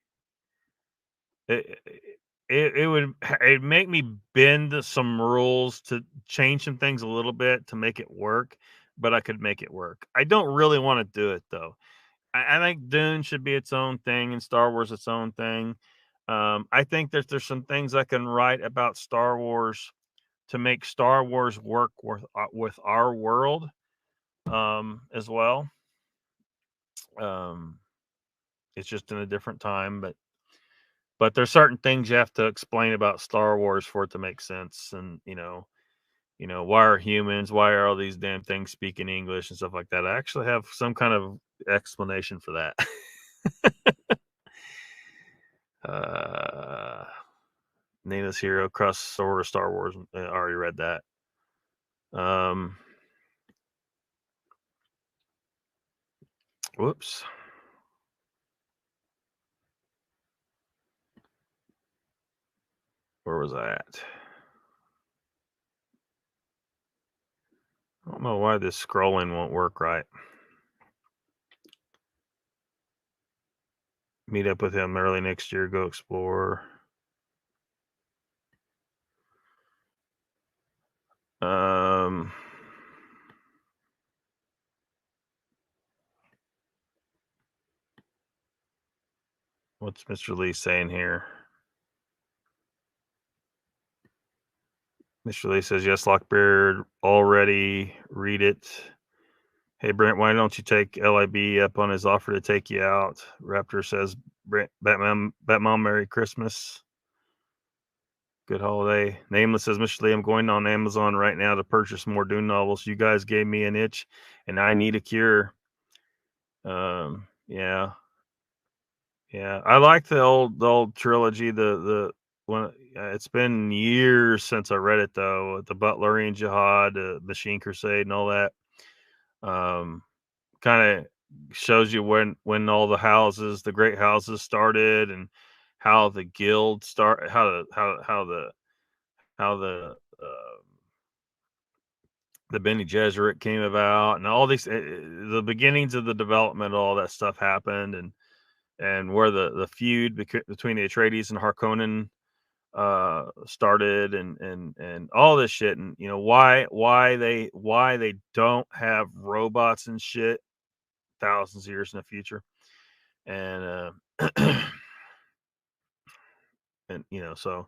it would make me bend some rules to change some things a little bit to make it work, but I could make it work. I don't really want to do it though. I think Dune should be its own thing and Star Wars its own thing. I think there's some things I can write about Star Wars to make Star Wars work with our world as well. It's just in a different time, but there's certain things you have to explain about Star Wars for it to make sense. And why are humans? Why are all these damn things speaking English and stuff like that? I actually have some kind of explanation for that. Nameless Hero, crossover Star Wars. I already read that. Whoops. Where was I at? I don't know why this scrolling won't work right. Meet up with him early next year. Go explore. What's Mr. Lee saying here? Mr. Lee says, yes, Lockbeard, already read it. Hey, Brent, why don't you take LIB up on his offer to take you out? Raptor says, Brent, Batman, Merry Christmas. Good holiday. Nameless says, Mr. Lee, I'm going on Amazon right now to purchase more Dune novels. You guys gave me an itch, and I need a cure. Yeah. I like the old trilogy. The one. It's been years since I read it though. The Butlerian Jihad, the Machine Crusade, and all that. Kind of shows you when all the great houses started, and how the guild how the Bene Gesserit came about, and all these the beginnings of the development of all that stuff happened, and where the feud between the Atreides and Harkonnen started, and all this shit, and why they don't have robots and shit thousands of years in the future, and and so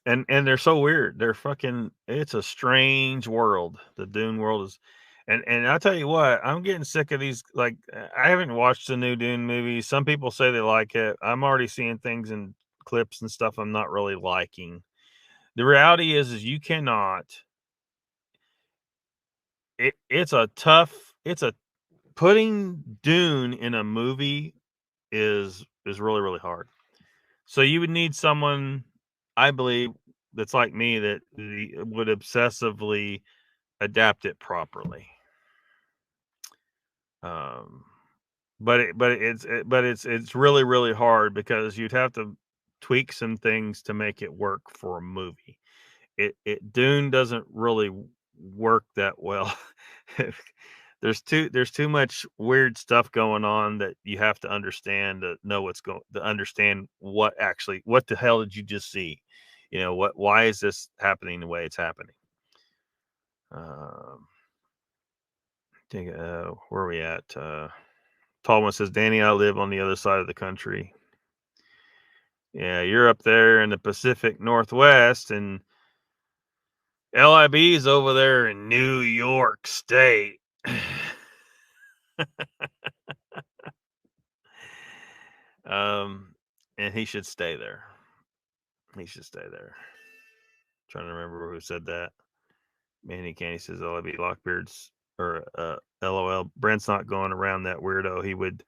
and they're so weird. They're fucking. It's a strange world. The Dune world is, and I'll tell you what. I'm getting sick of these. Like, I haven't watched the new Dune movie. Some people say they like it. I'm already seeing things in clips and stuff I'm not really liking. The reality is you cannot. It's a tough. It's a putting Dune in a movie is really really hard. So you would need someone, I believe, that's like me, that would obsessively adapt it properly. But it's really really hard because you'd have to tweak some things to make it work for a movie. Dune doesn't really work that well. There's too much weird stuff going on that you have to understand to know to understand what the hell did you just see? Why is this happening the way it's happening? Where are we at? Tallman says, Danny, I live on the other side of the country. Yeah, you're up there in the Pacific Northwest, and LIB is over there in New York State. And he should stay there. Trying to remember who said that. Manny Candy says LIB Lockbeard's or LOL. Brent's not going around that weirdo.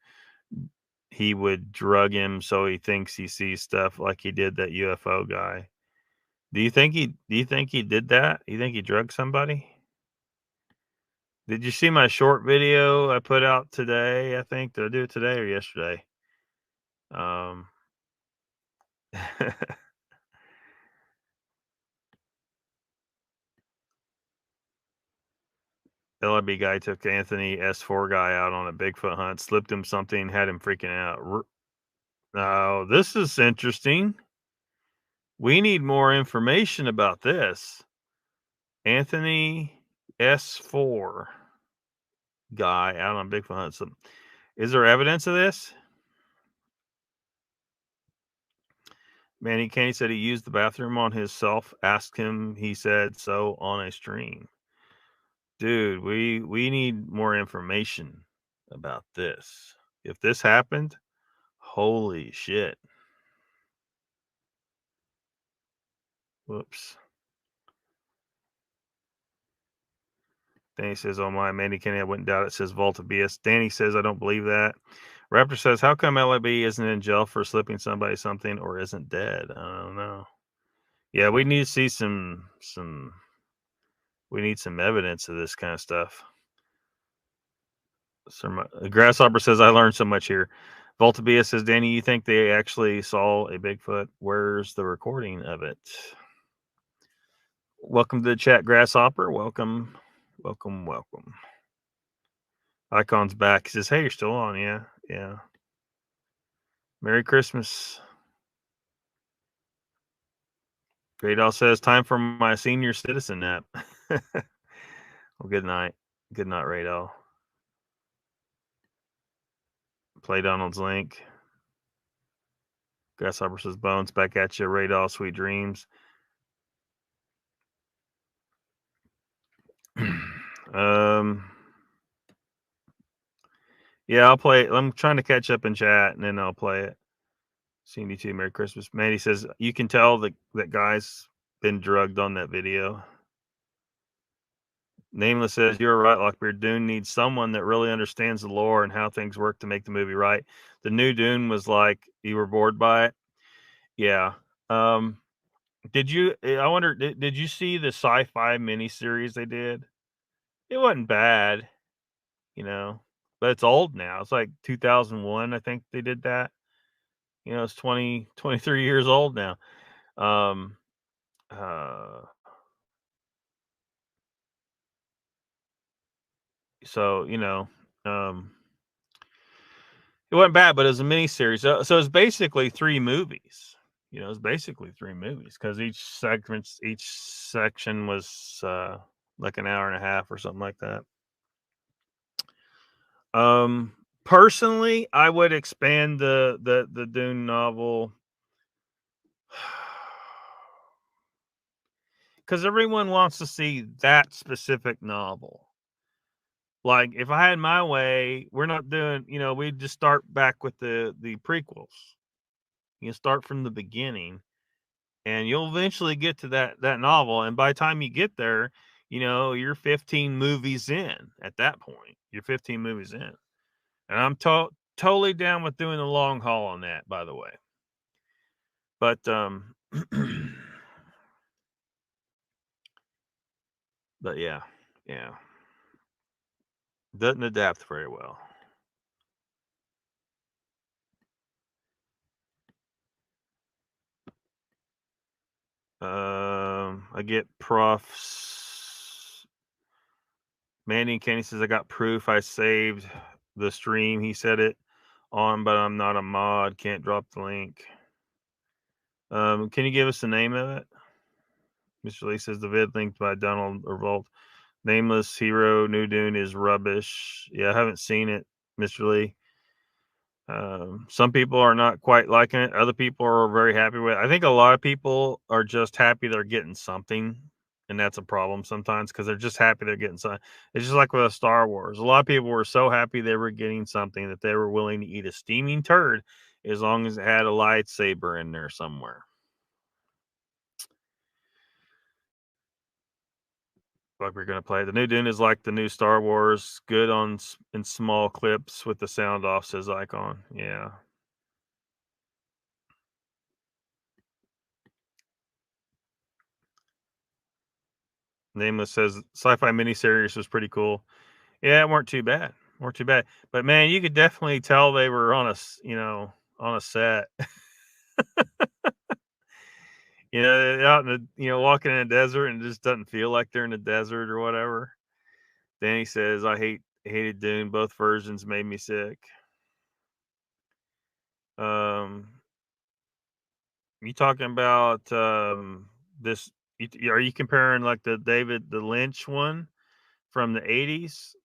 he would drug him so he thinks he sees stuff like he did that UFO guy. Do you think he did that? You think he drugged somebody? Did you see my short video I put out today? I think, did I do it today or yesterday? LIB guy took Anthony S4 guy out on a Bigfoot hunt, slipped him something, had him freaking out. Now, this is interesting. We need more information about this. Anthony S4 guy out on Bigfoot hunt. So, is there evidence of this? Manny Kenny said he used the bathroom on himself. Asked him, he said so on a stream. Dude, we need more information about this. If this happened, holy shit. Whoops. Danny says, oh my, Manny Kenny, I wouldn't doubt it. Says Volta BS. Danny says, I don't believe that. Raptor says, how come LIB isn't in jail for slipping somebody something or isn't dead? I don't know. Yeah, we need to see some we need some evidence of this kind of stuff. Grasshopper says, I learned so much here. Volta BS says, Danny, you think they actually saw a Bigfoot? Where's the recording of it? Welcome to the chat, Grasshopper. Welcome. Icon's back. He says, hey, you're still on. Yeah. Merry Christmas. Radal says, time for my senior citizen nap. Well, good night. Good night, Radal. Play Donald's link. Grasshopper says, Bones, back at you. Radal, sweet dreams. Yeah, I'll play it. I'm trying to catch up in chat, and then I'll play it. Seeing you too. Merry Christmas. Manny says, you can tell that guy's been drugged on that video. Nameless says, you're right, Lockbeard. Dune needs someone that really understands the lore and how things work to make the movie right. The new Dune was like, you were bored by it. Yeah. Did you see the sci-fi miniseries they did? It wasn't bad, but it's old now. It's like 2001, I think they did that. It's 23 years old now. So, it wasn't bad, but it was a mini series. So it's basically 3 movies. It's basically 3 movies because each section was like an hour and a half or something like that. Personally, I would expand the Dune novel because everyone wants to see that specific novel. Like, if I had my way, we're not doing, we just start back with the prequels. You start from the beginning, and you'll eventually get to that novel. And by the time you get there, you're 15 movies in at that point. You're 15 movies in. And I'm totally down with doing the long haul on that, by the way. But, but yeah. Doesn't adapt very well. I get Prof's. Mandy and Kenny says, I got proof. I saved the stream. He said it on, but I'm not a mod. Can't drop the link. Can you give us the name of it? Mr. Lee says, the vid linked by Donald Revolt. Nameless Hero New Dune is rubbish. Yeah, I haven't seen it, Mr. Lee. Some people are not quite liking it. Other people are very happy with it. I think a lot of people are just happy they're getting something, and that's a problem sometimes because they're just happy they're getting something. It's just like with Star Wars. A lot of people were so happy they were getting something that they were willing to eat a steaming turd as long as it had a lightsaber in there somewhere. like we're gonna play. The new Dune is like the new Star Wars, good in small clips with the sound off, says Icon. Yeah. Nameless says sci-fi miniseries was pretty cool. Yeah, it weren't too bad. Weren't too bad. But man, you could definitely tell they were on a set. Out in the walking in a desert, and it just doesn't feel like they're in a desert or whatever. Danny says, I hated Dune. Both versions made me sick. You talking about this? Are you comparing like the David the Lynch one from the 80s?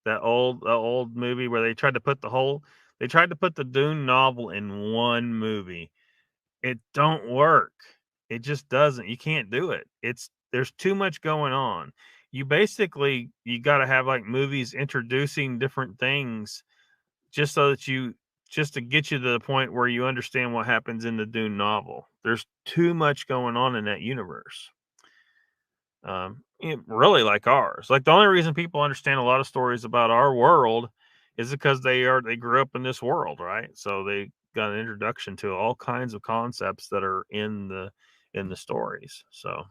That old movie where they tried to put the Dune novel in one movie. It don't work. It just doesn't. You can't do it. There's too much going on. You got to have like movies introducing different things just to get you to the point where you understand what happens in the Dune novel. There's too much going on in that universe. Really like ours. Like the only reason people understand a lot of stories about our world is because they grew up in this world, right? So they got an introduction to all kinds of concepts that are in the stories. So,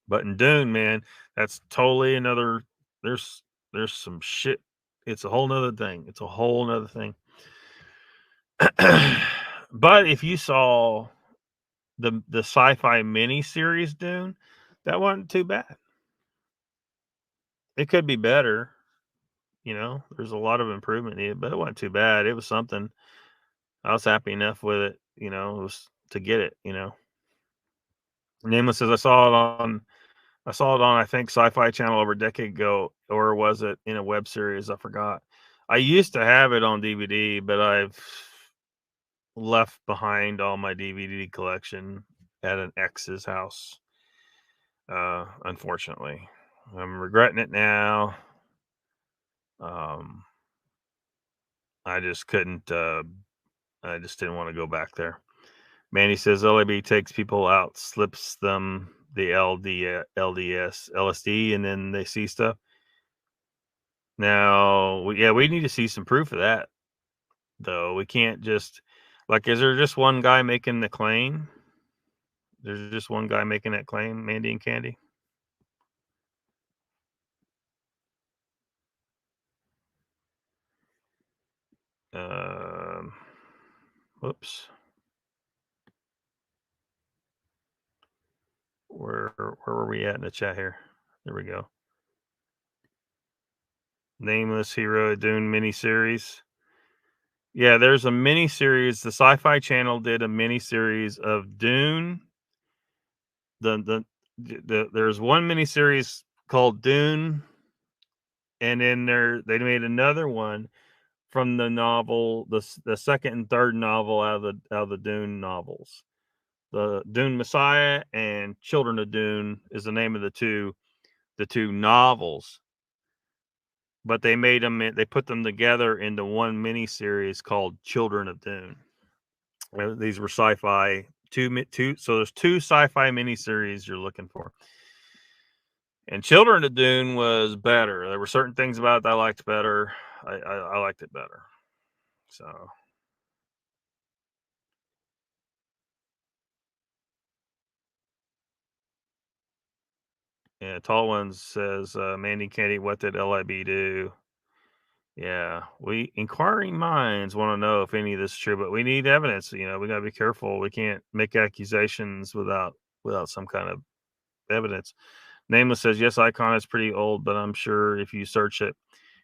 but in Dune, man, that's totally another. There's some shit. It's a whole nother thing. It's a whole nother thing. But if you saw the sci-fi mini series Dune, that wasn't too bad. It could be better. There's a lot of improvement in it, but it wasn't too bad. It was something. I was happy enough with it. It was to get it. Nameless says I saw it on I think Sci-Fi Channel over a decade ago, or was it in a web series? I forgot. I used to have it on DVD, but I've left behind all my DVD collection at an ex's house. Unfortunately, I'm regretting it now. I just couldn't. I just didn't want to go back there. Manny says LAB takes people out, slips them the LSD, and then they see stuff. Now, we need to see some proof of that, though. We can't just is there just one guy making the claim? There's just one guy making that claim, Mandy and Candy. Whoops. Where were we at in the chat here? There we go. Nameless Hero Dune miniseries. Yeah, there's a miniseries. The Sci-Fi Channel did a miniseries of Dune. There's one miniseries called Dune, and then they made another one from the novel, the second and third novel out of the Dune novels. The Dune Messiah and Children of Dune is the name of the two novels. But they put them together into one miniseries called Children of Dune. These were sci-fi so there's two sci-fi miniseries you're looking for. And Children of Dune was better. There were certain things about it that I liked better. I liked it better. So yeah, Tall Ones says, Mandy Candy, what did LIB do? Yeah, inquiring minds want to know if any of this is true, but we need evidence. We got to be careful. We can't make accusations without some kind of evidence. Nameless says, yes, Icon is pretty old, but I'm sure if you search it,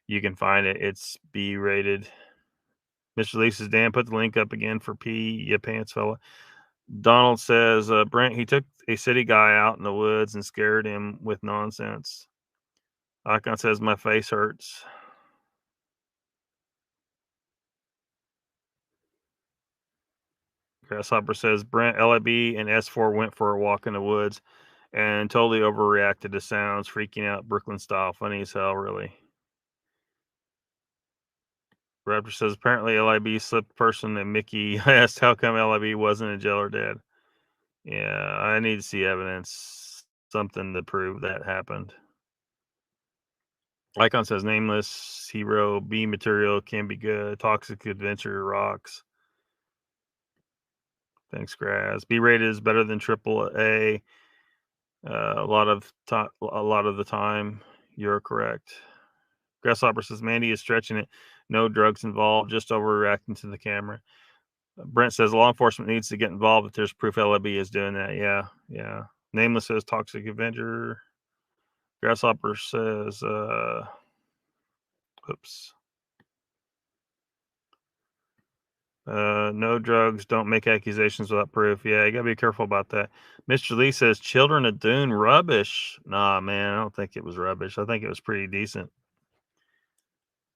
you can find it. It's B-rated. Mr. Lee says, Dan, put the link up again for P, ya pants fella. Donald says, Brent, he took a city guy out in the woods and scared him with nonsense. Icon says, my face hurts. Grasshopper says, Brent, LIB, and S4 went for a walk in the woods and totally overreacted to sounds, freaking out Brooklyn style. Funny as hell, really. Raptor says, apparently LIB slipped person and Mickey asked how come LIB wasn't in jail or dead. Yeah, I need to see evidence. something to prove that happened. Icon says nameless hero B material can be good. Toxic adventure rocks. Thanks, Graz. B rated is better than AAA. A lot of the time, you're correct. Grasshopper says Mandy is stretching it. No drugs involved, just overreacting to the camera. Brent says law enforcement needs to get involved if there's proof LAB is doing that. Yeah. Nameless says toxic avenger. Grasshopper says, oops. No drugs, don't make accusations without proof. Yeah, you gotta be careful about that. Mr. Lee says Children of Dune rubbish. Nah, man, I don't think it was rubbish. I think it was pretty decent.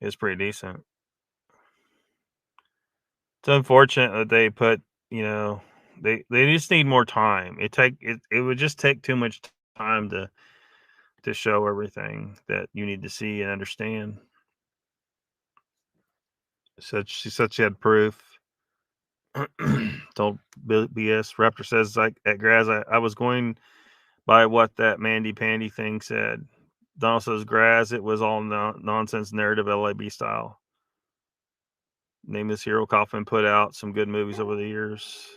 It's pretty decent. It's unfortunate that they put, they just need more time. It would just take too much time to show everything that you need to see and understand. She said she had proof. Don't BS. Raptor says like at Graz, I was going by what that Mandy Pandy thing said. Donald says Graz, it was all nonsense narrative LAB style. Nameless Hero Kaufman put out some good movies over the years.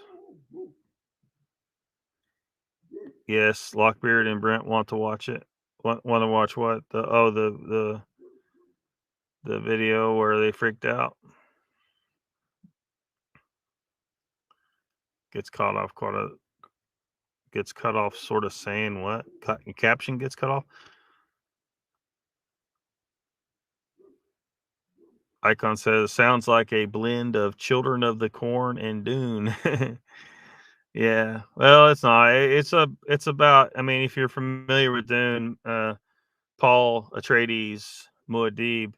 Yes, Lockbeard and Brent want to watch it. Want to watch what? The video where they freaked out. Gets cut off sort of saying what? Caption gets cut off. Icon says sounds like a blend of Children of the Corn and Dune. Yeah. Well, it's not. It's about, I mean, if you're familiar with Dune, Paul Atreides, Muad'Dib,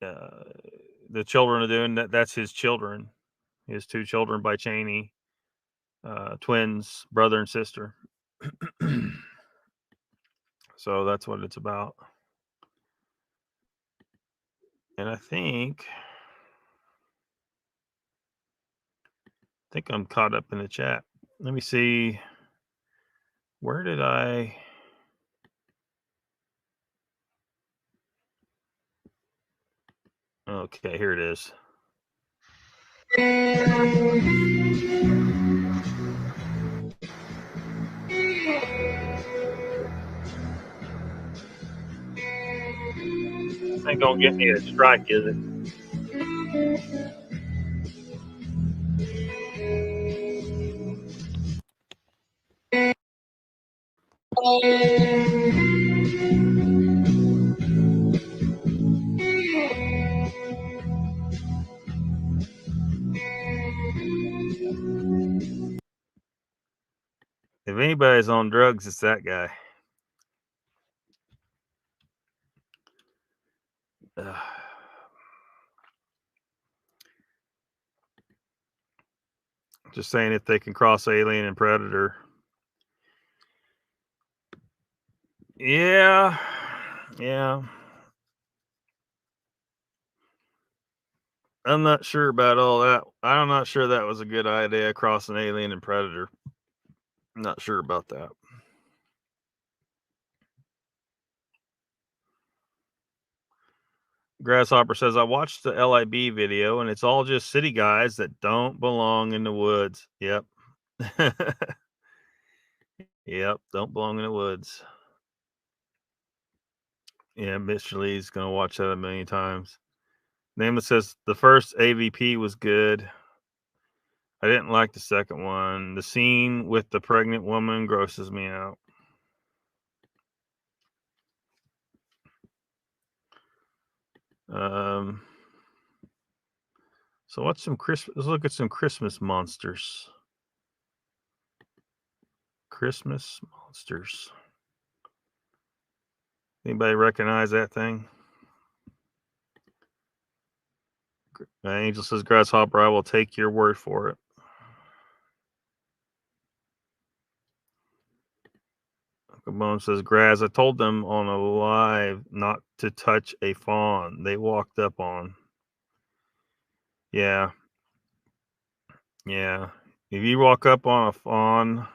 the children of Dune, that's his children. His two children by Cheney, twins, brother and sister. So that's what it's about. And I think I'm caught up in the chat. Let me see. Where did I? Okay, here it is. This ain't gonna get me a strike, is it? If anybody's on drugs, it's that guy. Just saying, if they can cross Alien and Predator. Yeah. I'm not sure about all that. I'm not sure that was a good idea, crossing Alien and Predator. I'm not sure about that. Grasshopper says, I watched the LIB video and it's all just city guys that don't belong in the woods. Yep. Yep, don't belong in the woods. Yeah, Mr. Lee's going to watch that a million times. Nameless says, the first AVP was good. I didn't like the second one. The scene with the pregnant woman grosses me out. So let's look at some Christmas monsters. Christmas monsters. Anybody recognize that thing? Angel says, Grasshopper, I will take your word for it. Uncle Bone says, Graz, I told them on a live not to touch a fawn. They walked up on. Yeah. If you walk up on a fawn,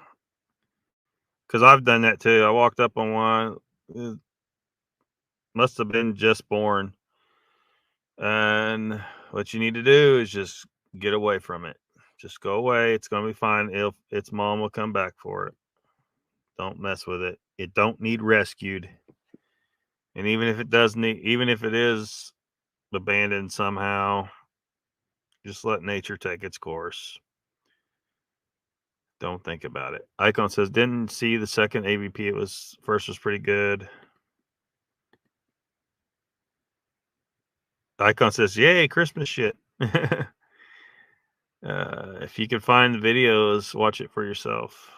because I've done that too. I walked up on one. It must have been just born. And what you need to do is just get away from it. Just go away. It's going to be fine. Its mom will come back for it. Don't mess with it. It don't need rescued. And even if it does need, even if it is abandoned somehow, just let nature take its course. Don't think about it. Icon says, didn't see the second AVP. It was first was pretty good. Icon says, yay, Christmas shit. If you can find the videos, watch it for yourself.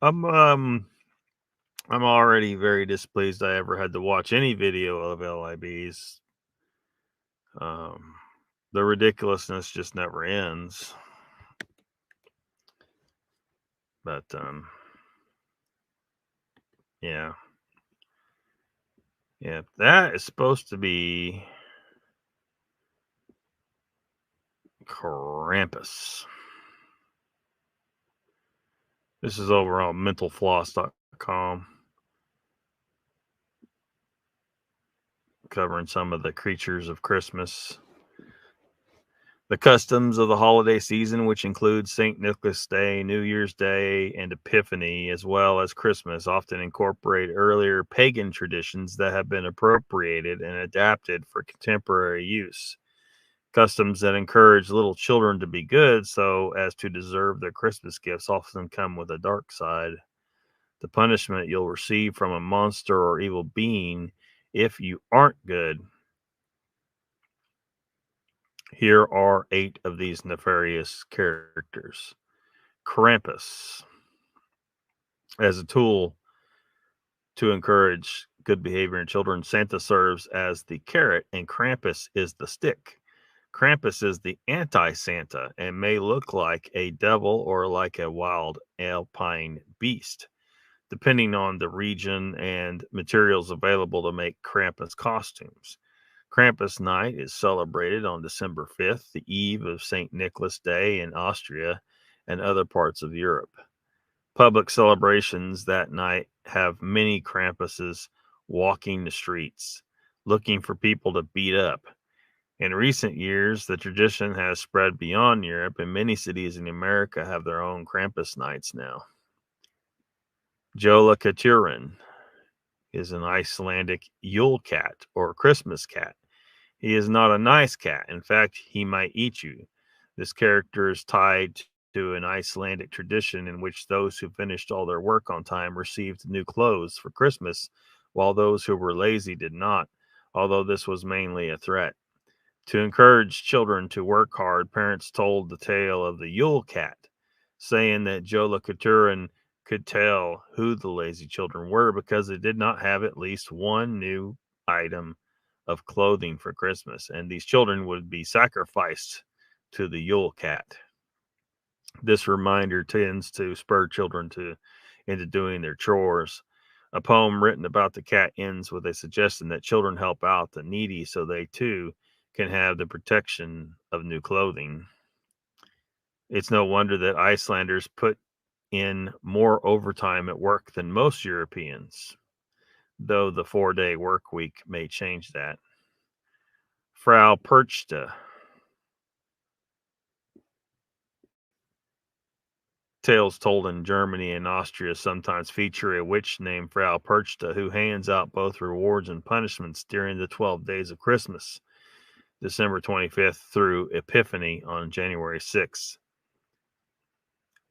I'm already very displeased I ever had to watch any video of LIBs. The ridiculousness just never ends. But yeah. Yeah, that is supposed to be Krampus. This is over on mentalfloss.com. Covering some of the creatures of Christmas. The customs of the holiday season, which include St. Nicholas Day, New Year's Day, and Epiphany, as well as Christmas, often incorporate earlier pagan traditions that have been appropriated and adapted for contemporary use. Customs that encourage little children to be good so as to deserve their Christmas gifts often come with a dark side. The punishment you'll receive from a monster or evil being if you aren't good. Here are 8 of these nefarious characters. Krampus. As a tool to encourage good behavior in children, Santa serves as the carrot and Krampus is the stick. Krampus is the anti-Santa and may look like a devil or like a wild alpine beast, depending on the region and materials available to make Krampus costumes. Krampus Night is celebrated on December 5th, the eve of St. Nicholas Day in Austria and other parts of Europe. Public celebrations that night have many Krampuses walking the streets, looking for people to beat up. In recent years, the tradition has spread beyond Europe, and many cities in America have their own Krampus nights now. Jólakaturin is an Icelandic Yule cat or Christmas cat. He is not a nice cat. In fact, he might eat you. This character is tied to an Icelandic tradition in which those who finished all their work on time received new clothes for Christmas, while those who were lazy did not, although this was mainly a threat. To encourage children to work hard, parents told the tale of the Yule cat, saying that Jólakaturin could tell who the lazy children were because they did not have at least one new item of clothing for Christmas, and these children would be sacrificed to the Yule cat. This reminder tends to spur children into doing their chores. A poem written about the cat ends with a suggestion that children help out the needy so they too can have the protection of new clothing. It's no wonder that Icelanders put in more overtime at work than most Europeans, though the 4-day work week may change that. Frau Perchta. Tales told in Germany and Austria sometimes feature a witch named Frau Perchta who hands out both rewards and punishments during the 12 days of Christmas, December 25th through Epiphany on January 6th.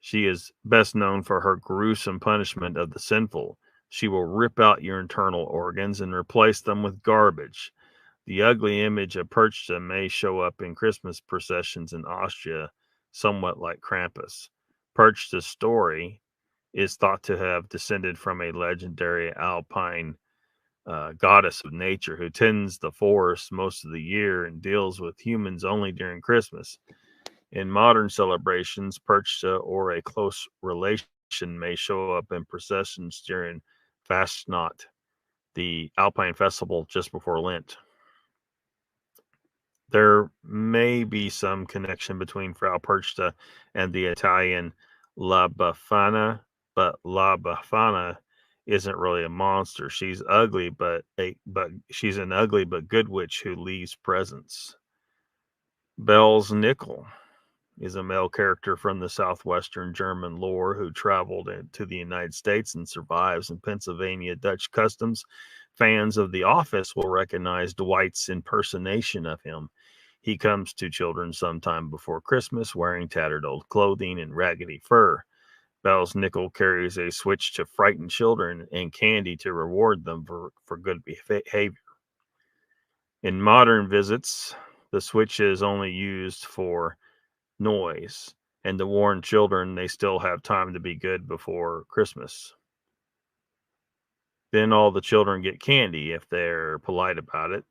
She is best known for her gruesome punishment of the sinful. She will rip out your internal organs and replace them with garbage. The ugly image of Perchta may show up in Christmas processions in Austria, somewhat like Krampus. Perchta's story is thought to have descended from a legendary alpine goddess of nature who tends the forest most of the year and deals with humans only during Christmas. In modern celebrations, Perchta or a close relation may show up in processions during Fastnacht, the Alpine festival just before Lent. There may be some connection between Frau Perchta and the Italian La Befana, but La Befana isn't really a monster. She's ugly, but she's an ugly but good witch who leaves presents. Bell's Nickel is a male character from the southwestern German lore who traveled to the United States and survives in Pennsylvania Dutch customs. Fans of The Office will recognize Dwight's impersonation of him. He comes to children sometime before Christmas wearing tattered old clothing and raggedy fur. Bell's Nickel carries a switch to frighten children and candy to reward them for good behavior. In modern visits, the switch is only used for noise and to warn children they still have time to be good before Christmas. Then all the children get candy if they're polite about it.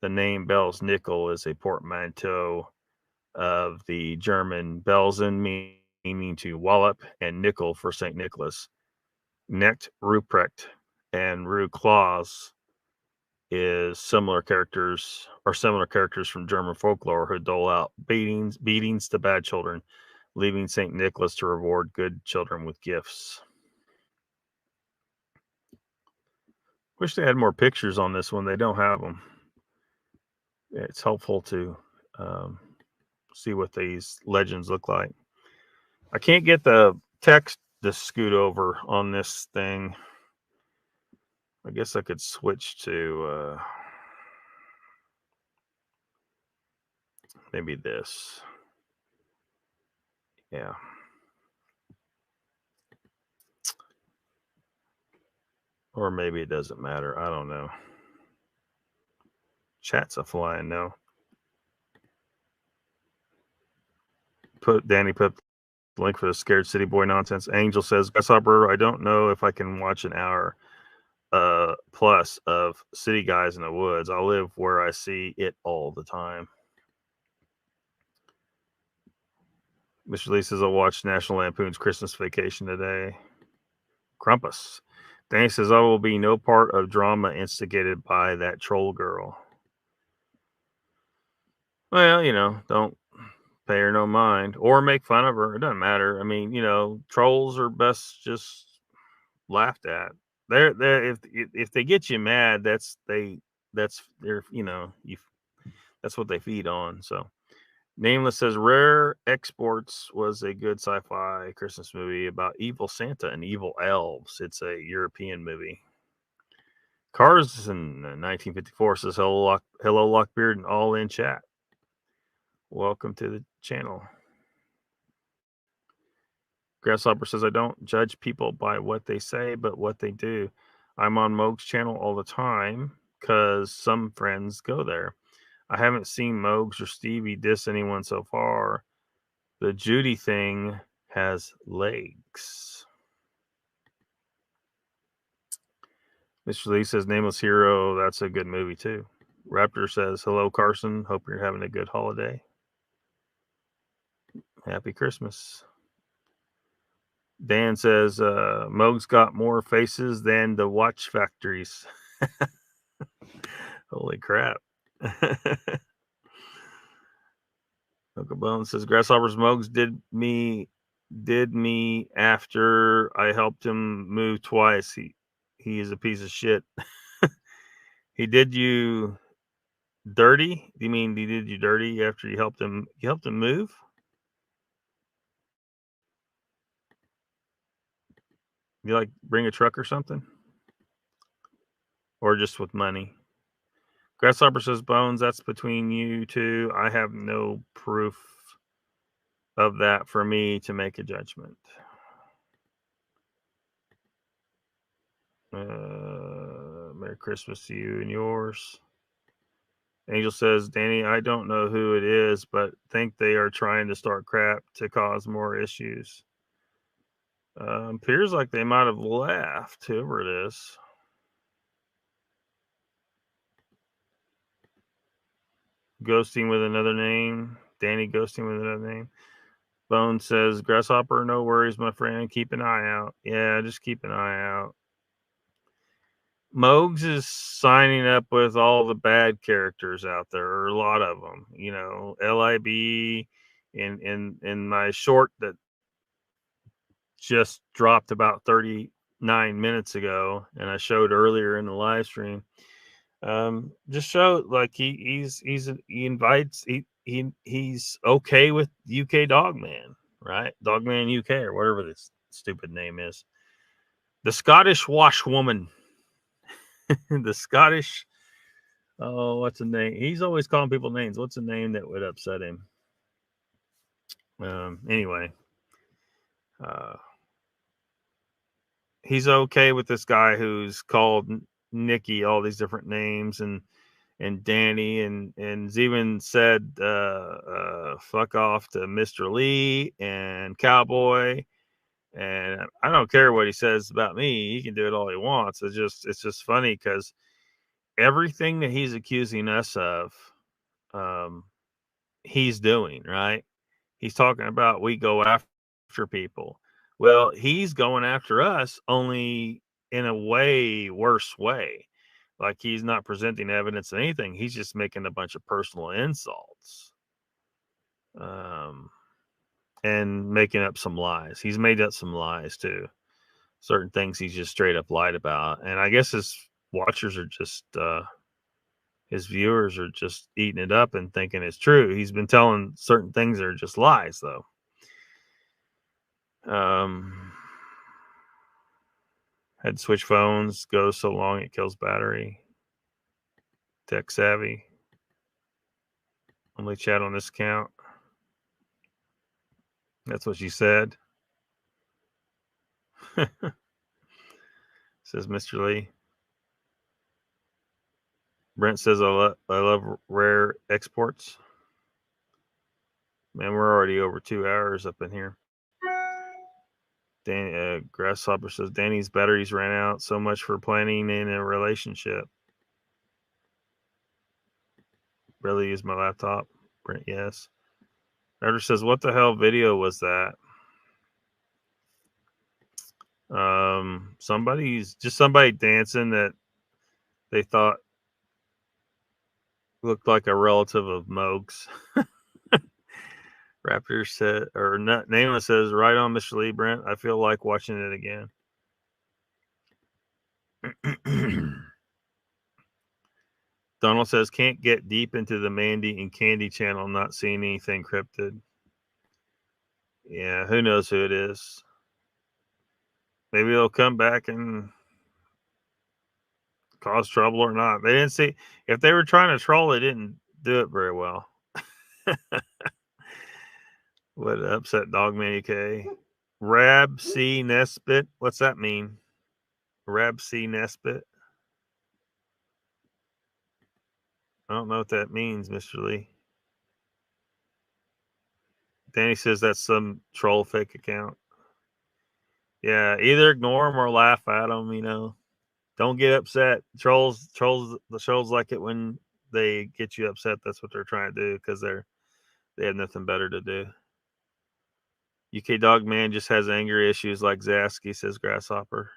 The name Bell's Nickel is a portmanteau of the German Belsen, meaning to wallop, and nickel for St. Nicholas. Knecht Ruprecht and Rue Claus is similar characters from German folklore who dole out beatings to bad children, leaving St. Nicholas to reward good children with gifts. Wish they had more pictures on this one. They don't have them. It's helpful to see what these legends look like. I can't get the text to scoot over on this thing. I guess I could switch to maybe this. Yeah. Or maybe it doesn't matter. I don't know. Chat's a flying no. Danny put the link for the Scared City Boy nonsense. Angel says, Grasshopper, I don't know if I can watch an hour plus of City Guys in the Woods. I live where I see it all the time. Mr. Lee says, I'll watch National Lampoon's Christmas Vacation today. Krampus. Danny says, I will be no part of drama instigated by that troll girl. Well, don't pay her no mind or make fun of her. It doesn't matter. I mean, trolls are best just laughed at. They're if they get you mad, that's what they feed on. So Nameless says Rare Exports was a good sci-fi Christmas movie about evil Santa and evil elves. It's a European movie. Cars in 1954 says hello Lockbeard and all in chat. Welcome to the channel. Grasshopper says, I don't judge people by what they say, but what they do. I'm on Moog's channel all the time because some friends go there. I haven't seen Moogs or Stevie diss anyone so far. The Judy thing has legs. Mr. Lee says, Nameless Hero, that's a good movie too. Raptor says, hello, Carson. Hope you're having a good holiday. Happy Christmas. Dan says, Moog's got more faces than the watch factories. Holy crap. Uncle Bone says, Grasshoppers Moog's did me after I helped him move twice. He is a piece of shit. He did you dirty? You mean he did you dirty after you helped him move? You like bring a truck or something? Or just with money? Grasshopper says, Bones, that's between you two. I have no proof of that for me to make a judgment. Merry Christmas to you and yours. Angel says, Danny, I don't know who it is, but think they are trying to start crap to cause more issues. Appears like they might have left, whoever it is. Ghosting with another name. Danny ghosting with another name. Bone says, Grasshopper, no worries, my friend. Keep an eye out. Yeah, just keep an eye out. Mogs is signing up with all the bad characters out there, or a lot of them. You know, LIB in my short that just dropped about 39 minutes ago, and I showed earlier in the live stream. Just show like he invites he's okay with UK Dogman, right? Dogman UK or whatever this stupid name is. The Scottish Washwoman. The Scottish, oh, what's the name? He's always calling people names. What's a name that would upset him? Anyway, he's okay with this guy who's called Nikki all these different names and Danny and even said fuck off to Mr. Lee and Cowboy. And I don't care what he says about me. He can do it all he wants. It's just funny because everything that he's accusing us of, he's doing, right? He's talking about we go after people. Well, he's going after us only in a way worse way. Like he's not presenting evidence of anything. He's just making a bunch of personal insults. And making up some lies. He's made up some lies too. Certain things he's just straight up lied about. And I guess his watchers are just his viewers are just eating it up and thinking it's true. He's been telling certain things that are just lies though. Had to switch phones, goes so long it kills battery. Tech savvy. Only chat on this account. That's what she said. Says Mr. Lee. Brent says I love rare exports. Man, we're already over 2 hours up in here. Danny, Grasshopper says Danny's batteries ran out. So much for planning in a relationship. Really use my laptop. Brent, yes. Roger says, what the hell video was that? Somebody dancing that they thought looked like a relative of Moog's. Raptor said, or not, Nameless says, right on, Mr. Lee, Brent. I feel like watching it again. Donald says, can't get deep into the Mandy and Candy channel, not seeing anything cryptid. Yeah, who knows who it is. Maybe they'll come back and cause trouble or not. They didn't see, if they were trying to troll, they didn't do it very well. What upset Dogman UK. Rab C. Nesbitt. What's that mean? Rab C. Nesbitt. I don't know what that means, Mr. Lee. Danny says that's some troll fake account. Yeah, either ignore them or laugh at them, you know. Don't get upset. Trolls, the trolls like it when they get you upset. That's what they're trying to do because they have nothing better to do. UK Dog Man just has anger issues like Zasky, says Grasshopper.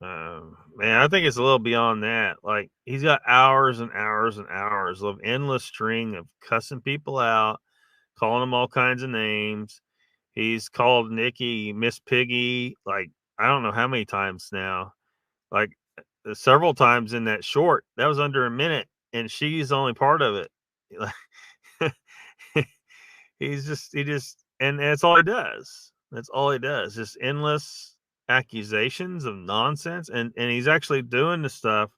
Man, I think it's a little beyond that. Like, he's got hours and hours and hours of endless string of cussing people out, calling them all kinds of names. He's called Nikki Miss Piggy, like, I don't know how many times now. Like, several times in that short. That was under a minute, and she's only part of it. he just, and that's all he does. That's all he does. Just endless accusations of nonsense. And he's actually doing the stuff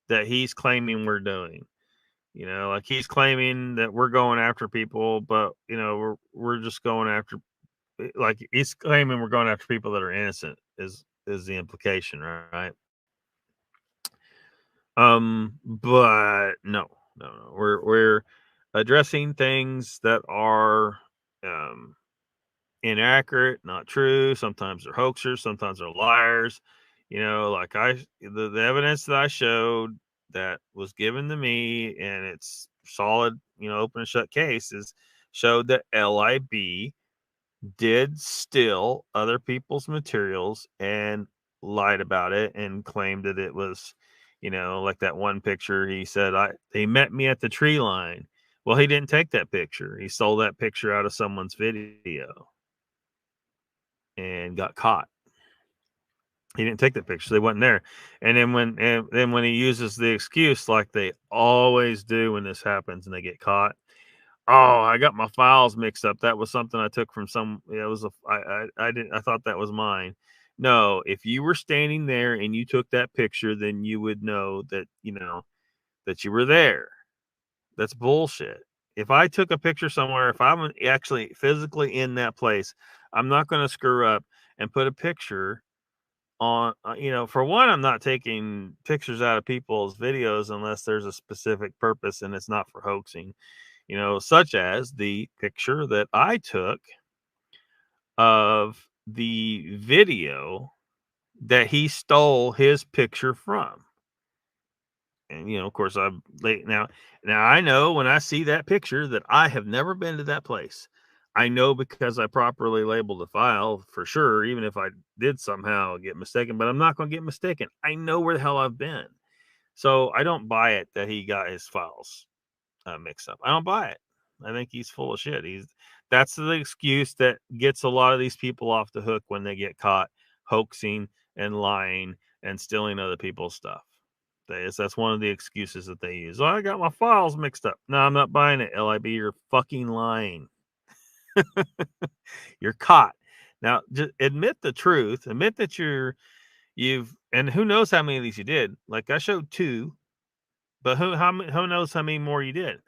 that he's claiming we're doing. You know, like he's claiming that we're going after people, but you know, we're just going after, like he's claiming we're going after people that are innocent is the implication, right? But no. We're addressing things that are inaccurate, not true. Sometimes they're hoaxers, sometimes they're liars. You know, like the evidence that I showed that was given to me, and it's solid, you know, open and shut cases, showed that LIB did steal other people's materials and lied about it and claimed that it was, like that one picture he said, they met me at the tree line. Well, he didn't take that picture. He stole that picture out of someone's video and got caught. He didn't take that picture. They wasn't there. And then when he uses the excuse like they always do when this happens and they get caught, oh, I got my files mixed up. That was something I took from some. It was I thought that was mine. No, if you were standing there and you took that picture, then you would know that that you were there. That's bullshit. If I took a picture somewhere, if I'm actually physically in that place, I'm not going to screw up and put a picture on. For one, I'm not taking pictures out of people's videos unless there's a specific purpose and it's not for hoaxing. Such as the picture that I took of the video that he stole his picture from. And, of course, I'm late now. Now, I know when I see that picture that I have never been to that place. I know because I properly labeled the file for sure, even if I did somehow get mistaken, but I'm not going to get mistaken. I know where the hell I've been. So I don't buy it that he got his files mixed up. I don't buy it. I think he's full of shit. That's the excuse that gets a lot of these people off the hook when they get caught hoaxing and lying and stealing other people's stuff. That's one of the excuses that they use. Oh, I got my files mixed up. No, I'm not buying it, LIB. You're fucking lying. You're caught. Now, just admit the truth. Admit that and who knows how many of these you did. Like I showed 2, but who knows how many more you did.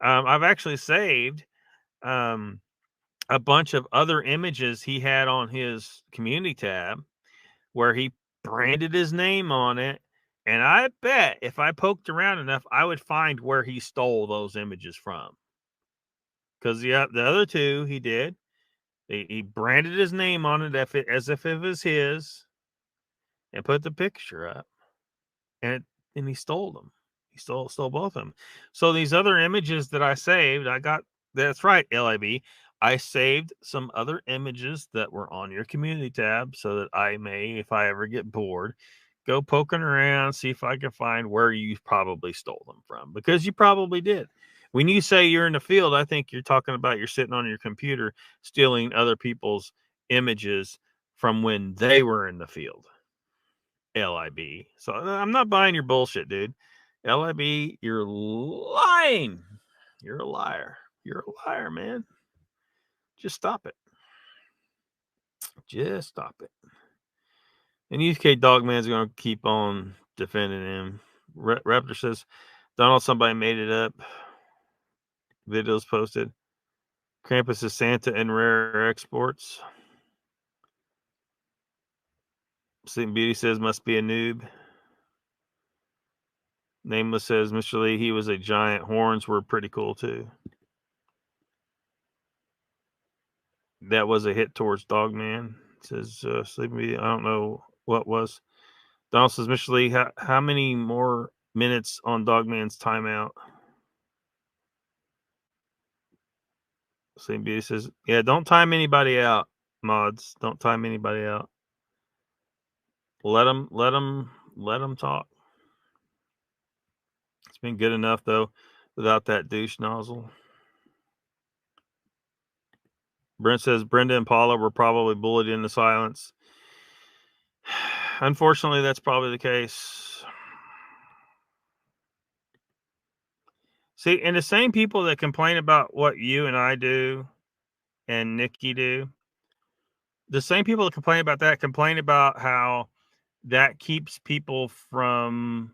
I've actually saved a bunch of other images he had on his community tab where he branded his name on it. And I bet if I poked around enough, I would find where he stole those images from. Because the other 2 he did. He branded his name on it as if it was his and put the picture up. And he stole them. He stole both of them. So these other images that I saved, that's right, LIB. I saved some other images that were on your community tab so that I may, if I ever get bored, go poking around, see if I can find where you probably stole them from, because you probably did. When you say you're in the field, I think you're talking about you're sitting on your computer stealing other people's images from when they were in the field. LIB. So I'm not buying your bullshit, dude. LIB, you're lying. You're a liar. You're a liar, man. Just stop it. Just stop it. And UK Dogman's going to keep on defending him. Raptor says, Donald, somebody made it up. Videos posted. Krampus is Santa and rare exports. Sleeping Beauty says, must be a noob. Nameless says, Mr. Lee, he was a giant. Horns were pretty cool too. That was a hit towards Dogman. Says Sleeping Beauty. I don't know what was. Donald says, Mr. Lee, how many more minutes on Dogman's timeout? Sleeping Beauty says, yeah, don't time anybody out, mods. Don't time anybody out. Let them talk. It's been good enough though, without that douche nozzle. Brent says Brenda and Paula were probably bullied into silence. Unfortunately, that's probably the case. See, and the same people that complain about what you and I do and Nikki do, the same people that complain about that complain about how that keeps people from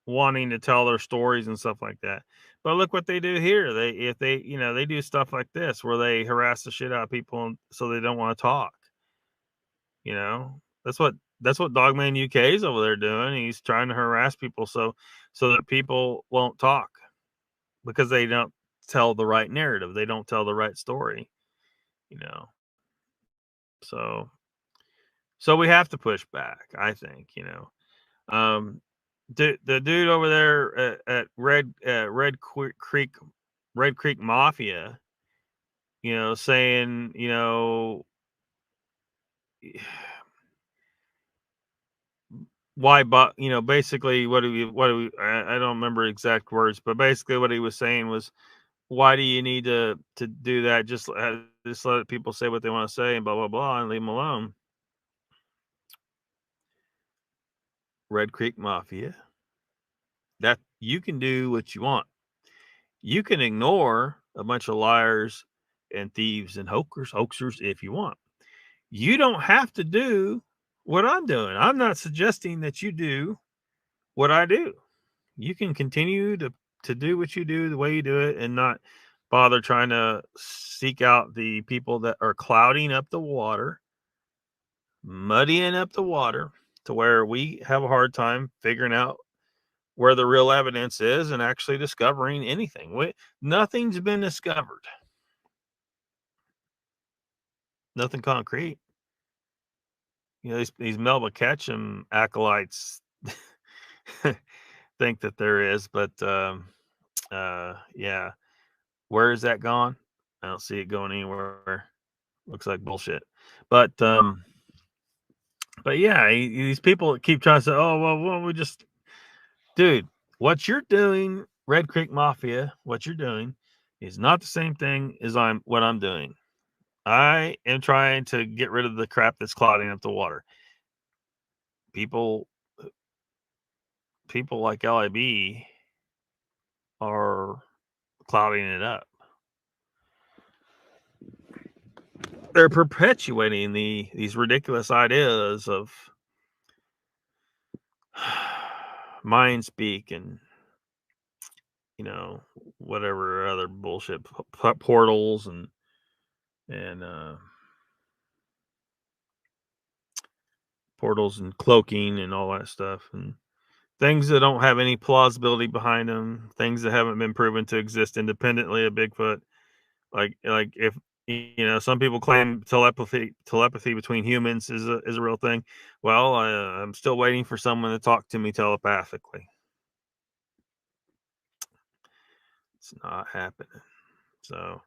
wanting to tell their stories and stuff like that. But look what they do here. They do stuff like this where they harass the shit out of people so they don't want to talk. That's what Dogman UK is over there doing. He's trying to harass people so that people won't talk because they don't tell the right narrative. They don't tell the right story. So we have to push back, I think. The dude over there at Red Creek Mafia, saying, why, but basically what do we? I don't remember exact words, but basically what he was saying was, why do you need to do that? Just let people say what they want to say and blah blah blah and leave them alone. Red Creek Mafia. That you can do what you want. You can ignore a bunch of liars and thieves and hoaxers if you want. You don't have to do what I'm doing. I'm not suggesting that you do what I do. You can continue to do what you do the way you do it and not bother trying to seek out the people that are clouding up the water, muddying up the water to where we have a hard time figuring out where the real evidence is and actually discovering anything. Nothing's been discovered. Nothing concrete. These Melba Ketchum acolytes think that there is, but yeah. Where is that gone? I don't see it going anywhere. Looks like bullshit. But yeah, these people keep trying to say, oh well, we just, dude, what you're doing, Red Creek Mafia, what you're doing is not the same thing as what I'm doing. I am trying to get rid of the crap that's clouding up the water. People like LIB are clouding it up. They're perpetuating these ridiculous ideas of mind speak and whatever other bullshit, portals and portals and cloaking and all that stuff, and things that don't have any plausibility behind them, things that haven't been proven to exist independently of Bigfoot. Like if some people claim telepathy between humans is a real thing. Well, I'm still waiting for someone to talk to me telepathically. It's not happening. So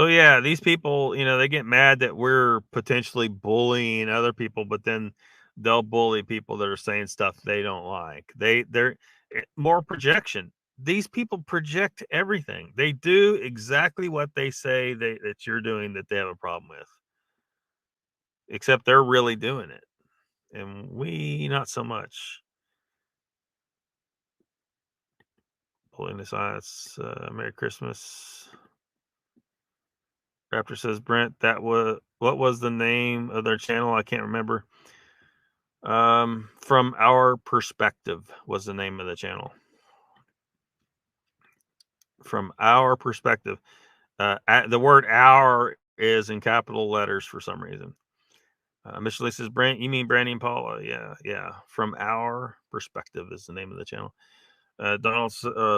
yeah, these people, they get mad that we're potentially bullying other people, but then they'll bully people that are saying stuff they don't like. They're more projection. These people project everything. They do exactly what they say that you're doing that they have a problem with. Except they're really doing it. And we not so much. Pulling this on, it's Merry Christmas. Raptor says, Brent, what was the name of their channel? I can't remember. From Our Perspective was the name of the channel. From Our Perspective. The word "our" is in capital letters for some reason. Mr. Lee says, Brent, you mean Brandy and Paula? Yeah. From Our Perspective is the name of the channel. Donald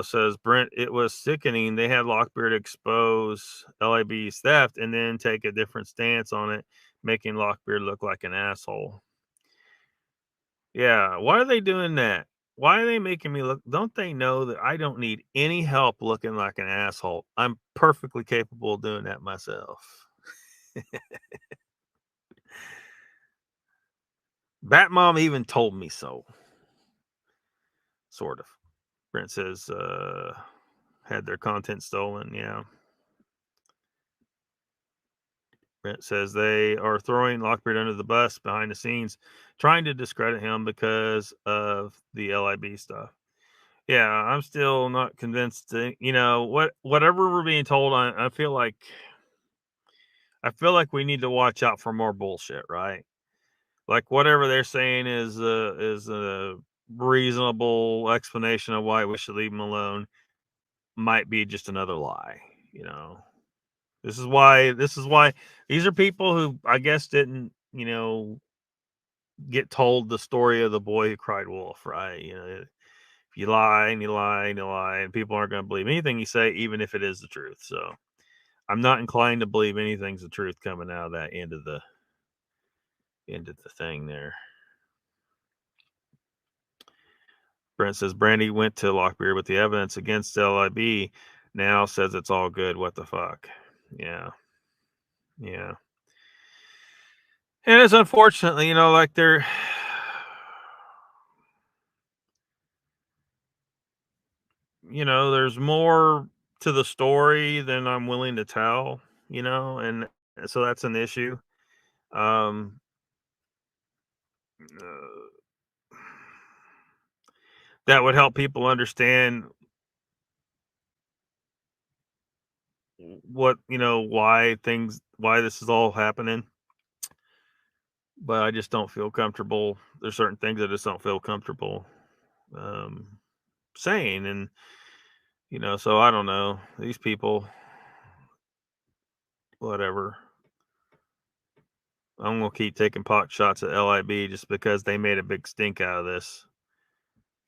says, Brent, it was sickening. They had Lockbeard expose LIB's theft and then take a different stance on it, making Lockbeard look like an asshole. Yeah, why are they doing that? Why are they making me look? Don't they know that I don't need any help looking like an asshole? I'm perfectly capable of doing that myself. Batmom even told me so. Sort of. Brent says, had their content stolen. Yeah. Brent says they are throwing Lockbeard under the bus behind the scenes, trying to discredit him because of the LIB stuff. Yeah, I'm still not convinced. Whatever we're being told, I feel like we need to watch out for more bullshit, right? Like whatever they're saying is a reasonable explanation of why we should leave them alone. Might be just another lie, This is why these are people who I guess didn't, get told the story of the boy who cried wolf, right? If you lie and you lie and you lie, and people aren't going to believe anything you say, even if it is the truth. So I'm not inclined to believe anything's the truth coming out of that end of the thing there. Brent says Brandy went to Lockbeard with the evidence against LIB. Now says it's all good. What the fuck? Yeah. And it's unfortunately, like there's more to the story than I'm willing to tell, and so that's an issue. Um, that would help people understand what, why this is all happening. But I just don't feel comfortable. There's certain things I just don't feel comfortable saying. And, so I don't know. These people, whatever. I'm going to keep taking pot shots at LIB just because they made a big stink out of this.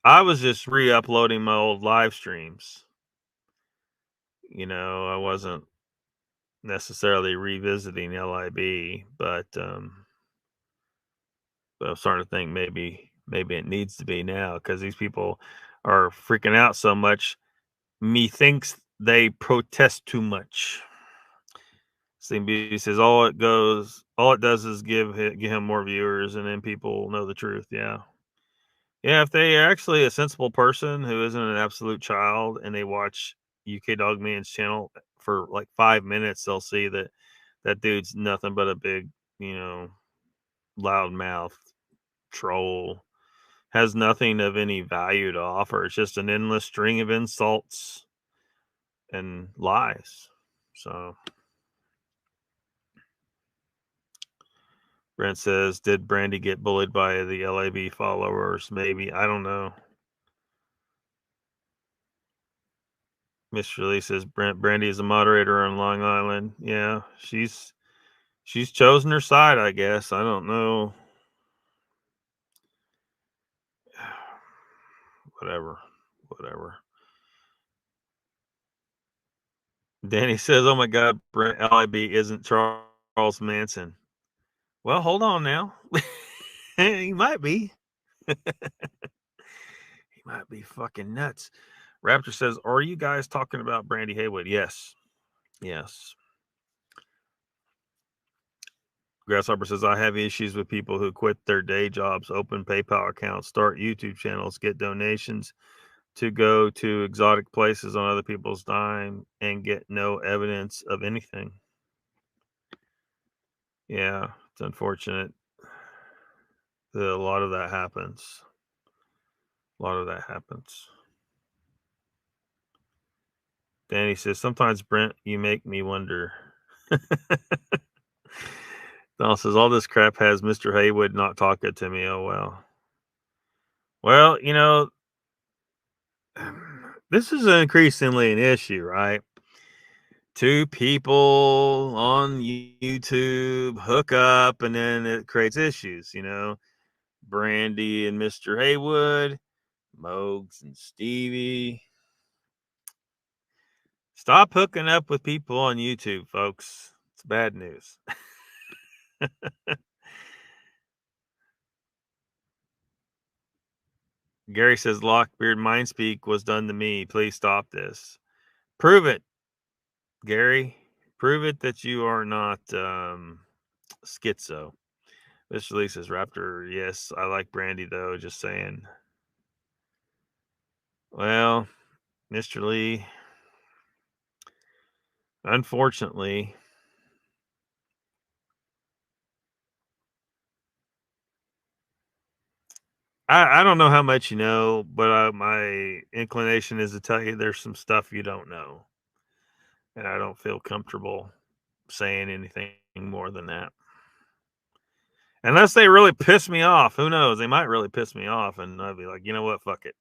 I was just re-uploading my old live streams. I wasn't necessarily revisiting LIB, but I'm starting to think maybe it needs to be now because these people are freaking out so much. Methinks they protest too much. CB says all it does is give him more viewers, and then people know the truth. Yeah. If they are actually a sensible person who isn't an absolute child and they watch UK Dog Man's channel for like 5 minutes, they'll see that dude's nothing but a big, loudmouth troll. Has nothing of any value to offer. It's just an endless string of insults and lies. So Brent says, did Brandy get bullied by the LAB followers? Maybe. I don't know. Mr. Lee says Brandy is a moderator on Long Island. Yeah, she's chosen her side, I guess. I don't know. Whatever. Danny says, oh my God, LIB isn't Charles Manson. Well, hold on now. He might be. He might be fucking nuts. Raptor says, are you guys talking about Brandy Haywood? Yes. Grasshopper says, I have issues with people who quit their day jobs, open PayPal accounts, start YouTube channels, get donations to go to exotic places on other people's dime and get no evidence of anything. Yeah, it's unfortunate. A lot of that happens. Danny says, sometimes, Brent, you make me wonder. Donald says, all this crap has Mr. Haywood not talking to me. Oh, well. Well, this is increasingly an issue, right? Two people on YouTube hook up and then it creates issues, Brandy and Mr. Haywood, Mogs and Stevie. Stop hooking up with people on YouTube, folks. It's bad news. Gary says, Lockbeard Mindspeak was done to me. Please stop this. Prove it, Gary. Prove it that you are not schizo. Mr. Lee says, Raptor, yes, I like Brandy, though. Just saying. Well, Mr. Lee, unfortunately, I don't know how much you know, but my inclination is to tell you there's some stuff you don't know. And I don't feel comfortable saying anything more than that. Unless they really piss me off. Who knows? They might really piss me off, and I'd be like, you know what? Fuck it.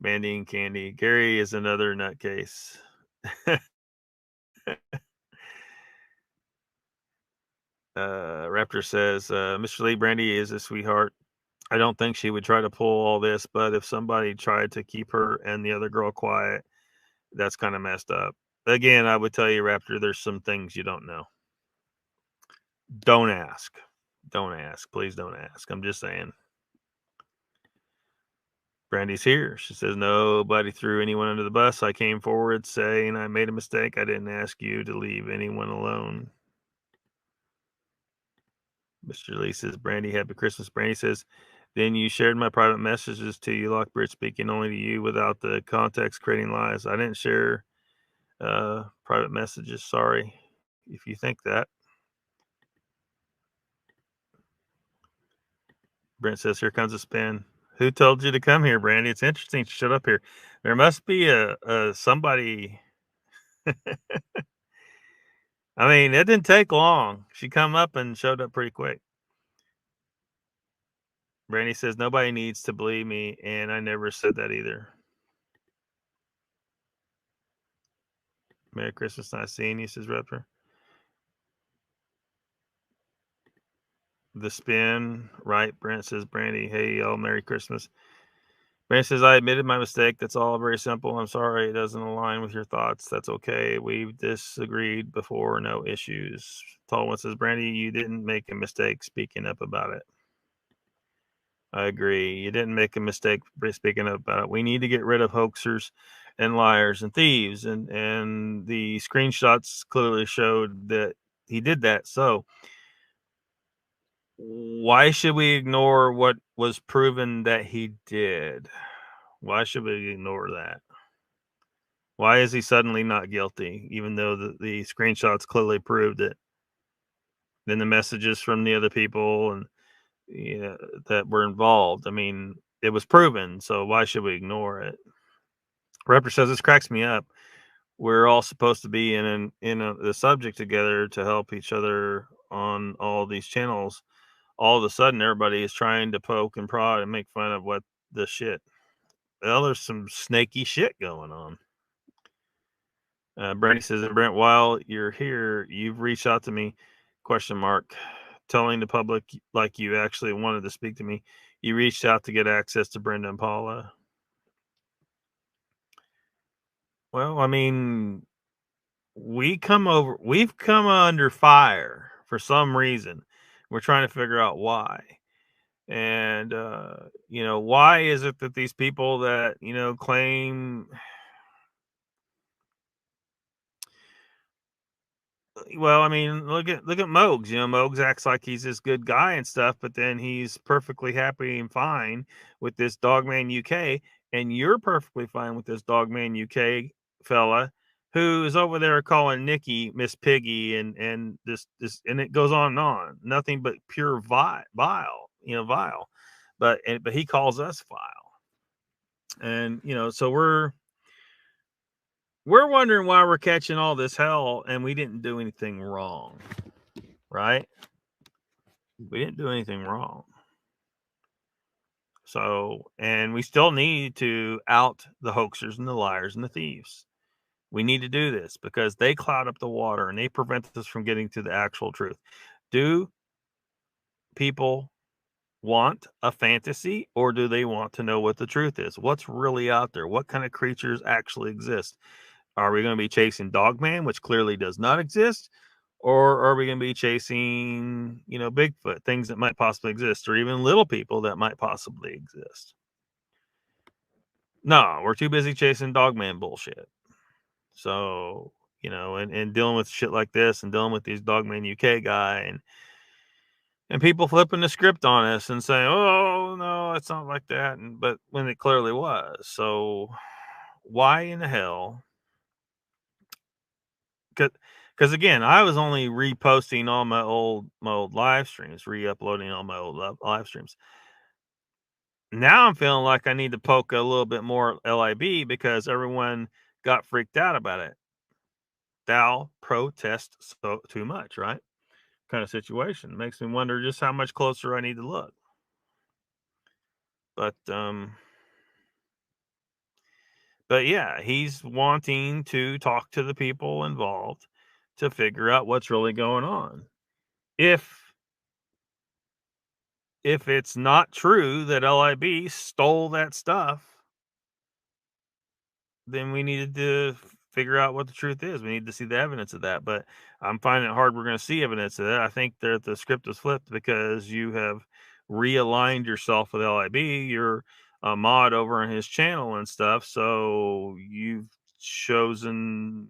Mandy and Candy. Gary is another nutcase. Raptor says, Mr. Lee, Brandy is a sweetheart. I don't think she would try to pull all this, but if somebody tried to keep her and the other girl quiet, that's kind of messed up. Again, I would tell you, Raptor, there's some things you don't know. Don't ask. Please don't ask. I'm just saying. Brandy's here. She says, nobody threw anyone under the bus. I came forward saying I made a mistake. I didn't ask you to leave anyone alone. Mr. Lee says, Brandy, happy Christmas. Brandy says, Then you shared my private messages to you, Lockbeard speaking only to you without the context, creating lies. I didn't share private messages. Sorry if you think that. Brent says, here comes a spin. Who told you to come here, Brandy? It's interesting she showed up here. There must be a somebody. I mean, it didn't take long. She come up and showed up pretty quick. Brandy says, nobody needs to believe me, and I never said that either. Merry Christmas, not seeing you, says Raptor. The spin, right? Brent says, Brandy, hey, y'all, Merry Christmas. Brent says, I admitted my mistake. That's all very simple. I'm sorry it doesn't align with your thoughts. That's okay. We've disagreed before. No issues. Tall one says, Brandy, you didn't make a mistake speaking up about it. I agree. You didn't make a mistake speaking up about it. We need to get rid of hoaxers and liars and thieves. And the screenshots clearly showed that he did that. So why should we ignore what was proven that he did? Why should we ignore that? Why is he suddenly not guilty, even though the screenshots clearly proved it? Then the messages from the other people and that were involved. I mean, it was proven, so why should we ignore it? Raptor says this cracks me up. We're all supposed to be in the subject together to help each other on all these channels. All of a sudden, everybody is trying to poke and prod and make fun of what the shit. Well, there's some snaky shit going on. Brandy says, Brent, while you're here, you've reached out to me, ? Telling the public like you actually wanted to speak to me. You reached out to get access to Brenda and Paula. Well, I mean, we've come under fire for some reason. We're trying to figure out why. And, why is it that these people that, claim, well, I mean, look at Mogs. Mogs acts like he's this good guy and stuff, but then he's perfectly happy and fine with this Dogman UK, and you're perfectly fine with this Dogman UK fella who is over there calling Nikki Miss Piggy and this and it goes on and on. Nothing but pure vile, vile. But he calls us vile, and so we're wondering why we're catching all this hell and we didn't do anything wrong, right? We didn't do anything wrong. So, and we still need to out the hoaxers and the liars and the thieves. We need to do this because they cloud up the water and they prevent us from getting to the actual truth. Do people want a fantasy or do they want to know what the truth is? What's really out there? What kind of creatures actually exist? Are we going to be chasing Dogman, which clearly does not exist? Or are we going to be chasing, Bigfoot, things that might possibly exist, or even little people that might possibly exist? No, we're too busy chasing Dogman bullshit. So, and dealing with shit like this and dealing with these Dogman UK guy and people flipping the script on us and saying, oh, no, it's not like that. But when it clearly was. So why in the hell? Because again, I was only reposting all my old live streams, re-uploading all my old live streams. Now I'm feeling like I need to poke a little bit more LIB because everyone got freaked out about it. Thou protest too much, right? Kind of situation. Makes me wonder just how much closer I need to look. But yeah, he's wanting to talk to the people involved to figure out what's really going on. If it's not true that LIB stole that stuff, then we needed to figure out what the truth is. We need to see the evidence of that. But I'm finding it hard we're going to see evidence of that. I think that the script was flipped because you have realigned yourself with LIB. You're a mod over on his channel and stuff. So you've chosen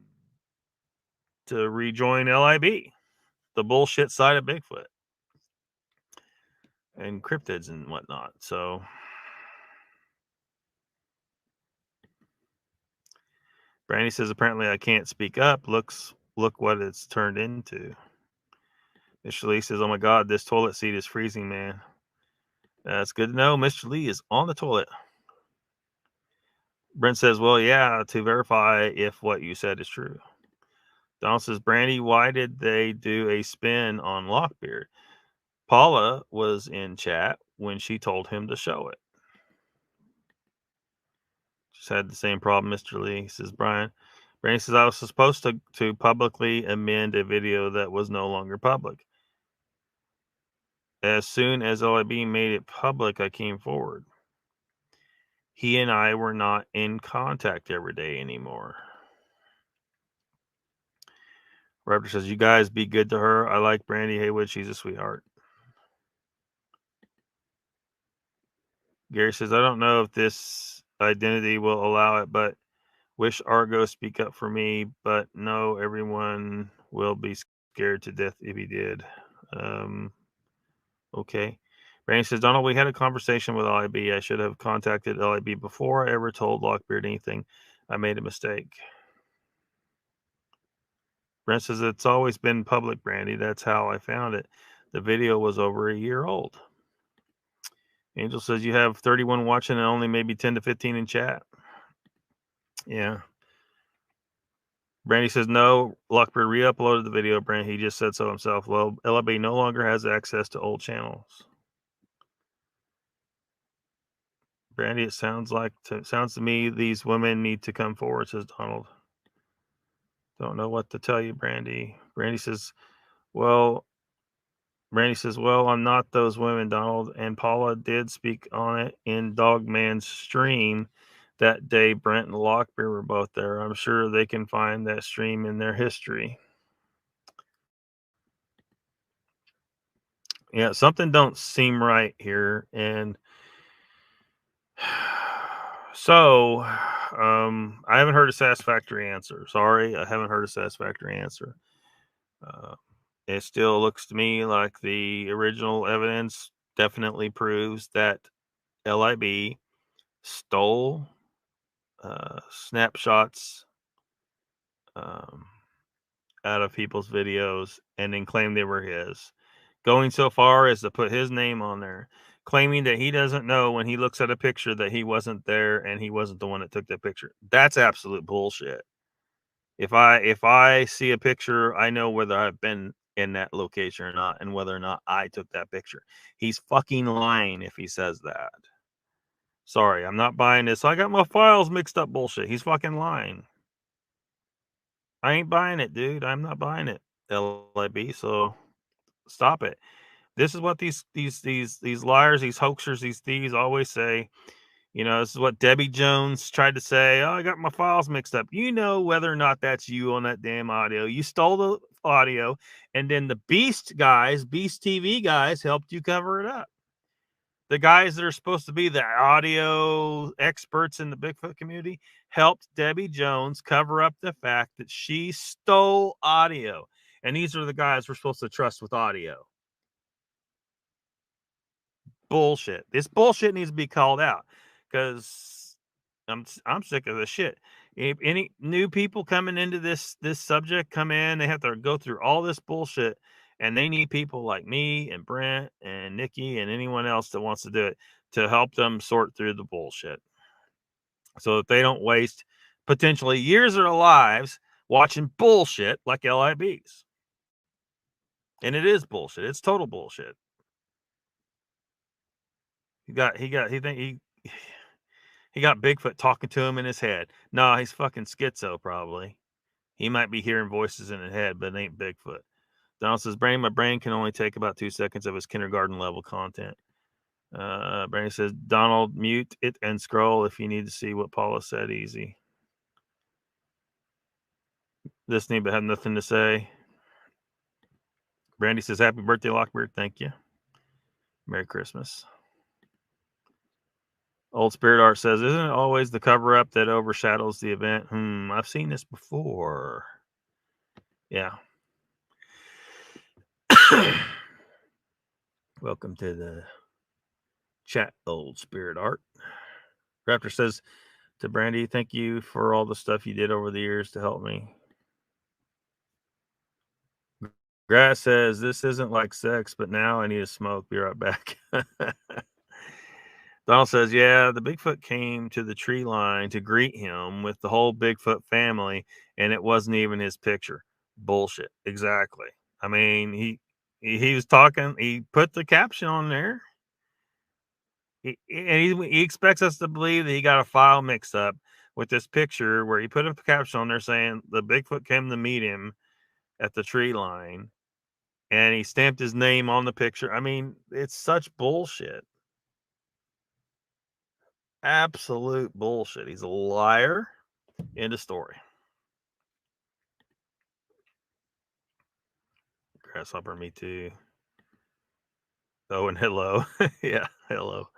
to rejoin LIB, the bullshit side of Bigfoot. and cryptids and whatnot. So Brandy says, apparently I can't speak up. Look what it's turned into. Mr. Lee says, oh my God, this toilet seat is freezing, man. That's good to know. Mr. Lee is on the toilet. Brent says, well, yeah, to verify if what you said is true. Donald says, Brandy, why did they do a spin on Lockbeard? Paula was in chat when she told him to show it. Just had the same problem, Mr. Lee, says Brian. Brandy says, I was supposed to publicly amend a video that was no longer public. As soon as LIB made it public, I came forward. He and I were not in contact every day anymore. Raptor says, you guys be good to her. I like Brandy Haywood. She's a sweetheart. Gary says, I don't know if this identity will allow it, but wish Argo speak up for me, but no, everyone will be scared to death if he did. Okay. Brandy says, Donald, we had a conversation with LIB. I should have contacted LIB before I ever told Lockbeard anything. I made a mistake. Brent says, it's always been public, Brandy. That's how I found it. The video was over a year old. Angel says, you have 31 watching and only maybe 10 to 15 in chat. Yeah. Brandy says, no, Lockbeard re-uploaded the video. Brandy, he just said so himself. Well, LIB no longer has access to old channels. Brandy, it sounds to me these women need to come forward, says Donald. Don't know what to tell you, Brandy. Brandy says, well, I'm not those women, Donald. And Paula did speak on it in Dogman's stream that day. Brent and Lockbeard were both there. I'm sure they can find that stream in their history. Yeah, something don't seem right here. And so I haven't heard a satisfactory answer. Sorry, I haven't heard a satisfactory answer. It still looks to me like the original evidence definitely proves that LIB stole snapshots out of people's videos and then claimed they were his. Going so far as to put his name on there, claiming that he doesn't know when he looks at a picture that he wasn't there and he wasn't the one that took that picture. That's absolute bullshit. If I see a picture, I know whether I've been in that location or not and whether or not I took that picture. He's fucking lying if he says that. Sorry, I'm not buying this. I got my files mixed up bullshit. He's fucking lying. I ain't buying it, dude. I'm not buying it, LIB. So stop it. This is what these liars, these hoaxers, these thieves always say. You know, this is what Debbie Jones tried to say. Oh, I got my files mixed up. You know whether or not that's you on that damn audio. You stole the audio, and then the Beast TV guys helped you cover it up. The guys that are supposed to be the audio experts in the Bigfoot community helped Debbie Jones cover up the fact that she stole audio. And these are the guys we're supposed to trust with audio. Bullshit. This bullshit needs to be called out because I'm sick of this shit. If any new people coming into this subject come in, they have to go through all this bullshit, and they need people like me and Brent and Nikki and anyone else that wants to do it to help them sort through the bullshit so that they don't waste potentially years of their lives watching bullshit like LIBs. And it is bullshit. It's total bullshit. He got Bigfoot talking to him in his head. No, he's fucking schizo, probably. He might be hearing voices in his head, but it ain't Bigfoot. Donald says, my brain can only take about 2 seconds of his kindergarten level content. Brandon says, Donald, mute it and scroll if you need to see what Paula said. Easy. Listening but have nothing to say. Brandy says, happy birthday, Lockbeard. Thank you. Merry Christmas. Old Spirit Art says, isn't it always the cover-up that overshadows the event? I've seen this before. Yeah. Welcome to the chat, old spirit art. Raptor says to Brandy, thank you for all the stuff you did over the years to help me. Grass says, this isn't like sex, but now I need a smoke. Be right back. Donald says, yeah, the Bigfoot came to the tree line to greet him with the whole Bigfoot family, and it wasn't even his picture. Bullshit. Exactly. I mean, he was talking, he put the caption on there. He expects us to believe that he got a file mix up with this picture where he put a caption on there saying the Bigfoot came to meet him at the tree line, and he stamped his name on the picture. I mean, it's such bullshit. Absolute bullshit. He's a liar. End of story. Grasshopper, me too. Oh, and hello. Yeah, hello.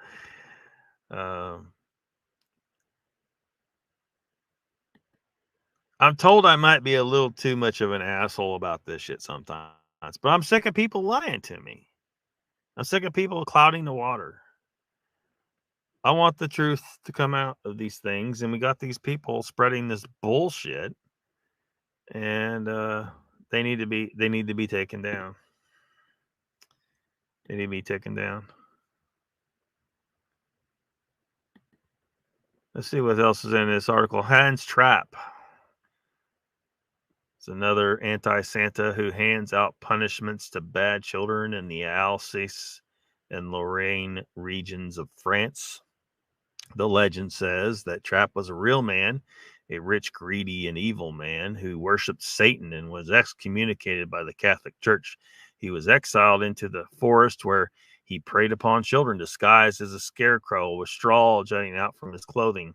I'm told I might be a little too much of an asshole about this shit sometimes, but I'm sick of people lying to me. I'm sick of people clouding the water. I want the truth to come out of these things, and we got these people spreading this bullshit, and they need to be taken down. They need to be taken down. Let's see what else is in this article. Hans Trap. It's another anti-Santa who hands out punishments to bad children in the Alsace and Lorraine regions of France. The legend says that Trap was a real man, a rich, greedy, and evil man who worshipped Satan and was excommunicated by the Catholic Church. He was exiled into the forest where he preyed upon children disguised as a scarecrow with straw jutting out from his clothing.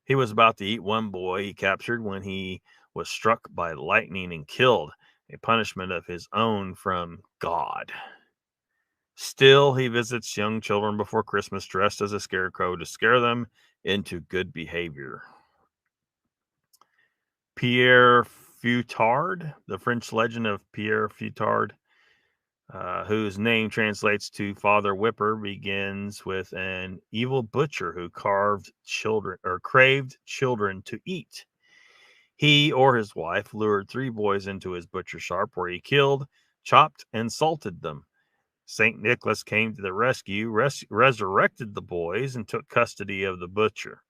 He was about to eat one boy he captured when he was struck by lightning and killed, a punishment of his own from God. Still, he visits young children before Christmas dressed as a scarecrow to scare them into good behavior. Pierre Fouettard, the French legend of Pierre Fouettard, whose name translates to Father Whipper, begins with an evil butcher who craved children to eat. He or his wife lured 3 boys into his butcher shop where he killed, chopped, and salted them. St. Nicholas came to the rescue, resurrected the boys, and took custody of the butcher.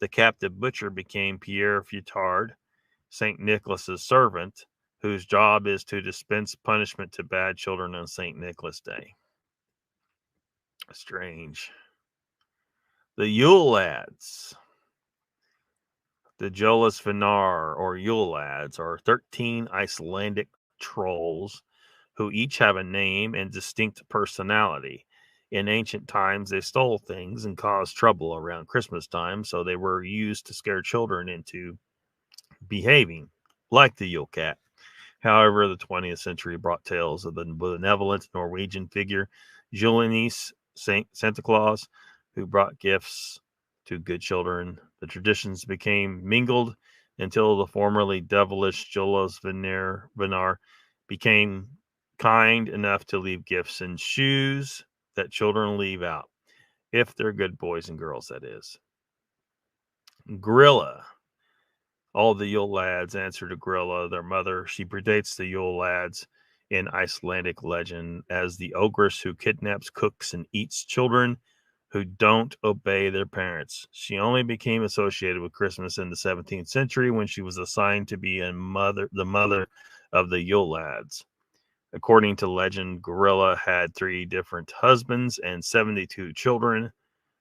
The captive butcher became Pierre Fouettard, St. Nicholas's servant, whose job is to dispense punishment to bad children on St. Nicholas Day. Strange. The Yule Lads. The Jolas Vinar, or Yule Lads, are 13 Icelandic trolls who each have a name and distinct personality. In ancient times, they stole things and caused trouble around Christmas time, so they were used to scare children into behaving like the Yule Cat. However, the 20th century brought tales of the benevolent Norwegian figure Julenis, Santa Claus, who brought gifts to good children. The traditions became mingled until the formerly devilish Jolas Vinar became kind enough to leave gifts in shoes that children leave out, if they're good boys and girls, that is. Grilla. All the Yule Lads answer to Grilla, their mother. She predates the Yule Lads in Icelandic legend as the ogress who kidnaps, cooks, and eats children who don't obey their parents. She only became associated with Christmas in the 17th century when she was assigned to be the mother of the Yule Lads. According to legend, Grilla had 3 different husbands and 72 children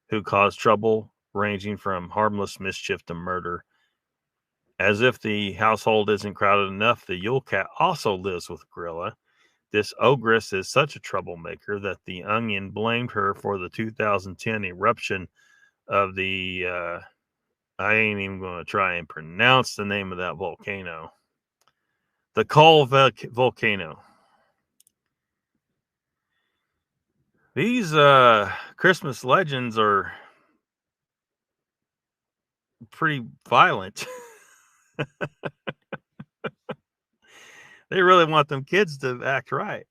who caused trouble, ranging from harmless mischief to murder. As if the household isn't crowded enough, the Yule Cat also lives with Grilla. This ogress is such a troublemaker that The Onion blamed her for the 2010 eruption of the, I ain't even going to try and pronounce the name of that volcano. The Coal volcano. These Christmas legends are pretty violent. They really want them kids to act right.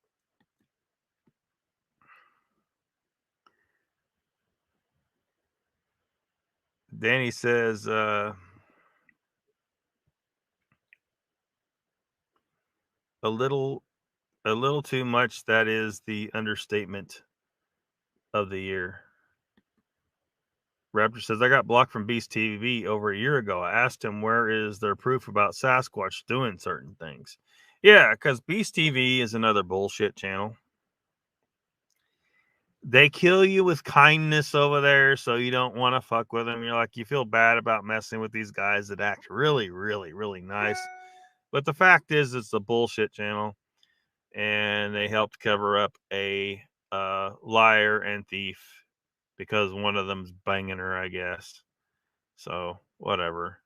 Danny says, a little too much. That is the understatement of the year. Raptor says, I got blocked from Beast TV over a year ago. I asked him, where is their proof about Sasquatch doing certain things? Yeah, because Beast TV is another bullshit channel. They kill you with kindness over there, so you don't want to fuck with them. You're like, you feel bad about messing with these guys that act really, really, really nice. But the fact is, it's a bullshit channel, and they helped cover up a liar and thief because one of them's banging her, I guess. So whatever.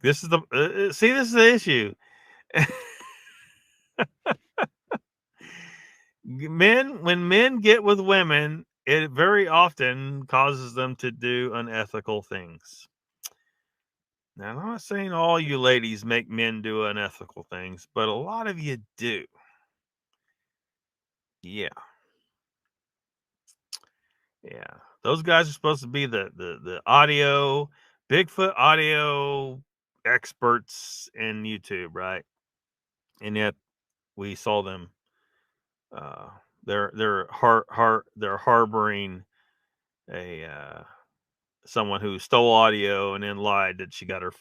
This is the see. This is the issue. When men get with women, it very often causes them to do unethical things. Now, I'm not saying all you ladies make men do unethical things, but a lot of you do. Yeah. Yeah. Those guys are supposed to be the audio, Bigfoot audio experts in YouTube, right? And yet we saw them they're harboring a someone who stole audio and then lied that she got her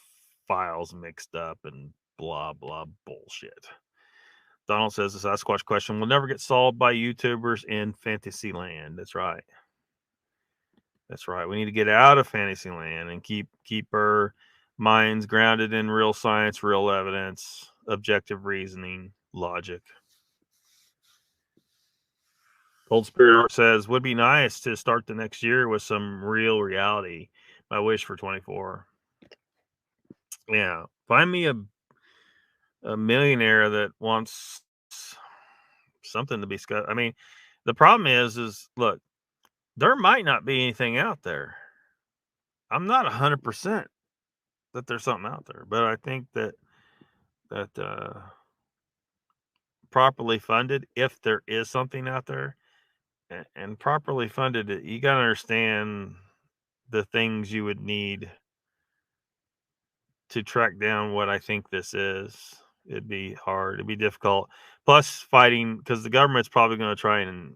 files mixed up and blah blah bullshit. Donald says the Sasquatch question will never get solved by YouTubers in Fantasyland. That's right. That's right. We need to get out of Fantasyland and keep our minds grounded in real science, real evidence, objective reasoning, logic. Old Spirit Art says, would be nice to start the next year with some real reality. My wish for 24. Yeah. Find me a millionaire that wants something to be discussed. I mean, the problem is look, there might not be anything out there. I'm not 100% that there's something out there, but I think that properly funded, if there is something out there, and properly funded, you got to understand the things you would need to track down what I think this is. It'd be hard. It'd be difficult. Plus, fighting, because the government's probably going to try and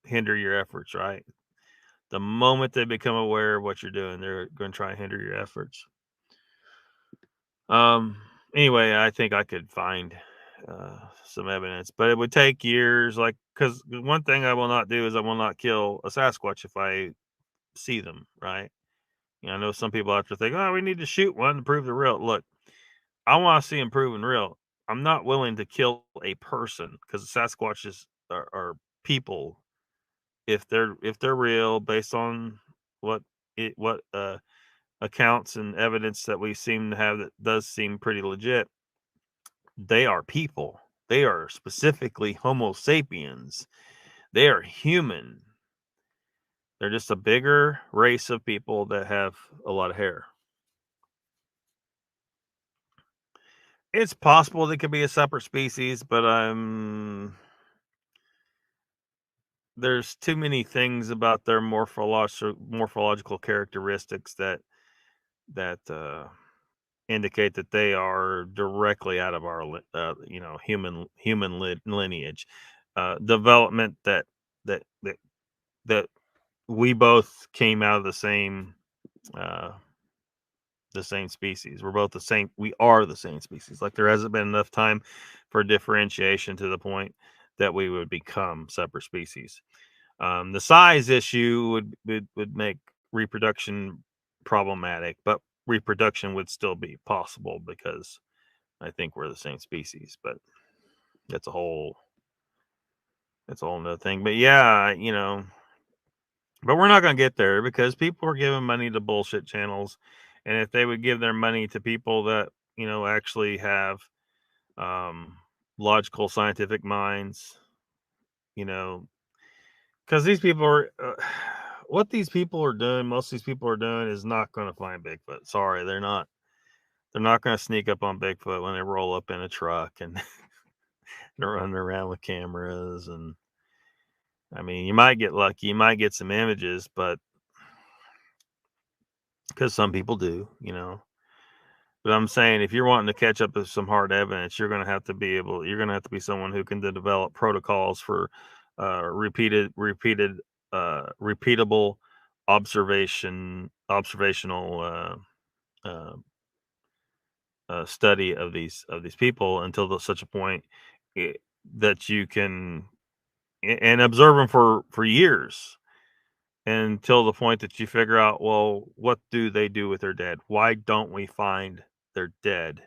hinder your efforts, right? The moment they become aware of what you're doing, they're going to try and hinder your efforts. Anyway, I think I could find some evidence, but it would take years. Like, because one thing I will not do is I will not kill a Sasquatch if I see them, right? You know, I know some people have to think, oh, we need to shoot one to prove they're real. Look, I want to see them proven real. I'm not willing to kill a person because Sasquatches are people. If they're real, based on what accounts and evidence that we seem to have that does seem pretty legit, they are people. They are specifically Homo sapiens. They are human. They're just a bigger race of people that have a lot of hair. It's possible they could be a separate species, but there's too many things about their morphological characteristics that indicate that they are directly out of our human lineage. Development that we both came out of the same species. We're both the same. We are the same species. Like, there hasn't been enough time for differentiation to the point that we would become separate species. The size issue would make reproduction problematic, but reproduction would still be possible because I think we're the same species. But that's a whole other thing. But yeah, but we're not going to get there because people are giving money to bullshit channels. And if they would give their money to people that, actually have logical, scientific minds, because these people are, what these people are doing, most of these people are doing is not going to find Bigfoot. Sorry, they're not. They're not going to sneak up on Bigfoot when they roll up in a truck and they're running around with cameras. And I mean, you might get lucky, you might get some images, but because some people do, you know. But I'm saying if you're wanting to catch up with some hard evidence, you're going to have to be someone who can develop protocols for repeatable observational study of these people until such a point that you can and observe them for years until the point that you figure out, well, what do they do with their dead? Why don't we find their dead?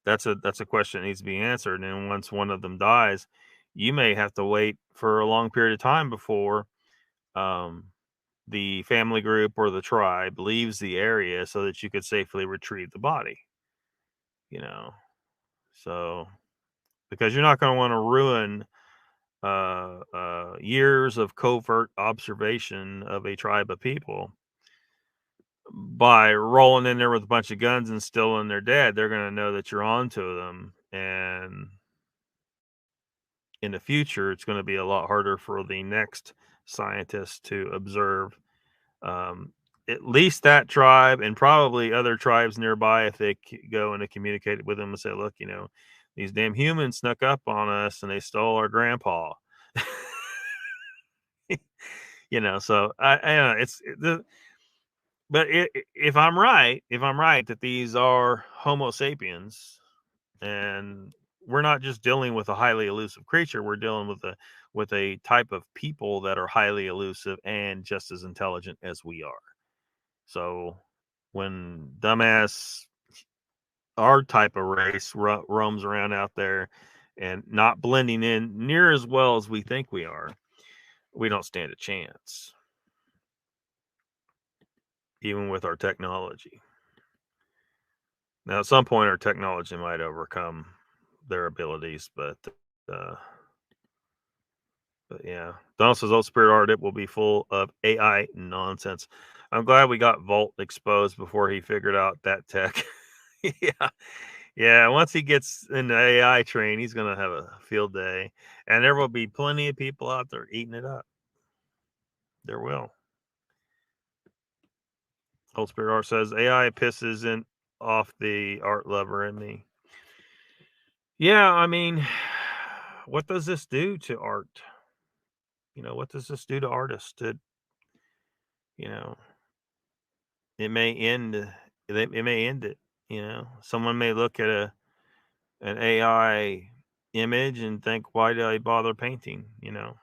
That's a question that needs to be answered. And once one of them dies, you may have to wait for a long period of time before the family group or the tribe leaves the area so that you could safely retrieve the body. You know, so because you're not going to want to ruin years of covert observation of a tribe of people by rolling in there with a bunch of guns and stealing their dead. They're going to know that you're onto them, and in the future, it's going to be a lot harder for the next scientist to observe at least that tribe and probably other tribes nearby if they go and communicate with them and say, look, you know, these damn humans snuck up on us and they stole our grandpa. You know, so I but if I'm right that these are Homo sapiens, and we're not just dealing with a highly elusive creature, we're dealing with a type of people that are highly elusive and just as intelligent as we are. So when dumbass our type of race roams around out there and not blending in near as well as we think we are, we don't stand a chance, even with our technology. Now, at some point, our technology might overcome their abilities, but yeah. Donald says, "Old Spirit Art, it will be full of AI nonsense." I'm glad we got Volt exposed before he figured out that tech. Yeah. Yeah, once he gets in the AI train, he's going to have a field day. And there will be plenty of people out there eating it up. There will. Old Spirit Art says, AI pisses off the art lover in me. Yeah, I mean, what does this do to art? You know, what does this do to artists? You know, it may end it. You know, someone may look at an AI image and think, why did I bother painting? You know,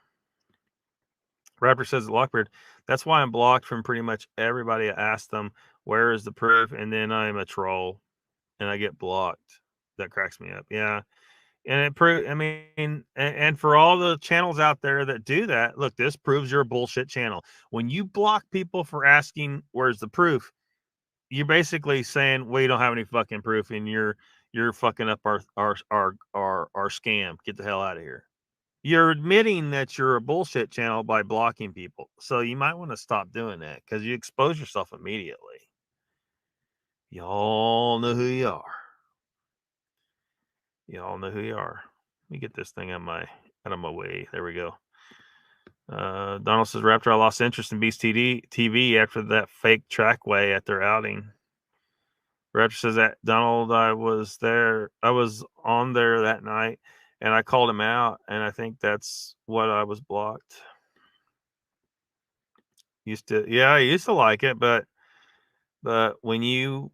Rapper says, Lockbeard, that's why I'm blocked from pretty much everybody. I ask them, where is the proof? And then I'm a troll and I get blocked. That cracks me up. Yeah. And I mean, and for all the channels out there that do that, look, this proves you're a bullshit channel. When you block people for asking, where's the proof? You're basically saying, well, you don't have any fucking proof and you're fucking up our scam. Get the hell out of here. You're admitting that you're a bullshit channel by blocking people. So you might want to stop doing that because you expose yourself immediately. Y'all know who you are. Y'all know who you are. Let me get this thing out of my way. There we go. Donald says, Raptor, I lost interest in Beast TV after that fake trackway at their outing. Raptor says that, Donald, I was on there that night and I called him out, and I think that's what I was blocked. I used to like it, but when you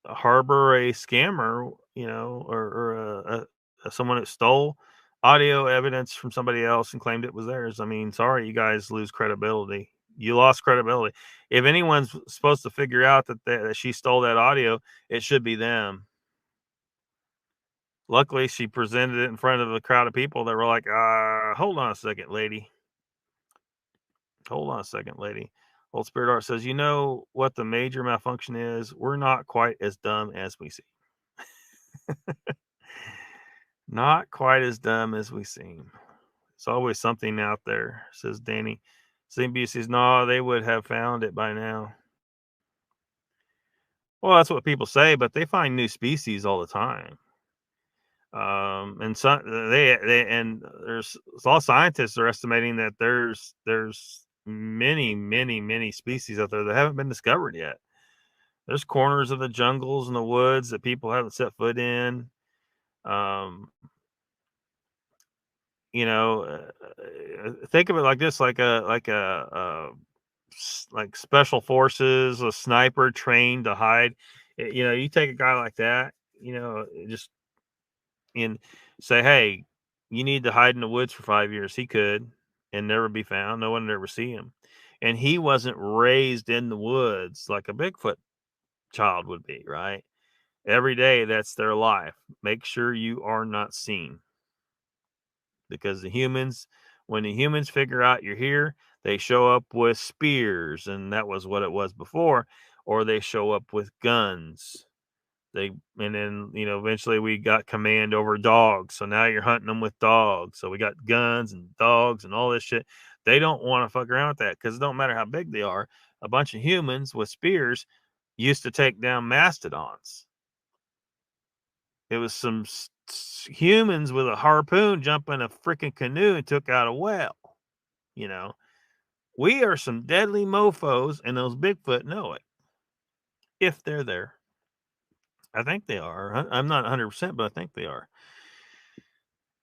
harbor a scammer, you know, or someone that stole audio evidence from somebody else and claimed it was theirs, I mean, sorry, you guys lose credibility. You lost credibility. If anyone's supposed to figure out that she stole that audio, it should be them. Luckily, she presented it in front of a crowd of people that were like, hold on a second, lady. Hold on a second, lady. Old Spirit Art says, you know what the major malfunction is? We're not quite as dumb as we seem. Not quite as dumb as we seem. It's always something out there, says Danny. CB says, no, they would have found it by now. Well, that's what people say, but they find new species all the time. And some there's a lot of scientists are estimating that there's many species out there that haven't been discovered yet. There's corners of the jungles and the woods that people haven't set foot in. Think of it like this, like like special forces, a sniper trained to hide. You take a guy like that, just and say, hey, you need to hide in the woods for 5 years. He could and never be found. No one would ever see him. And he wasn't raised in the woods like a Bigfoot child would be, right? Every day, that's their life. Make sure you are not seen. Because when the humans figure out you're here, they show up with spears, and that was what it was before, or they show up with guns. And then eventually we got command over dogs, so now you're hunting them with dogs. So we got guns and dogs and all this shit. They don't want to fuck around with that because it don't matter how big they are. A bunch of humans with spears used to take down mastodons. It was some humans with a harpoon jump in a freaking canoe and took out a whale. We are some deadly mofos, and those Bigfoot know it. If they're there. I think they are. I'm not 100%, but I think they are.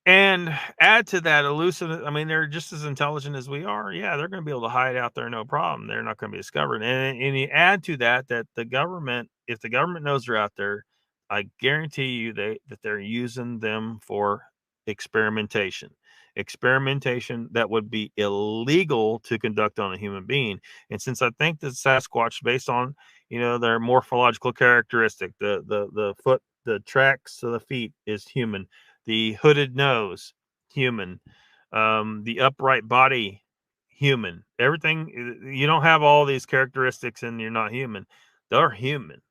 And add to that elusive, they're just as intelligent as we are. Yeah, they're going to be able to hide out there, no problem. They're not going to be discovered. And you add to that the government, if the government knows they're out there, I guarantee you that they're using them for experimentation that would be illegal to conduct on a human being. And since I think that Sasquatch, based on their morphological characteristic, the foot, the tracks of the feet is human, the hooded nose, human, the upright body, human. Everything, you don't have all these characteristics and you're not human. They're human.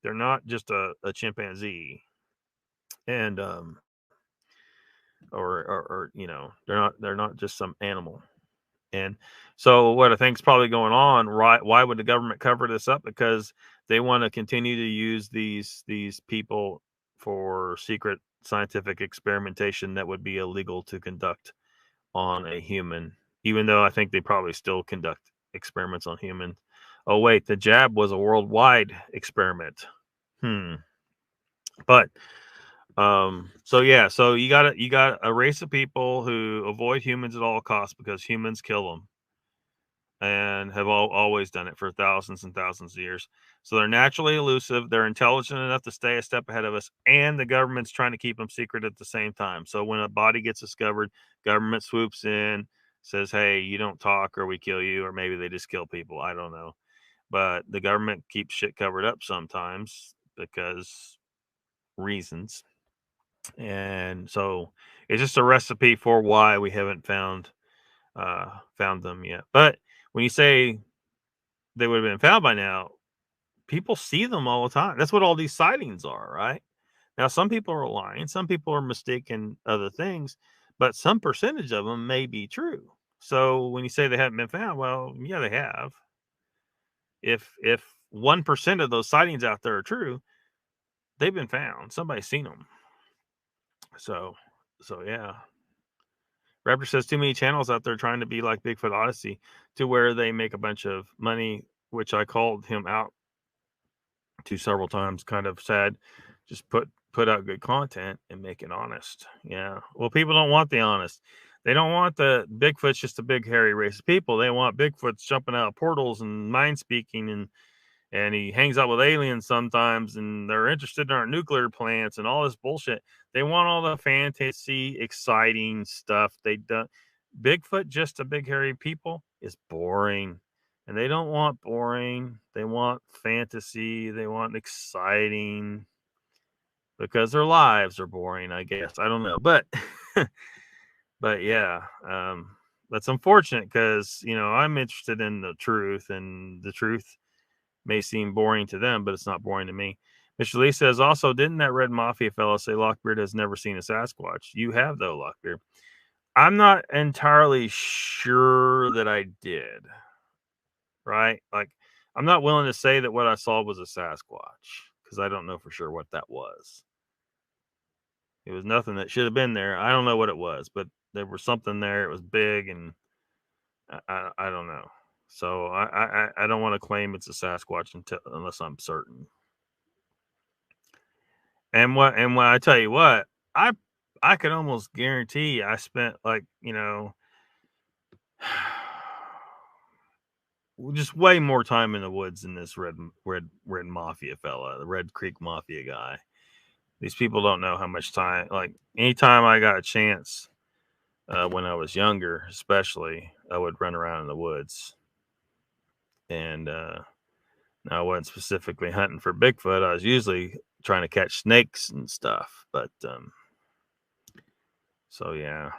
They're not just a chimpanzee. And or they're not just some animal. And so what I think is probably going on, right? Why would the government cover this up? Because they want to continue to use these people for secret scientific experimentation that would be illegal to conduct on a human, even though I think they probably still conduct experiments on humans. Oh wait, the jab was a worldwide experiment. But so you got a race of people who avoid humans at all costs because humans kill them, and have always done it for thousands and thousands of years. So they're naturally elusive. They're intelligent enough to stay a step ahead of us, and the government's trying to keep them secret at the same time. So when a body gets discovered, government swoops in, says, hey, you don't talk or we kill you, or maybe they just kill people. I don't know. But the government keeps shit covered up sometimes because reasons. And so it's just a recipe for why we haven't found them yet. But when you say they would have been found by now, people see them all the time. That's what all these sightings are, right? Now, some people are lying, some people are mistaken other things, but some percentage of them may be true. So when you say they haven't been found, well, yeah, they have. If 1% of those sightings out there are true, they've been found. Somebody's seen them. So yeah. Raptor says too many channels out there trying to be like Bigfoot Odyssey to where they make a bunch of money, which I called him out to several times. Kind of sad. Just put out good content and make it honest. Yeah. Well, people don't want the honest. They don't want the Bigfoot's just a big hairy race of people. They want Bigfoot's jumping out of portals and mind speaking and he hangs out with aliens sometimes, and they're interested in our nuclear plants and all this bullshit. They want all the fantasy, exciting stuff. They don't. Bigfoot, just a big hairy people, is boring, and they don't want boring. They want fantasy. They want exciting, because their lives are boring. I guess I don't know, but but yeah, that's unfortunate because I'm interested in the truth, and the truth may seem boring to them, but it's not boring to me. Mr. Lee says, also, didn't that Red Mafia fellow say Lockbeard has never seen a Sasquatch? You have, though, Lockbeard. I'm not entirely sure that I did. Right? Like, I'm not willing to say that what I saw was a Sasquatch because I don't know for sure what that was. It was nothing that should have been there. I don't know what it was, but there was something there. It was big, and I don't know. So I don't want to claim it's a Sasquatch unless I'm certain. And what I tell you what, I could almost guarantee I spent like, just way more time in the woods than this red mafia fella, the Red Creek Mafia guy. These people don't know how much time. Like anytime I got a chance, when I was younger, especially, I would run around in the woods. And now I wasn't specifically hunting for Bigfoot. I was usually trying to catch snakes and stuff. But so yeah.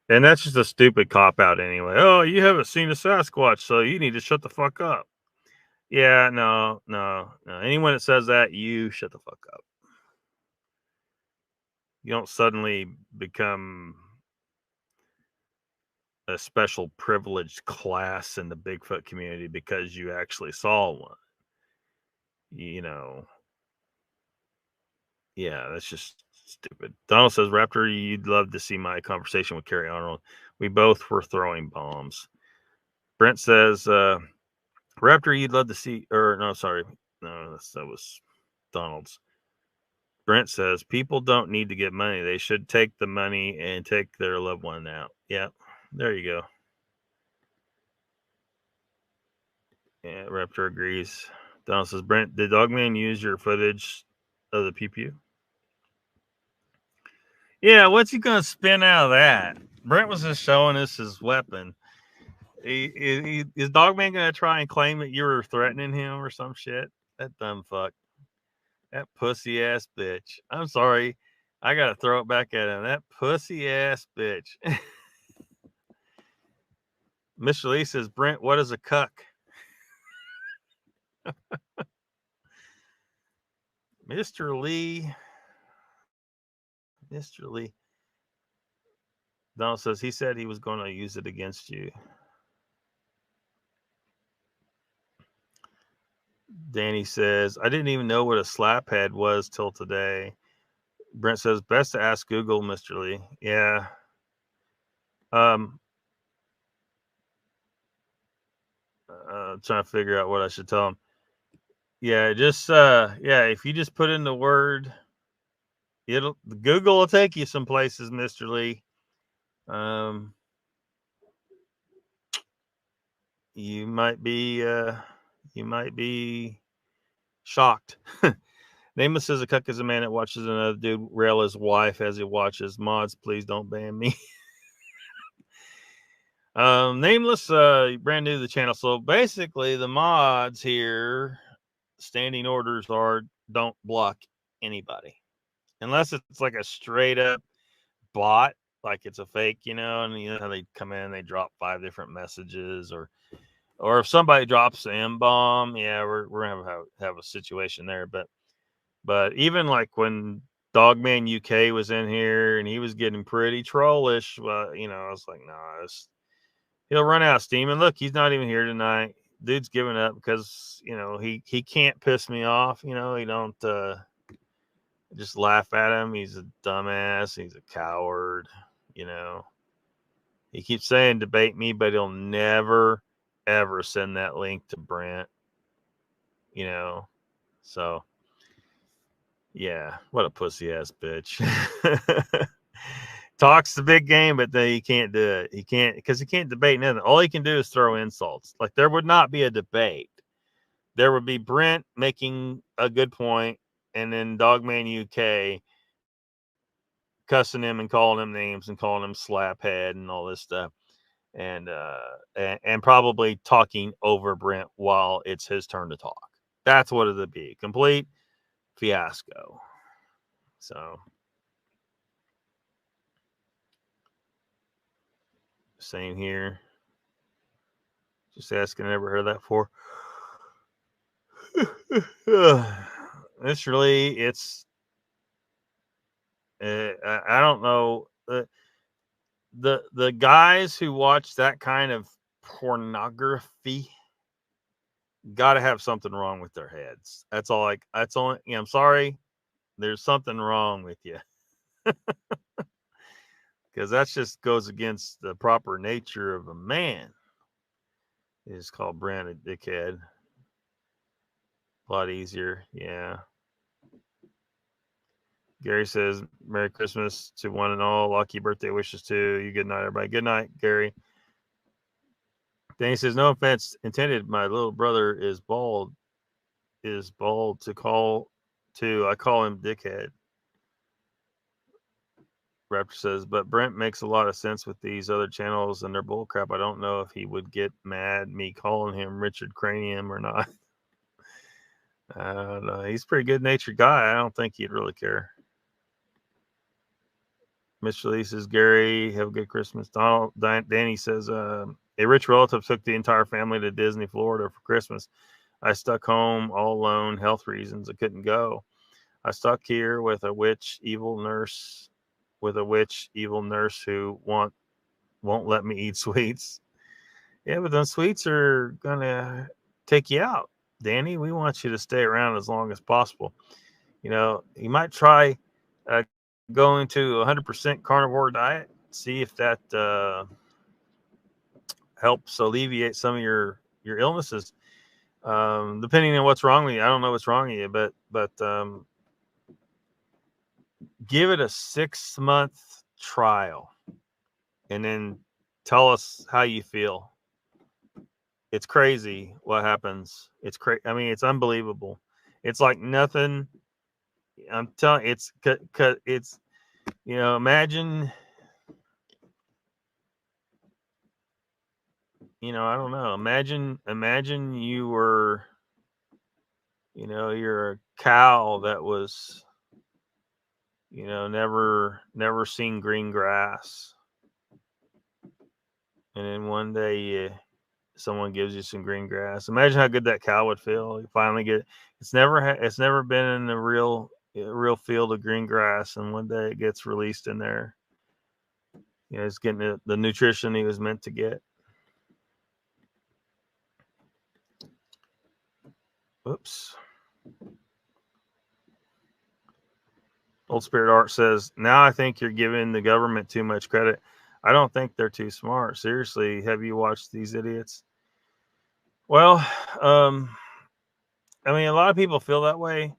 And that's just a stupid cop out anyway. Oh, you haven't seen a Sasquatch, so you need to shut the fuck up. Yeah, no. Anyone that says that, you shut the fuck up. You don't suddenly become a special privileged class in the Bigfoot community because you actually saw one. Yeah, that's just stupid. Donald says, Raptor, you'd love to see my conversation with Carrie Arnold. We both were throwing bombs. Brent says, Raptor, you'd love to see, or no, sorry. No, that was Donald's. Brent says, people don't need to get money. They should take the money and take their loved one out. Yeah, there you go. Yeah, Raptor agrees. Donald says, Brent, did Dogman use your footage of the pew pew? Yeah, what's he going to spin out of that? Brent was just showing us his weapon. Is Dogman going to try and claim that you were threatening him or some shit? That dumb fuck. That pussy ass bitch. I'm sorry. I got to throw it back at him. That pussy ass bitch. Mr. Lee says, Brent, what is a cuck? Mr. Lee. Donald says he said he was going to use it against you. Danny says, I didn't even know what a slaphead was till today. Brent says, best to ask Google, Mr. Lee. Yeah. Trying to figure out what I should tell him. Yeah, just if you just put in the word, Google will take you some places, Mr. Lee. You might be shocked. Nameless says a cuck is a man that watches another dude rail his wife as he watches. Mods, please don't ban me. Nameless, brand new to the channel. So basically, the mods here, standing orders are don't block anybody unless it's like a straight up bot, like it's a fake, and you know how they come in, they drop 5 different messages, or if somebody drops an M-bomb, yeah, we're gonna have a situation there. But even like when Dogman UK was in here and he was getting pretty trollish, well, I was like, nah, he'll run out of steam. And look, he's not even here tonight. Dude's giving up because he can't piss me off. He don't just laugh at him. He's a dumbass. He's a coward. He keeps saying debate me, but he'll never ever send that link to Brent. So yeah, what a pussy ass bitch. Talks the big game, but then he can't do it. He can't, because he can't debate nothing. All he can do is throw insults. Like, there would not be a debate. There would be Brent making a good point, and then Dogman UK cussing him and calling him names and calling him slaphead and all this stuff, and probably talking over Brent while it's his turn to talk. That's what it'd be. Complete fiasco. So same here. Just asking, I never heard that before. It's really, it's I don't know, the guys who watch that kind of pornography got to have something wrong with their heads. That's all. I'm sorry, there's something wrong with you. because that just goes against the proper nature of a man. It's called Brand a dickhead. A lot easier, yeah. Gary says, Merry Christmas to one and all. Lucky birthday wishes to you. Good night, everybody. Good night, Gary. Danny says, no offense intended. My little brother is bald. To call to. I call him dickhead. Raptor says, but Brent makes a lot of sense with these other channels and their bullcrap. I don't know if he would get mad me calling him Richard Cranium or not. I don't know. He's a pretty good natured guy. I don't think he'd really care. Mr. Lee says, Gary, have a good Christmas. Danny says, a rich relative took the entire family to Disney, Florida for Christmas. I stuck home all alone, health reasons. I couldn't go. I stuck here with a evil nurse who won't let me eat sweets. Yeah, but those sweets are gonna take you out, Danny. We want you to stay around as long as possible. You know, you might try going to 100% carnivore diet. See if that helps alleviate some of your illnesses. Depending on what's wrong with you, I don't know what's wrong with you, but give it a 6-month trial, and then tell us how you feel. It's crazy what happens. It's crazy. I mean, it's unbelievable. It's like nothing. I'm telling you, it's imagine. I don't know. Imagine you were, you're a cow that was, never seen green grass. And then one day someone gives you some green grass. Imagine how good that cow would feel. You finally get, it's never been in a real field of green grass. And one day it gets released in there. It's getting the nutrition he was meant to get. Oops. Old Spirit Art says, now I think you're giving the government too much credit. I don't think they're too smart. Seriously, have you watched these idiots? Well, I mean, a lot of people feel that way,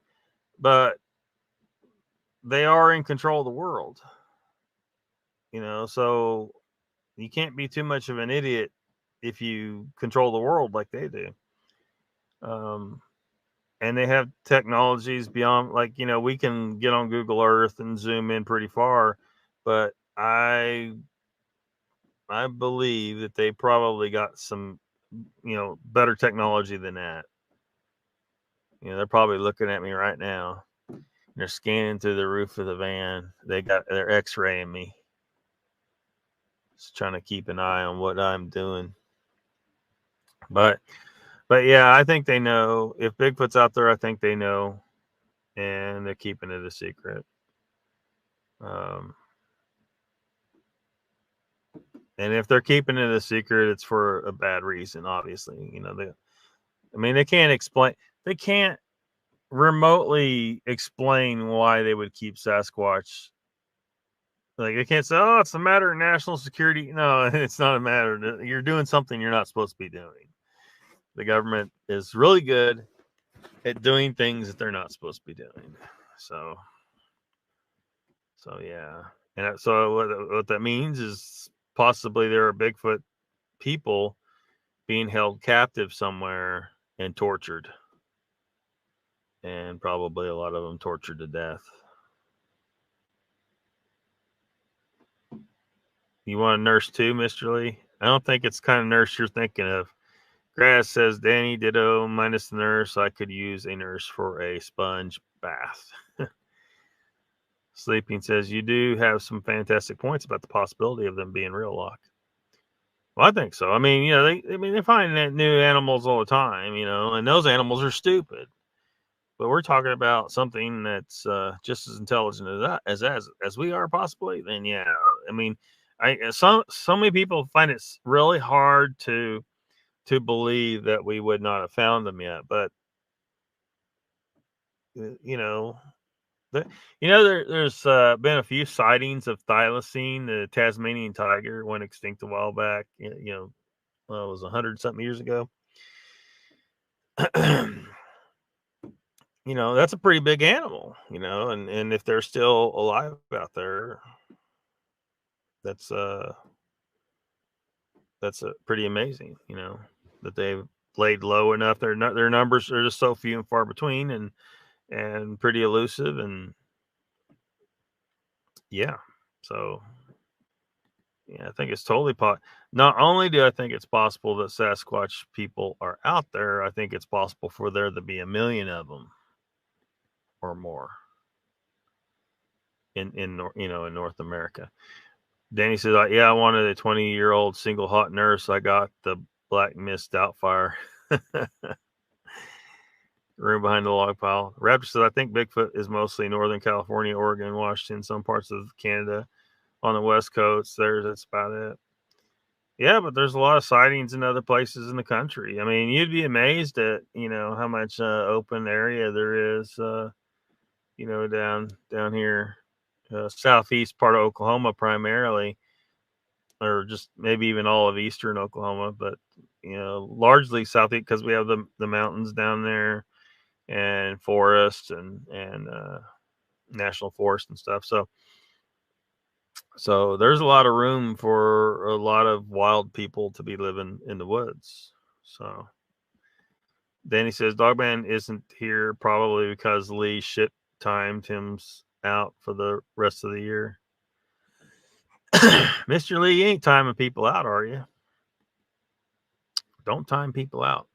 but they are in control of the world. So you can't be too much of an idiot if you control the world like they do. And they have technologies beyond, like, we can get on Google Earth and zoom in pretty far, but I believe that they probably got some, better technology than that. They're probably looking at me right now. They're scanning through the roof of the van. They're X-raying me. Just trying to keep an eye on what I'm doing. But yeah, I think they know. If Bigfoot's out there, I think they know, and they're keeping it a secret. And if they're keeping it a secret, it's for a bad reason, obviously. They can't explain. They can't remotely explain why they would keep Sasquatch. Like, they can't say, oh, it's a matter of national security. No, it's not a matter. You're doing something you're not supposed to be doing. The government is really good at doing things that they're not supposed to be doing. So yeah. And so what that means is possibly there are Bigfoot people being held captive somewhere and tortured. And probably a lot of them tortured to death. You want a nurse too, Mr. Lee? I don't think it's the kind of nurse you're thinking of. Grass says, Danny, ditto, minus the nurse. I could use a nurse for a sponge bath. Sleeping says, you do have some fantastic points about the possibility of them being real, Lock. Well, I think so. I mean, they find new animals all the time, and those animals are stupid. But we're talking about something that's just as intelligent as we are, possibly. Then, yeah. I mean, so many people find it really hard to believe that we would not have found them yet. But You know, there's been a few sightings of thylacine. The Tasmanian tiger went extinct a while back. You know, well, it was 100-something years ago. You know, that's a pretty big animal. You know, and if they're still alive out there, that's pretty amazing. You know, that they've laid low enough. Their numbers are just so few and far between, and pretty elusive, and yeah, so yeah, I think it's totally not only do I think it's possible that Sasquatch people are out there, I think it's possible for there to be 1 million of them or more in you know, in North America. Danny says, yeah, I wanted a 20-year-old single hot nurse. I got the Black Mist Doubtfire. Room behind the log pile. Raptor says, I think Bigfoot is mostly Northern California, Oregon, Washington, some parts of Canada. On the West Coast, that's about it. Yeah, but there's a lot of sightings in other places in the country. I mean, you'd be amazed at, you know, how much open area there is, you know, down here, southeast part of Oklahoma primarily, or just maybe even all of eastern Oklahoma, but you know, largely southeast because we have the mountains down there and forests and national forest and stuff. So there's a lot of room for a lot of wild people to be living in the woods. So Danny says Dogman isn't here probably because Lee shit timed him out for the rest of the year. Mr. Lee, you ain't timing people out, are you? Don't time people out.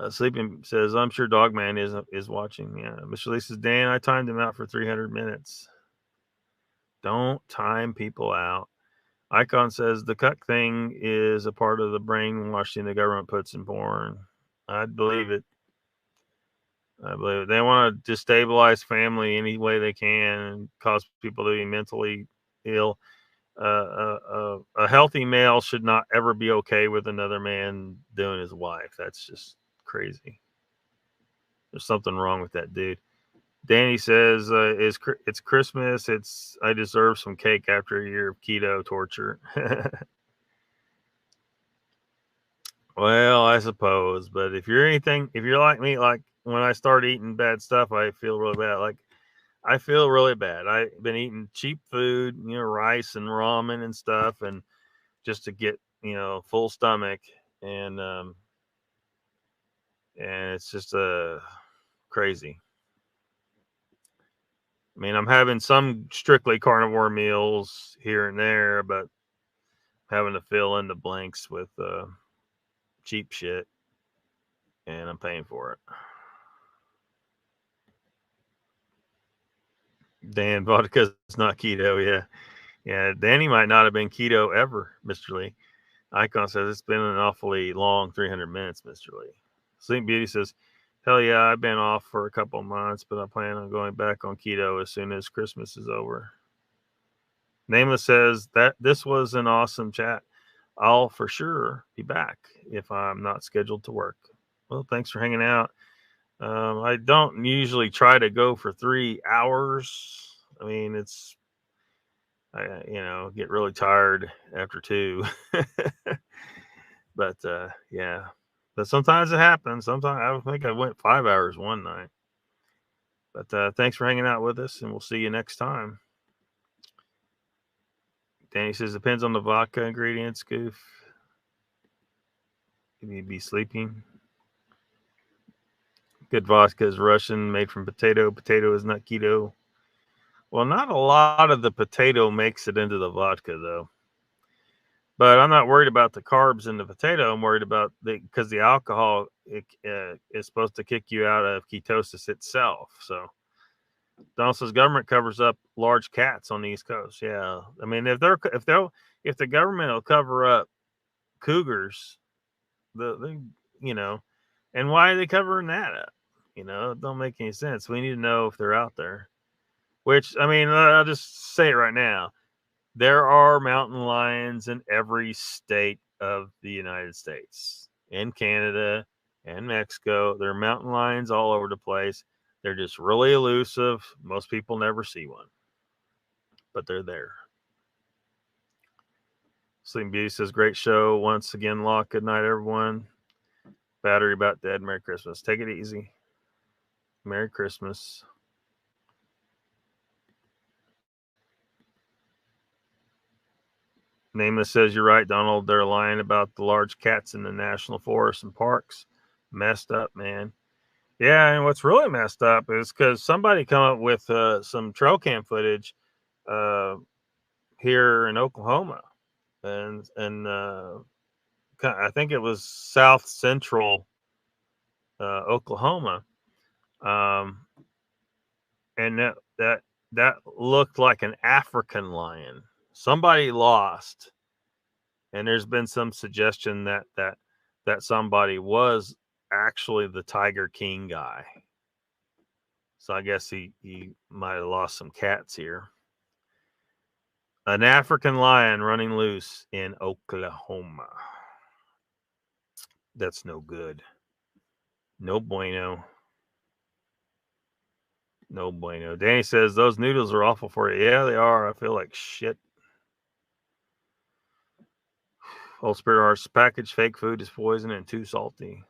Sleeping says, I'm sure Dogman is watching. Yeah. Mr. Lee says, Dan, I timed him out for 300 minutes. Don't time people out. Icon says the cuck thing is a part of the brainwashing the government puts in porn. I believe it. They want to destabilize family any way they can and cause people to be mentally ill. A healthy male should not ever be okay with another man doing his wife. That's just crazy. There's something wrong with that dude. Danny says, it's Christmas. I deserve some cake after a year of keto torture. Well, I suppose, but if you're like me, like when I start eating bad stuff, I feel really bad. Like I feel really bad. I've been eating cheap food, you know, rice and ramen and stuff, and just to get, you know, full stomach, and it's just crazy. I mean, I'm having some strictly carnivore meals here and there, but having to fill in the blanks with cheap shit, and I'm paying for it. Dan, vodka's not keto, yeah. Yeah, Danny might not have been keto ever, Mr. Lee. Icon says it's been an awfully long 300 minutes, Mr. Lee. Sleep Beauty says, hell yeah, I've been off for a couple of months, but I plan on going back on keto as soon as Christmas is over. Nameless says that this was an awesome chat. I'll for sure be back if I'm not scheduled to work. Well, thanks for hanging out. I don't usually try to go for 3 hours. I mean, I get really tired after 2. But yeah, but sometimes it happens. Sometimes I think I went 5 hours one night. But thanks for hanging out with us, and we'll see you next time. Danny says depends on the vodka ingredients, Goof. You need to be sleeping. Good vodka is Russian, made from potato. Potato is not keto. Well, not a lot of the potato makes it into the vodka, though. But I'm not worried about the carbs in the potato. I'm worried about because the alcohol is supposed to kick you out of ketosis itself. So Donald says government covers up large cats on the East Coast. Yeah, I mean if the government will cover up cougars, and why are they covering that up? It don't make any sense. We need to know if they're out there. Which, I mean, I'll just say it right now. There are mountain lions in every state of the United States, in Canada and Mexico. There are mountain lions all over the place. They're just really elusive. Most people never see one, but they're there. Sleeping Beauty says, great show. Once again, Lock. Good night, everyone. Battery about dead. Merry Christmas. Take it easy. Merry Christmas. Nameless says, you're right, Donald. They're lying about the large cats in the national forests and parks. Messed up, man. Yeah, and what's really messed up is because somebody come up with some trail cam footage here in Oklahoma, and I think it was south central Oklahoma, and that looked like an African lion. Somebody lost, and there's been some suggestion that somebody was actually the Tiger King guy. So I guess he might have lost some cats here. An African lion running loose in Oklahoma. That's no good. No bueno. No bueno. Danny says, those noodles are awful for you. Yeah, they are. I feel like shit. Old Spirit Arts, packaged fake food is poison and too salty.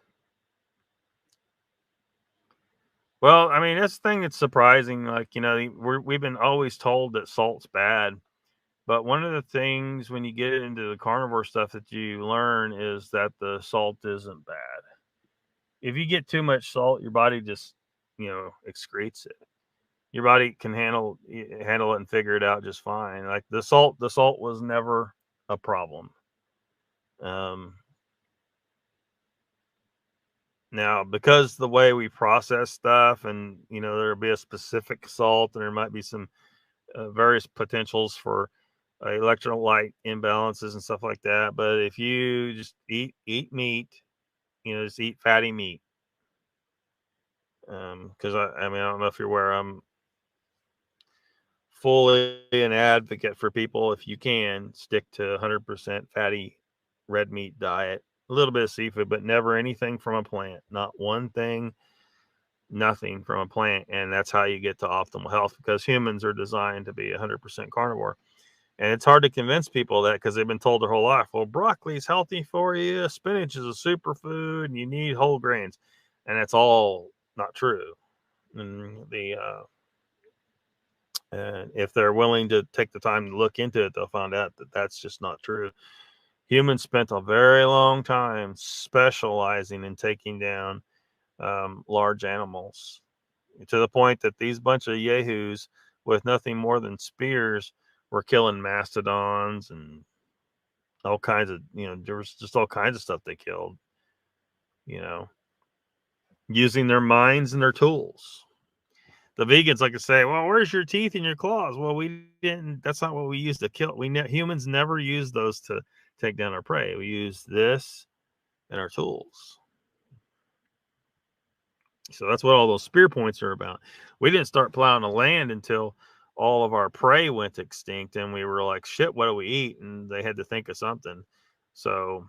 Well, I mean, that's the thing that's surprising. Like, we've been always told that salt's bad. But one of the things when you get into the carnivore stuff that you learn is that the salt isn't bad. If you get too much salt, your body just, excretes it. Your body can handle it and figure it out just fine. Like the salt was never a problem. Now, because the way we process stuff, and there'll be a specific salt, and there might be some various potentials for electrolyte imbalances and stuff like that. But if you just eat meat, just eat fatty meat. Because I don't know if you're aware, I'm fully an advocate for people, if you can, stick to 100% fatty red meat diet. A little bit of seafood, but never anything from a plant. Not one thing, nothing from a plant. And that's how you get to optimal health, because humans are designed to be 100% carnivore. And it's hard to convince people that, because they've been told their whole life, well, broccoli is healthy for you, spinach is a superfood, and you need whole grains. And that's all not true. And if they're willing to take the time to look into it, they'll find out that that's just not true. Humans spent a very long time specializing in taking down large animals, to the point that these bunch of yahoos with nothing more than spears were killing mastodons and all kinds of, there was just all kinds of stuff they killed, using their minds and their tools. The vegans like to say, well, where's your teeth and your claws? Well, that's not what we used to kill. Humans never use those to take down our prey. We use this and our tools. So that's what all those spear points are about. We didn't start plowing the land until all of our prey went extinct, and we were like, shit, what do we eat? And they had to think of something. So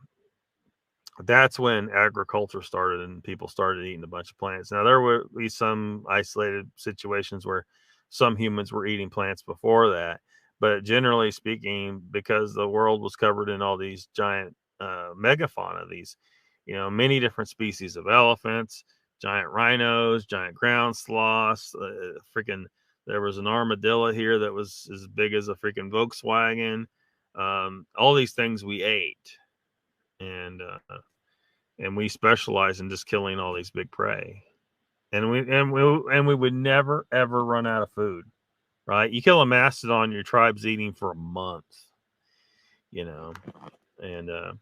that's when agriculture started and people started eating a bunch of plants. Now, there would be some isolated situations where some humans were eating plants before that. But generally speaking, because the world was covered in all these giant megafauna, these, many different species of elephants, giant rhinos, giant ground sloths, there was an armadillo here that was as big as a freaking Volkswagen. All these things we ate. And we specialize in just killing all these big prey, and we would never ever run out of food, right? You kill a mastodon, your tribe's eating for a month, and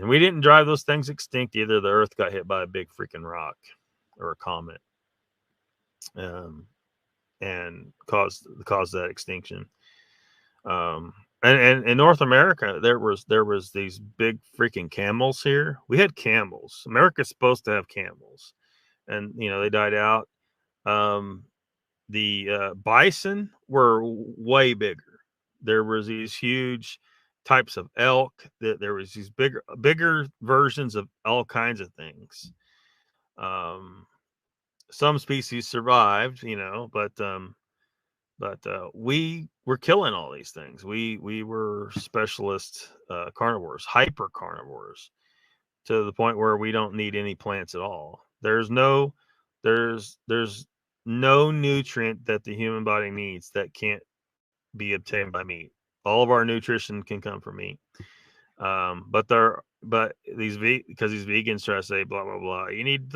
we didn't drive those things extinct either. The Earth got hit by a big freaking rock or a comet, and caused that extinction. And in North America, there was these big freaking camels here. We had camels. America's supposed to have camels, and they died out. The bison were way bigger. There was these huge types of elk. There was these bigger versions of all kinds of things. some species survived, but we were killing all these things. We were specialist carnivores, hyper carnivores, to the point where we don't need any plants at all. There's no nutrient that the human body needs that can't be obtained by meat. All of our nutrition can come from meat. But because these vegans try to say blah blah blah. You need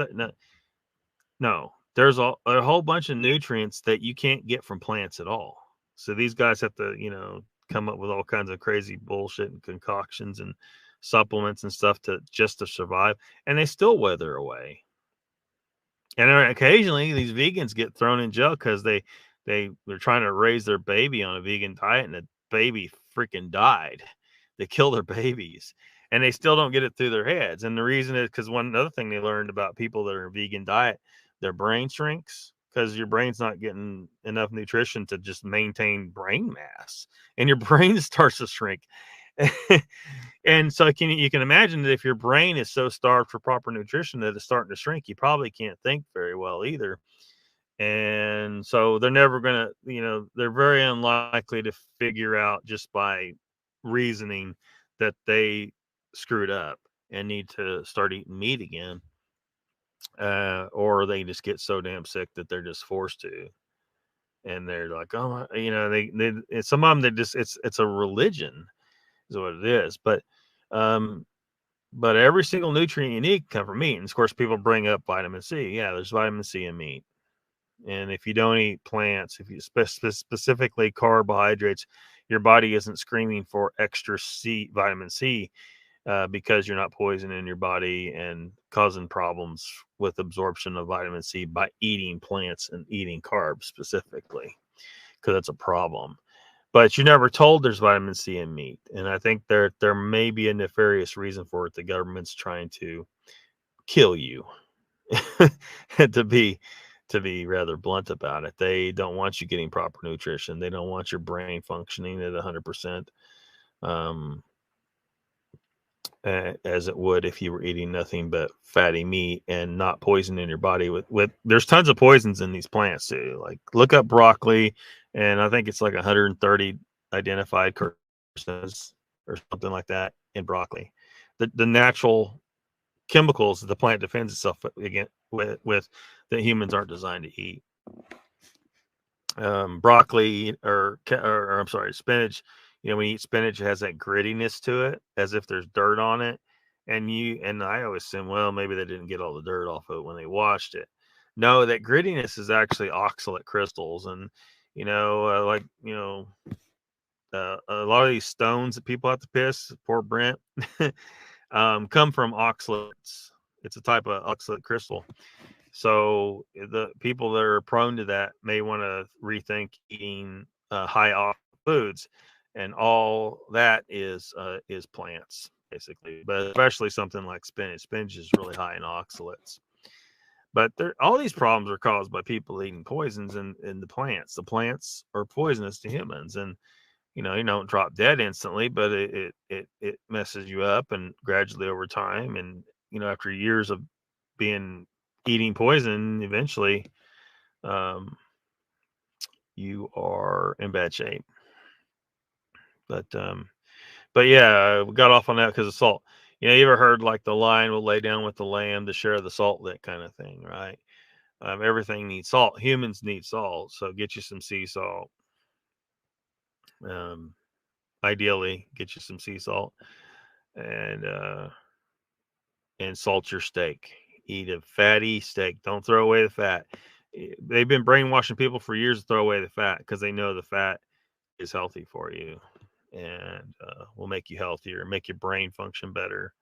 no. There's a whole bunch of nutrients that you can't get from plants at all. So these guys have to, come up with all kinds of crazy bullshit and concoctions and supplements and stuff to survive, and they still wither away. And occasionally these vegans get thrown in jail because they're trying to raise their baby on a vegan diet, and the baby freaking died. They kill their babies, and they still don't get it through their heads. And the reason is because one other thing they learned about people that are in vegan diet, their brain shrinks because your brain's not getting enough nutrition to just maintain brain mass, and your brain starts to shrink. And so you can imagine that if your brain is so starved for proper nutrition that it's starting to shrink, you probably can't think very well either. And so they're never going to, they're very unlikely to figure out just by reasoning that they screwed up and need to start eating meat again. Or they just get so damn sick that they're just forced to. And they're like, oh, they some of them, they just, it's a religion is what it is. But every single nutrient you need can come from meat. And of course, people bring up vitamin C. Yeah, there's vitamin C in meat. And if you don't eat plants, if you specifically carbohydrates, your body isn't screaming for extra vitamin C because you're not poisoning your body and causing problems with absorption of vitamin C by eating plants and eating carbs specifically, because that's a problem. But you're never told there's vitamin C in meat. And I think there may be a nefarious reason for it. The government's trying to kill you, to be rather blunt about it. They don't want you getting proper nutrition. They don't want your brain functioning at 100%, as it would if you were eating nothing but fatty meat and not poisoning your body with there's tons of poisons in these plants too. Like, look up broccoli, and I think it's like 130 identified carcinogens or something like that in broccoli. The natural chemicals that the plant defends itself against with that humans aren't designed to eat. Broccoli or I'm sorry, spinach. When you eat spinach, it has that grittiness to it, as if there's dirt on it. And I always assume, well, maybe they didn't get all the dirt off of it when they washed it. No, that grittiness is actually oxalate crystals, and a lot of these stones that people have to piss, poor Brent, come from oxalates. It's a type of oxalate crystal. So the people that are prone to that may want to rethink eating high oxalate foods, and all that is plants basically, but especially something like spinach. Spinach is really high in oxalates. But all these problems are caused by people eating poisons in the plants. The plants are poisonous to humans, and you don't drop dead instantly, but it messes you up, and gradually over time, and after years of eating poison, eventually you are in bad shape. But yeah, we got off on that because of salt. You ever heard like the lion will lay down with the lamb to share the salt, that kind of thing, right? Everything needs salt. Humans need salt, so get you some sea salt. Ideally, get you some sea salt, and salt your steak. Eat a fatty steak. Don't throw away the fat. They've been brainwashing people for years to throw away the fat because they know the fat is healthy for you, and will make you healthier, make your brain function better,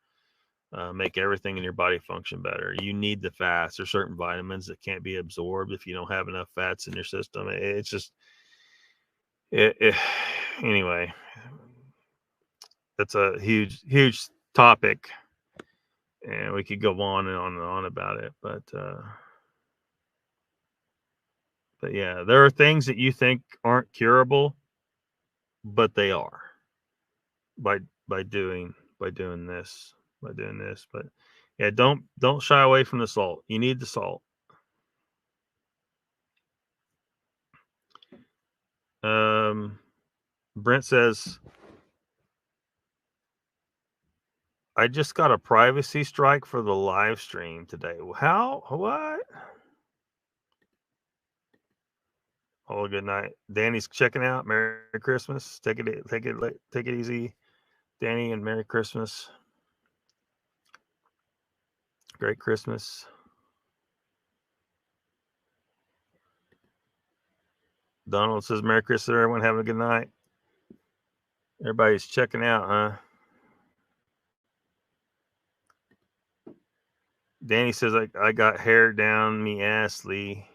make everything in your body function better. You need the fats. There's certain vitamins that can't be absorbed if you don't have enough fats in your system. It's just anyway. That's a huge topic, and we could go on and on about it. But yeah, there are things that you think aren't curable, but they are by doing this. But yeah, don't shy away from the salt. You need the salt. Brent says, I just got a privacy strike for the live stream today. How? What? Oh, good night. Danny's checking out. Merry Christmas. Take it easy, Danny, and Merry Christmas. Great Christmas. Donald says, Merry Christmas, everyone. Having a good night. Everybody's checking out, huh? Danny says, I got hair down me ass, Lee.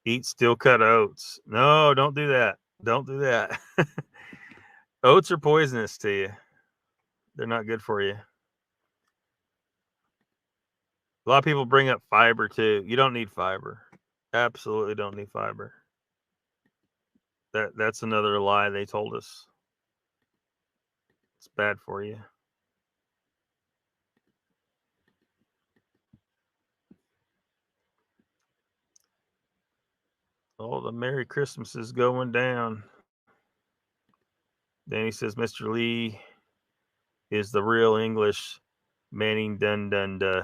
Eat steel cut oats. No, don't do that. Don't do that. Oats are poisonous to you. They're not good for you. A lot of people bring up fiber too. You don't need fiber. Absolutely don't need fiber. That's another lie they told us. It's bad for you. Oh, the Merry Christmas is going down. Danny says Mr. Lee is the real English Manning dun dun duh.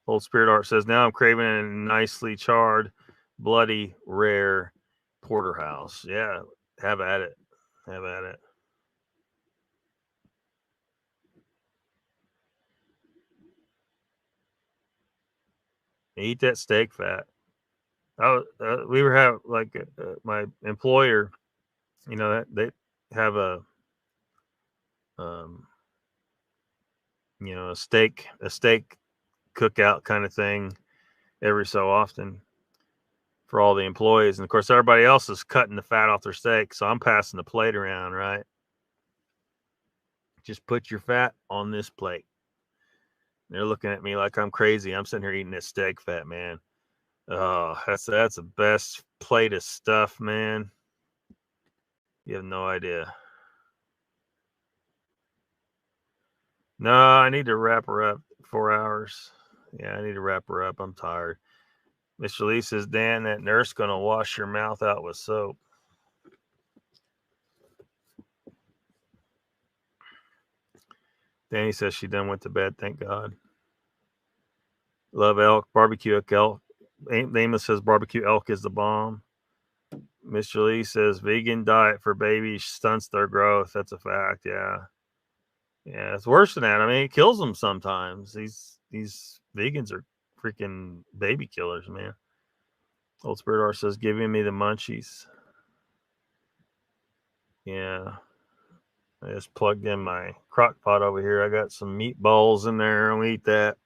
Old Spirit Art says, now I'm craving a nicely charred, bloody, rare porterhouse. Yeah, have at it. Have at it. Eat that steak fat. We were having, like, my employer, you know, that they have a, you know, a steak cookout kind of thing every so often for all the employees. And of course, everybody else is cutting the fat off their steak. So I'm passing the plate around, right? Just put your fat on this plate. They're looking at me like I'm crazy. I'm sitting here eating this steak fat, man. Oh, that's the best plate of stuff, man. You have no idea. No, I need to wrap her up. 4 hours. Yeah, I need to wrap her up. I'm tired. Mr. Lee says, Dan, that nurse going to wash your mouth out with soap. Danny says she done went to bed. Thank God. Love elk. Barbecue elk. Amos says barbecue elk is the bomb. Mr. Lee says vegan diet for babies stunts their growth. That's a fact. Yeah. Yeah, it's worse than that. I mean, it kills them sometimes. These vegans are freaking baby killers, man. Old Spirit R says, giving me the munchies. Yeah. I just plugged in my crock pot over here. I got some meatballs in there, and we eat that.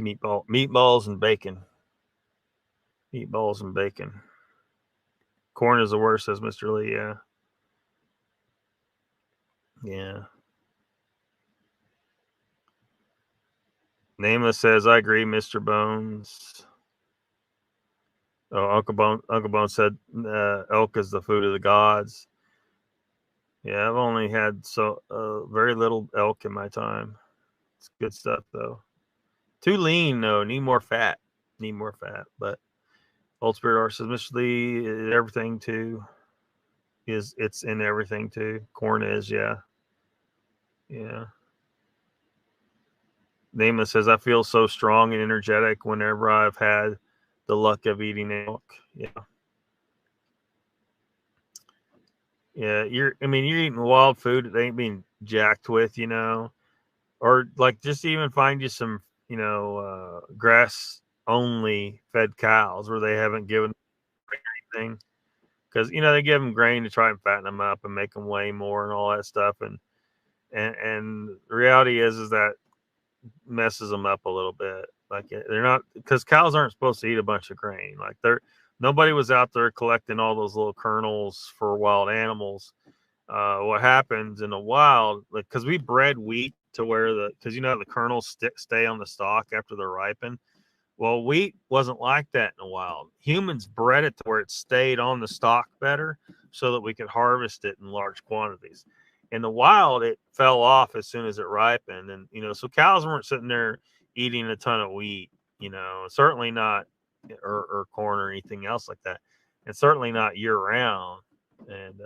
Meatballs and bacon. Meatballs and bacon. Corn is the worst, says Mr. Lee. Yeah. Yeah. Nameless says, I agree, Mr. Bones. Oh, Uncle Bone said elk is the food of the gods. Yeah, I've only had very little elk in my time. It's good stuff though. Too lean though. Need more fat. But Old Spirit R says Mr. Lee, everything too. It's in everything too. Corn is, yeah. Yeah. Nameless says I feel so strong and energetic whenever I've had the luck of eating elk. Yeah. Yeah, you're eating wild food that ain't being jacked with, you know. Or like just even find you some, you know, grass only fed cows where they haven't given anything. Because, you know, they give them grain to try and fatten them up and make them weigh more and all that stuff. And the reality is that messes them up a little bit. Like they're not, because cows aren't supposed to eat a bunch of grain. Like nobody was out there collecting all those little kernels for wild animals. What happens in the wild, like, because we bred wheat to where because you know the kernels stay on the stalk after they're ripened. Well, wheat wasn't like that in the wild. Humans bred it to where it stayed on the stalk better so that we could harvest it in large quantities. In the wild, it fell off as soon as it ripened. And, so cows weren't sitting there eating a ton of wheat, certainly not, or corn or anything else like that. And certainly not year round. And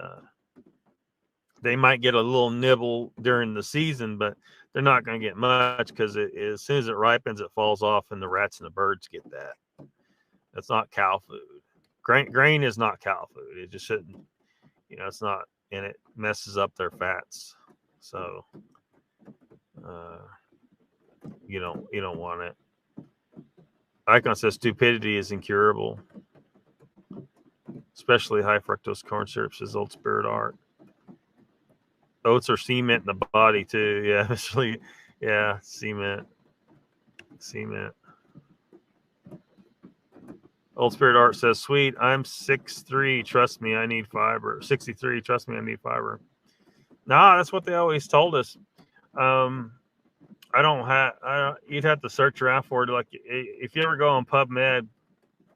they might get a little nibble during the season, but they're not going to get much because as soon as it ripens, it falls off and the rats and the birds get that. That's not cow food. Grain is not cow food. It just shouldn't, it's not, and it messes up their fats. So you don't want it. Icon says stupidity is incurable, especially high fructose corn syrup, says Old Spirit Art. Oats are cement in the body too. Yeah, especially, yeah, cement. Old Spirit Art says, sweet, I'm 6'3", trust me, I need fiber. 63, trust me, I need fiber. Nah, that's what they always told us. You'd have to search around for it. Like, if you ever go on PubMed,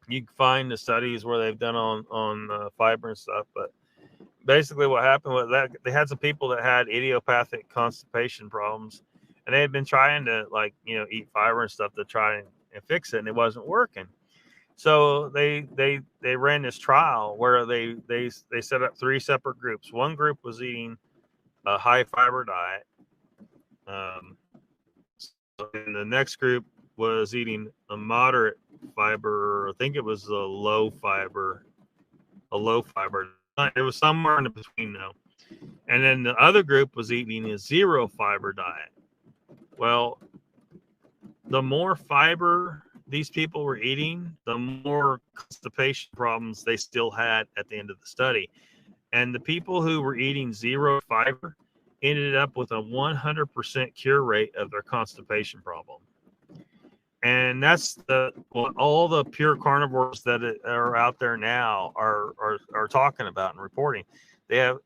you can find the studies where they've done on fiber and stuff. But basically what happened was that they had some people that had idiopathic constipation problems, and they had been trying to, like, eat fiber and stuff to try and fix it, and it wasn't working. So they ran this trial where they set up 3 separate groups. One group was eating a high fiber diet, and the next group was eating a moderate fiber. I think it was a low fiber. It was somewhere in between though. And then the other group was eating a 0 fiber diet. Well, the more fiber these people were eating, the more constipation problems they still had at the end of the study. And the people who were eating 0 fiber ended up with a 100% cure rate of their constipation problem. And that's all the pure carnivores that are out there now are talking about and reporting.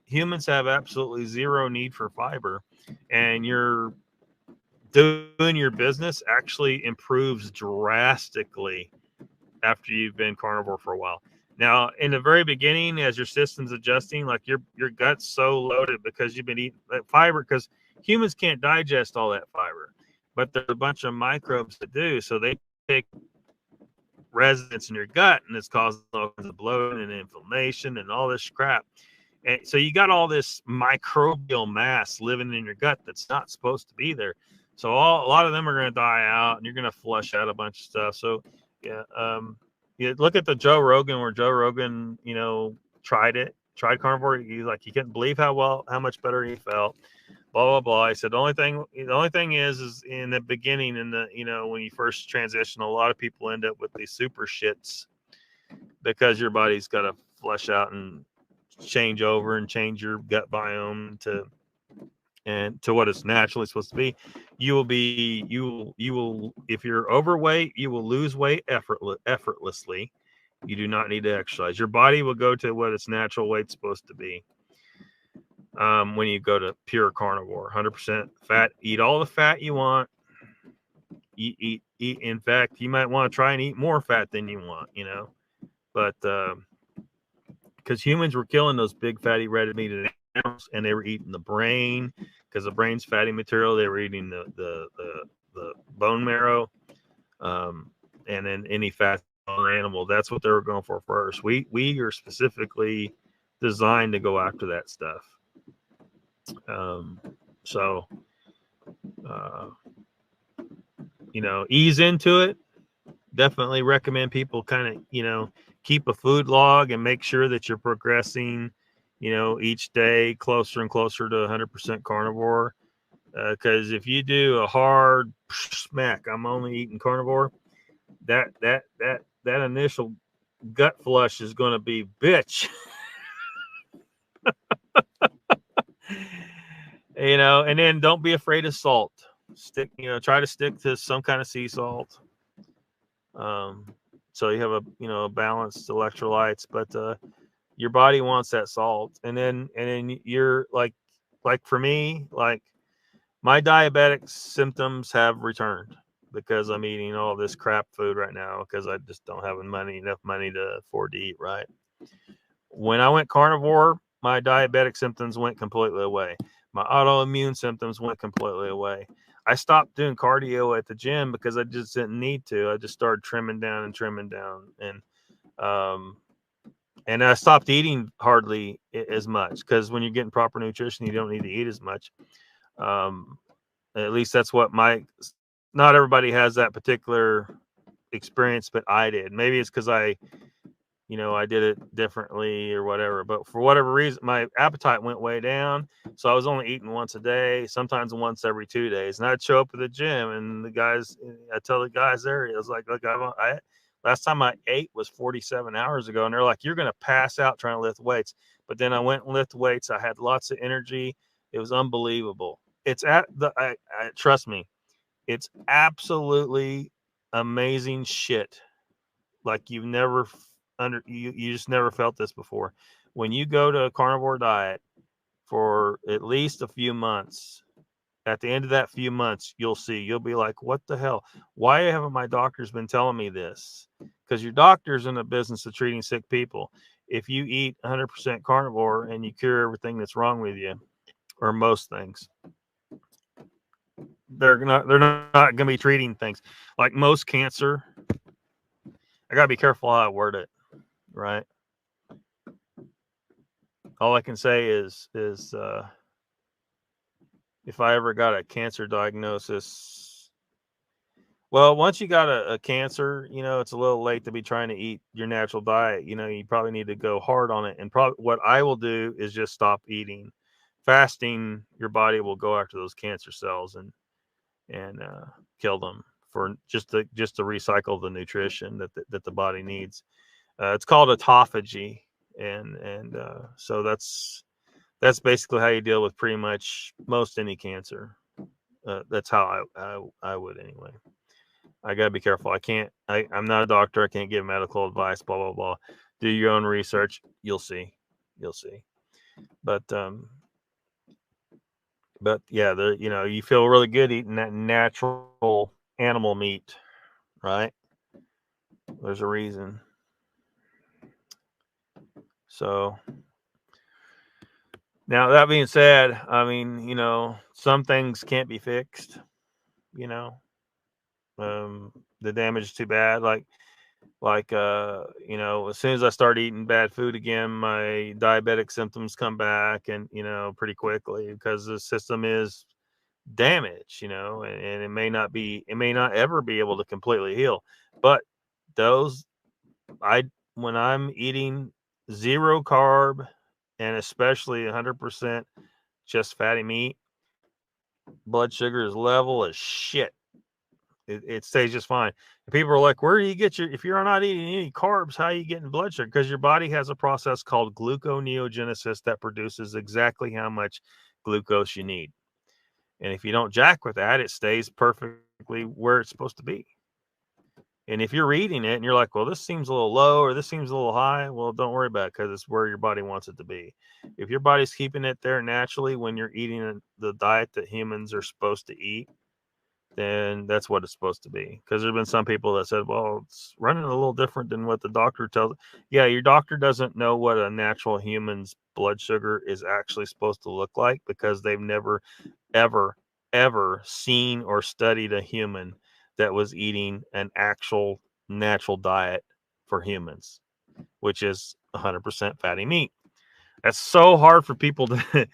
Humans have absolutely zero need for fiber, and you're doing your business actually improves drastically after you've been carnivore for a while. Now, in the very beginning, as your system's adjusting, like your gut's so loaded because you've been eating that fiber, because humans can't digest all that fiber, but there's a bunch of microbes that do. So they take residence in your gut, and it's causing all kinds of bloating and inflammation and all this crap. And so you got all this microbial mass living in your gut that's not supposed to be there. So a lot of them are going to die out, and you're going to flush out a bunch of stuff. So yeah, you look at the Joe Rogan, where Joe Rogan, tried carnivore. He's like, he couldn't believe how much better he felt. Blah blah blah. He said the only thing is in the beginning, when you first transition, a lot of people end up with these super shits because your body's got to flush out and change over and change your gut biome to what it's naturally supposed to be. You will if you're overweight, you will lose weight effortlessly. You do not need to exercise. Your body will go to what its natural weight's supposed to be. When you go to pure carnivore, 100% fat, eat all the fat you want. Eat. In fact, you might want to try and eat more fat than you want, but because humans were killing those big fatty red meat animals, and they were eating the brain because the brain's fatty material. They were eating the bone marrow, and then any fat on the animal. That's what they were going for first. We are specifically designed to go after that stuff. Ease into it. Definitely recommend people kind of, keep a food log and make sure that you're progressing, each day closer and closer to 100% carnivore. Because if you do a hard smack, I'm only eating carnivore, that initial gut flush is going to be bitch. And then don't be afraid of salt. Try to stick to some kind of sea salt. So you have a balanced electrolytes, but your body wants that salt. And then you're like for me, like my diabetic symptoms have returned because I'm eating all this crap food right now because I just don't have enough money to afford to eat right. When I went carnivore, my diabetic symptoms went completely away. My autoimmune symptoms went completely away. I stopped doing cardio at the gym because I just didn't need to. I just started trimming down, and I stopped eating hardly as much, because when you're getting proper nutrition, you don't need to eat as much. At least that's what not everybody has that particular experience, but I did. Maybe it's because I did it differently or whatever, but for whatever reason, my appetite went way down. So I was only eating once a day, sometimes once every 2 days. And I'd show up at the gym, and I tell the guys there, I was like, look, last time I ate was 47 hours ago. And they're like, you're going to pass out trying to lift weights. But then I went and lift weights. I had lots of energy. It was unbelievable. Trust me, it's absolutely amazing shit. Like you just never felt this before. When you go to a carnivore diet for at least a few months, at the end of that few months, you'll be like, what the hell? Why haven't my doctors been telling me this? Because your doctor's in the business of treating sick people. If you eat 100% carnivore and you cure everything that's wrong with you, or most things, they're not going to be treating things like most cancer. I got to be careful how I word it, right? All I can say is if I ever got a cancer diagnosis, well, once you got a cancer, it's a little late to be trying to eat your natural diet. You probably need to go hard on it. And probably what I will do is just stop eating. Fasting, your body will go after those cancer cells and kill them for just to recycle the nutrition that the body needs. It's called autophagy, and so that's basically how you deal with pretty much most any cancer. That's how I would anyway. I gotta be careful. I'm not a doctor. I can't give medical advice. Blah blah blah. Do your own research. You'll see. But yeah, you feel really good eating that natural animal meat, right? There's a reason. So now that being said, I mean, some things can't be fixed. The damage is too bad. Like as soon as I start eating bad food again, my diabetic symptoms come back, and pretty quickly, because the system is damaged, and it may not ever be able to completely heal. But when I'm eating zero carb, and especially 100% just fatty meat, blood sugar is level as shit. It stays just fine. And people are like, where do you get if you're not eating any carbs, how are you getting blood sugar? Because your body has a process called gluconeogenesis that produces exactly how much glucose you need. And if you don't jack with that, it stays perfectly where it's supposed to be. And if you're eating it and you're like, well, this seems a little low or this seems a little high, well, don't worry about it, because it's where your body wants it to be. If your body's keeping it there naturally when you're eating the diet that humans are supposed to eat, then that's what it's supposed to be. Because there have been some people that said, well, it's running a little different than what the doctor tells. Yeah, your doctor doesn't know what a natural human's blood sugar is actually supposed to look like, because they've never, ever seen or studied a human that was eating an actual natural diet for humans, which is 100% fatty meat. That's so hard for people to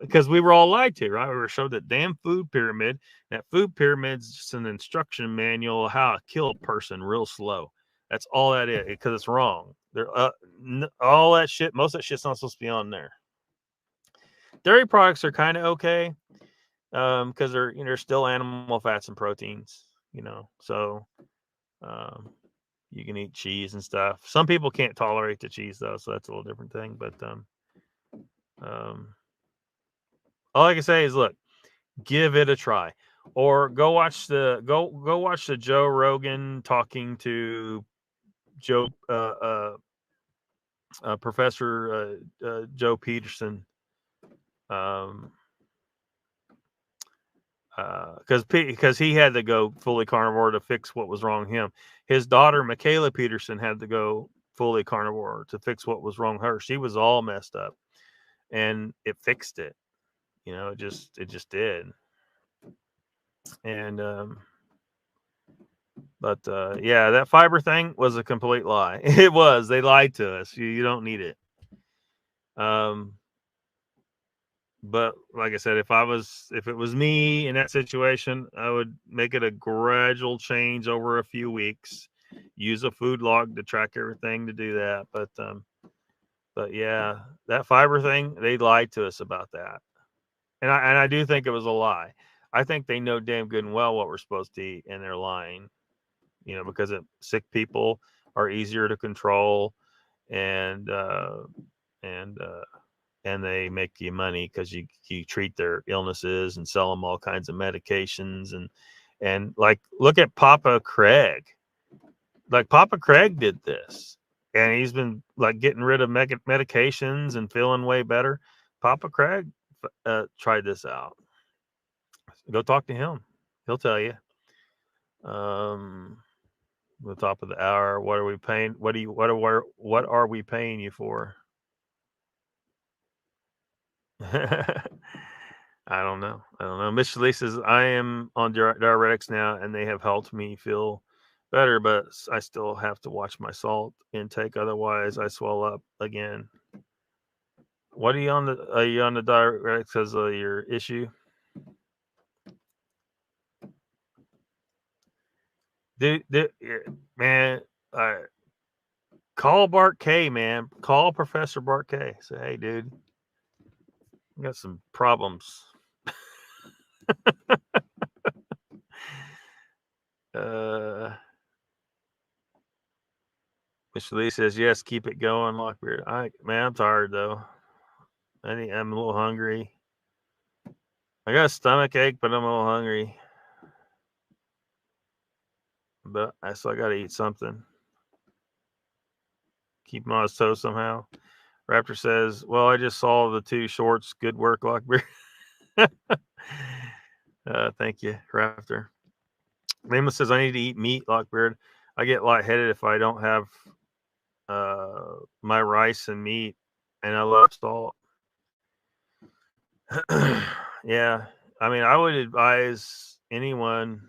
because we were all lied to, right? We were showed that damn food pyramid. That food pyramid's just an instruction manual of how to kill a person real slow. That's all that is, because it's wrong. All that shit, most of that shit's not supposed to be on there. Dairy products are kind of okay, because they're still animal fats and proteins, so you can eat cheese and stuff. Some people can't tolerate the cheese though, so that's a little different thing. But all I can say is, look, give it a try, or go watch the Joe Rogan talking to Professor Joe Peterson, because he had to go fully carnivore to fix what was wrong with him. His daughter Michaela Peterson had to go fully carnivore to fix what was wrong with her. She was all messed up, and it fixed it. You know, it just did. And but yeah, that fiber thing was a complete lie. It was. They lied to us. You don't need it. But like I said, if it was me in that situation, I would make it a gradual change over a few weeks. Use a food log to track everything to do that. But yeah, that fiber thing, they lied to us about that. And I do think it was a lie. I think they know damn good and well what we're supposed to eat, and they're lying. You know, because sick people are easier to control, and and they make you money because you treat their illnesses and sell them all kinds of medications, and like, look at Papa Craig. Like, Papa Craig did this, and he's been like getting rid of medications and feeling way better. Papa Craig tried this out. Go talk to him. He'll tell you. The top of the hour. What are we paying? What are we paying you for? I don't know. Miss Lee says, I am on diuretics now, and they have helped me feel better, but I still have to watch my salt intake, otherwise I swell up again. What are you on the diuretics because of your issue? Dude, man, call Bart K, man. Call Professor Bart K. Say, hey, dude, I got some problems. Mr. Lee says, yes, keep it going, Lockbeard. I'm tired, though. I'm a little hungry. I got a stomach ache, but I'm a little hungry. But I still got to eat something. Keep him on his toes somehow. Raptor says, well, I just saw the 2 shorts. Good work, Lockbeard. Thank you, Raptor. Lima says, I need to eat meat, Lockbeard. I get lightheaded if I don't have my rice and meat, and I love salt. Yeah, I mean, I would advise anyone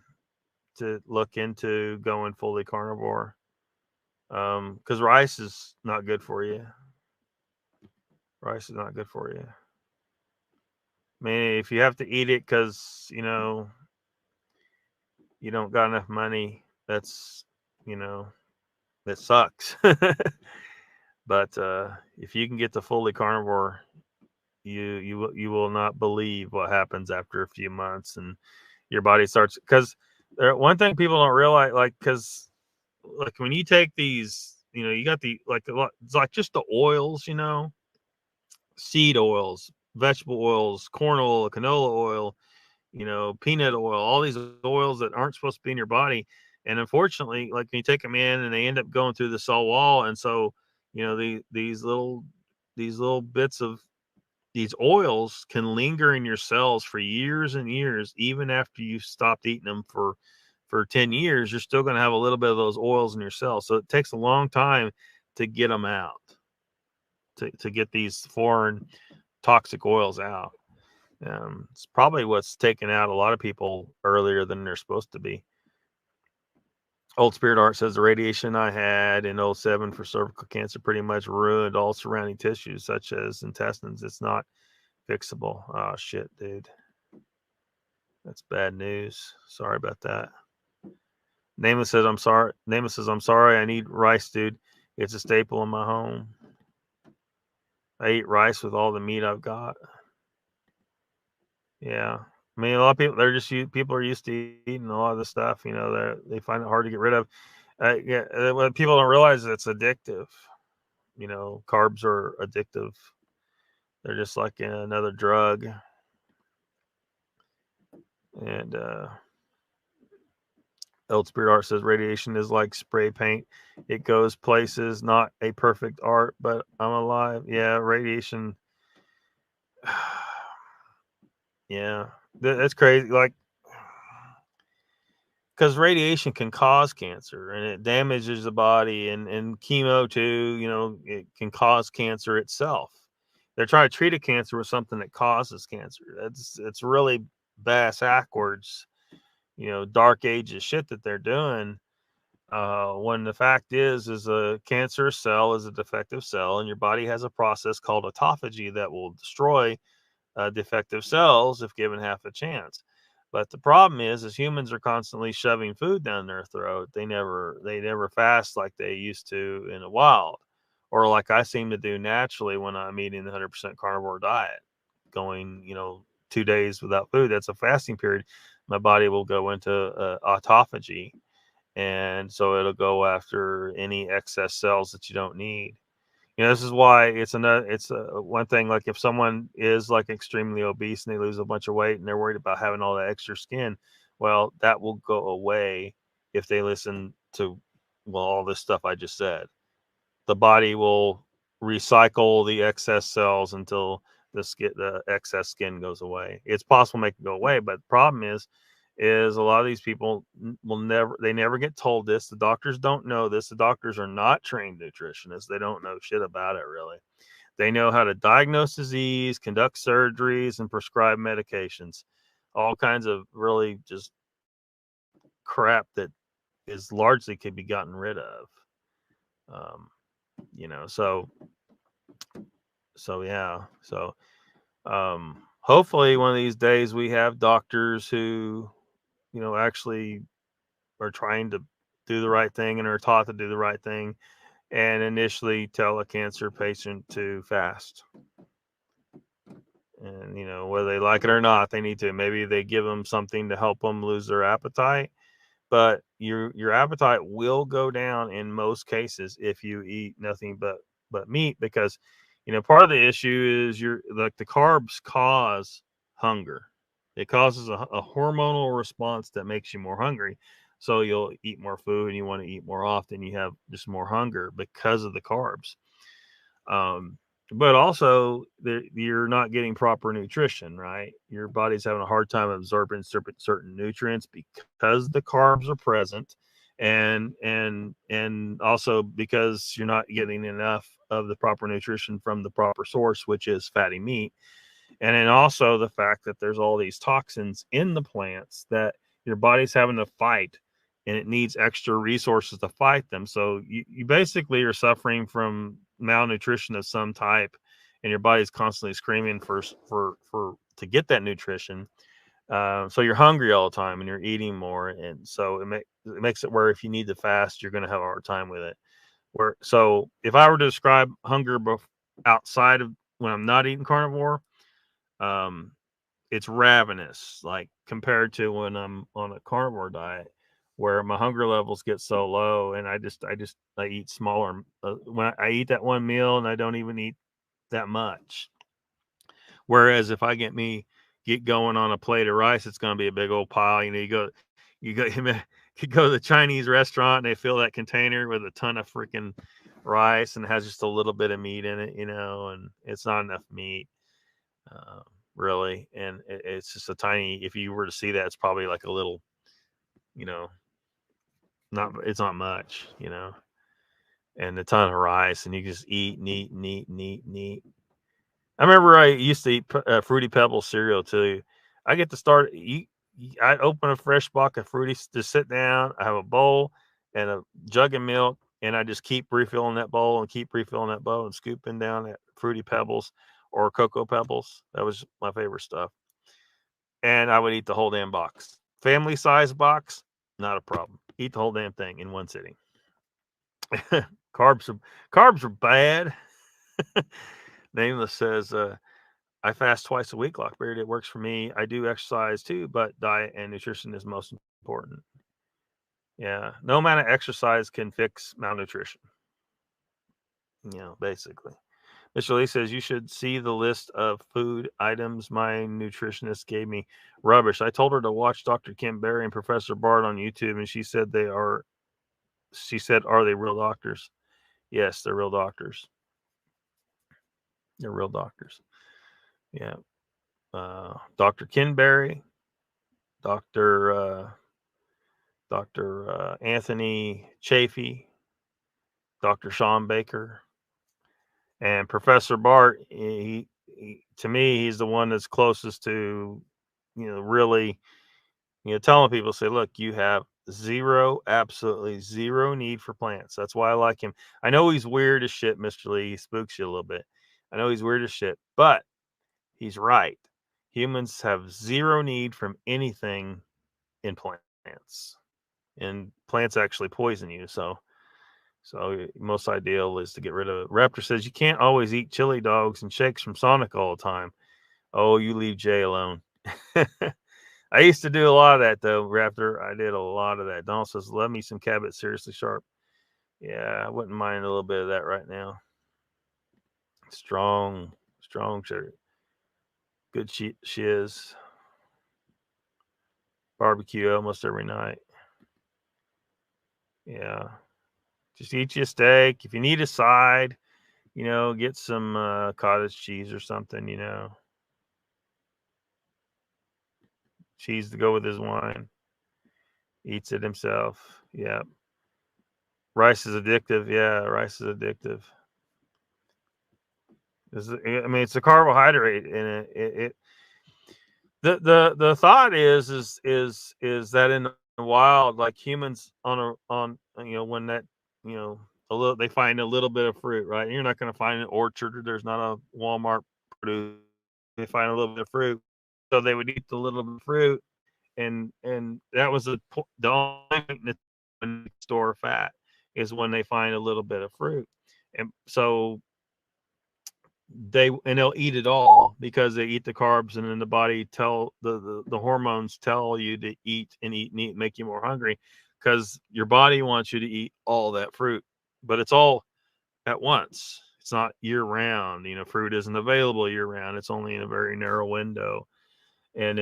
to look into going fully carnivore, because rice is not good for you. Rice is not good for you. I mean, if you have to eat it because you don't got enough money, that's that sucks. But if you can get to fully carnivore, you will not believe what happens after a few months, and your body starts, because one thing people don't realize, because like when you take these, you got it's like just the oils, seed oils, vegetable oils, corn oil, canola oil, peanut oil, all these oils that aren't supposed to be in your body. And unfortunately, like when you take them in, and they end up going through the cell wall, and so these little bits of these oils can linger in your cells for years and years. Even after you've stopped eating them for 10 years, you're still going to have a little bit of those oils in your cells. So it takes a long time to get them out, to get these foreign toxic oils out. It's probably what's taken out a lot of people earlier than they're supposed to be. Old Spirit Art says the radiation I had in 07 for cervical cancer pretty much ruined all surrounding tissues, such as intestines. It's not fixable. Oh, shit, dude. That's bad news. Sorry about that. Nameless says, I'm sorry. Nameless says, I'm sorry. I need rice, dude. It's a staple in my home. I eat rice with all the meat I've got. Yeah. I mean, a lot of people, people are used to eating a lot of the stuff, they find it hard to get rid of. What people don't realize is it's addictive. Carbs are addictive. They're just like another drug. And Old Spirit Art says radiation is like spray paint. It goes places, not a perfect art, but I'm alive. Yeah, radiation. Yeah, that's crazy. Like, because radiation can cause cancer, and it damages the body, and chemo too, it can cause cancer itself. They're trying to treat a cancer with something that causes cancer. It's really backwards, dark ages shit that they're doing. When the fact is a cancerous cell is a defective cell, and your body has a process called autophagy that will destroy defective cells if given half a chance. But the problem is humans are constantly shoving food down their throat. They never fast like they used to in the wild, or like I seem to do naturally when I'm eating the 100% carnivore diet, going 2 days without food. That's a fasting period. My body will go into autophagy, and so it'll go after any excess cells that you don't need. This is why it's one thing, like if someone is like extremely obese and they lose a bunch of weight and they're worried about having all that extra skin, well, that will go away if they listen to all this stuff I just said. The body will recycle the excess cells until the excess skin goes away. It's possible to make it go away, but the problem is a lot of these people they never get told this. The doctors don't know this. The doctors are not trained nutritionists. They don't know shit about it, really. They know how to diagnose disease, conduct surgeries, and prescribe medications. All kinds of really just crap that is largely could be gotten rid of. Hopefully one of these days we have doctors who actually are trying to do the right thing and are taught to do the right thing, and initially tell a cancer patient to fast. And whether they like it or not, they need to. Maybe they give them something to help them lose their appetite, but your appetite will go down in most cases if you eat nothing but meat, because part of the issue is the carbs cause hunger. It causes a hormonal response that makes you more hungry. So you'll eat more food and you want to eat more often. You have just more hunger because of the carbs. But also you're not getting proper nutrition, right? Your body's having a hard time absorbing certain nutrients because the carbs are present, and also because you're not getting enough of the proper nutrition from the proper source, which is fatty meat. And then also the fact that there's all these toxins in the plants that your body's having to fight, and it needs extra resources to fight them. So you basically are suffering from malnutrition of some type, and your body's constantly screaming for to get that nutrition. So you're hungry all the time and you're eating more, and so it makes it where if you need to fast, you're going to have a hard time with it. So if I were to describe hunger outside of when I'm not eating carnivore, it's ravenous, like compared to when I'm on a carnivore diet, where my hunger levels get so low, and I eat smaller. When I eat that one meal, and I don't even eat that much. Whereas if I get going on a plate of rice, it's going to be a big old pile. You go you go to the Chinese restaurant and they fill that container with a ton of freaking rice and it has just a little bit of meat in it, and it's not enough meat. Really, and it's just a tiny. If you were to see that, it's probably like a little, it's not much, and a ton of rice, and you just eat. I remember I used to eat Fruity Pebbles cereal too. I get to start eat. I open a fresh box of Fruities, to sit down. I have a bowl and a jug of milk, and I just keep refilling that bowl and scooping down at Fruity Pebbles or Cocoa Pebbles. That was my favorite stuff. And I would eat the whole damn box. Family size box, not a problem. Eat the whole damn thing in one sitting. Carbs are bad. Nameless says, I fast twice a week, Lockbeard. It works for me. I do exercise too, but diet and nutrition is most important. Yeah, no amount of exercise can fix malnutrition. Basically. Mr. Lee says, you should see the list of food items my nutritionist gave me. Rubbish. I told her to watch Dr. Kim Berry and Professor Bard on YouTube, and she said, are they real doctors? Yes, they're real doctors. They're real doctors. Yeah. Dr. Ken Berry, Dr. Anthony Chafee, Dr. Sean Baker, And Professor Bart, to me, he's the one that's closest to, really, telling people, say, look, you have absolutely zero need for plants. That's why I like him. I know he's weird as shit, Mr. Lee. He spooks you a little bit. I know he's weird as shit, but he's right. Humans have zero need from anything in plants, and plants actually poison you. So most ideal is to get rid of it. Raptor says you can't always eat chili dogs and shakes from Sonic all the time. Oh, you leave Jay alone. I used to do a lot of that though, Raptor. I did a lot of that. Donald says, love me some Cabot Seriously Sharp. Yeah, I wouldn't mind a little bit of that right now. Strong sugar. Good shiz. Barbecue almost every night. Yeah. Just eat you a steak. If you need a side, get some cottage cheese or something, cheese to go with his wine. Eats it himself. Yeah. Rice is addictive. Yeah, rice is addictive. It's a carbohydrate, and the thought is that in the wild, like humans on when that a little, they find a little bit of fruit, right? You're not going to find an orchard, or there's not a Walmart produce. They find a little bit of fruit, so they would eat the little bit of fruit, and that was the only store fat is when they find a little bit of fruit, and so they'll eat it all because they eat the carbs, and then the body tell the hormones tell you to eat and eat and eat, make you more hungry, because your body wants you to eat all that fruit, but it's all at once. It's not year round. Fruit isn't available year round. It's only in a very narrow window, and